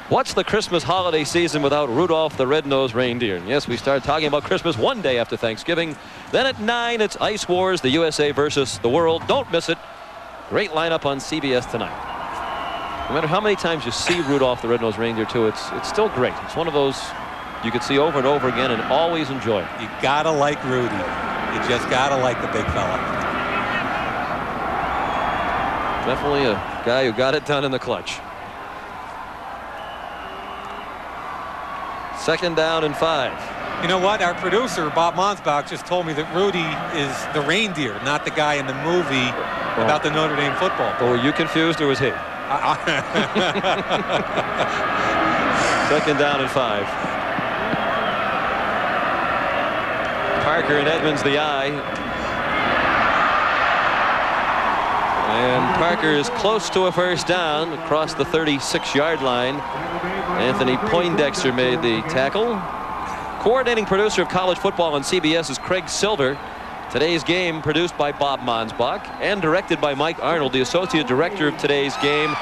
What's the Christmas holiday season without Rudolph the Red-Nosed Reindeer? And yes, we start talking about Christmas one day after Thanksgiving. Then at 9, it's Ice Wars, the USA versus the world. Don't miss it. Great lineup on CBS tonight. No matter how many times you see Rudolph the Red-Nosed Reindeer, too, it's still great. It's one of those you could see over and over again and always enjoy it. You gotta like Rudy. You just gotta like the big fella. Definitely a guy who got it done in the clutch. Second down and 5. You know what? Our producer, Bob Monsbach, just told me that Rudy is the reindeer, not the guy in the movie about the Notre Dame football. Or were you confused, or was he? Second down and 5. Parker and Edmonds the eye. And Parker is close to a first down across the 36-yard line. Anthony Poindexter made the tackle. Coordinating producer of college football on CBS is Craig Silver. Today's game produced by Bob Monsbach and directed by Mike Arnold. The associate director of today's game,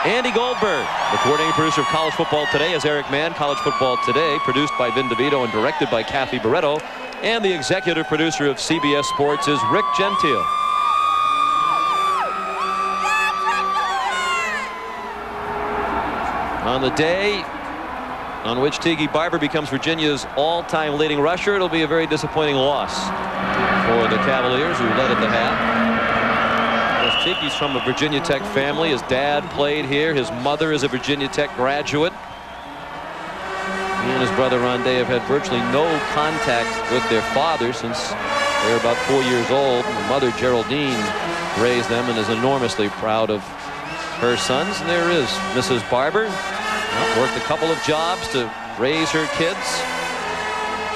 Andy Goldberg. The coordinating producer of College Football Today is Eric Mann. College Football Today, produced by Vin DeVito and directed by Kathy Barretto. And the executive producer of CBS Sports is Rick Gentile. On the day on which Tiki Barber becomes Virginia's all-time leading rusher, it'll be a very disappointing loss for the Cavaliers, who led at the half. Tiki's from a Virginia Tech family. His dad played here. His mother is a Virginia Tech graduate. He and his brother Rondé have had virtually no contact with their father since they were about 4 years old. The mother, Geraldine, raised them and is enormously proud of her sons. And there is Mrs. Barber. Worked a couple of jobs to raise her kids.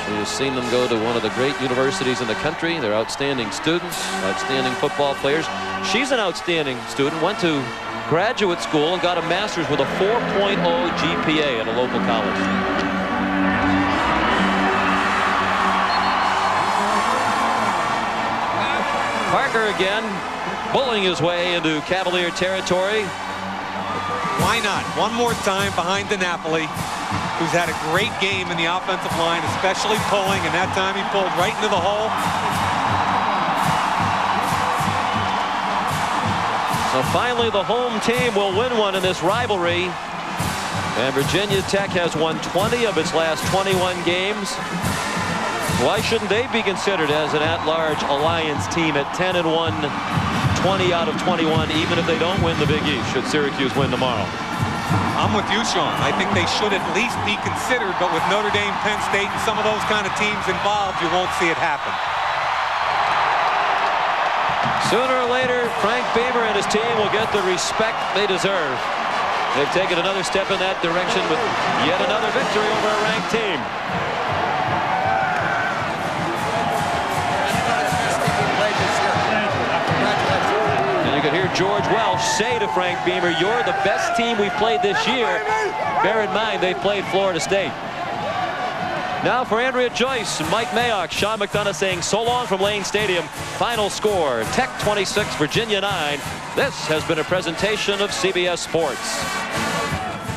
She has seen them go to one of the great universities in the country. They're outstanding students, outstanding football players. She's an outstanding student, went to graduate school and got a master's with a 4.0 GPA at a local college. Parker again, bullying his way into Cavalier territory. Why not? One more time behind DiNapoli, who's had a great game in the offensive line, especially pulling, and that time he pulled right into the hole. So finally the home team will win one in this rivalry. And Virginia Tech has won 20 of its last 21 games. Why shouldn't they be considered as an at-large alliance team at 10-1? 20 out of 21, even if they don't win the Big East, should Syracuse win tomorrow. I'm with you, Shawn. I think they should at least be considered, but with Notre Dame, Penn State, and some of those kind of teams involved, you won't see it happen. Sooner or later, Frank Beamer and his team will get the respect they deserve. They've taken another step in that direction with yet another victory over a ranked team. You could hear George Welsh say to Frank Beamer, "You're the best team we've played this year." Bear in mind, they played Florida State. Now for Andrea Joyce and Mike Mayock, Sean McDonough saying so long from Lane Stadium. Final score, Tech 26, Virginia 9. This has been a presentation of CBS Sports.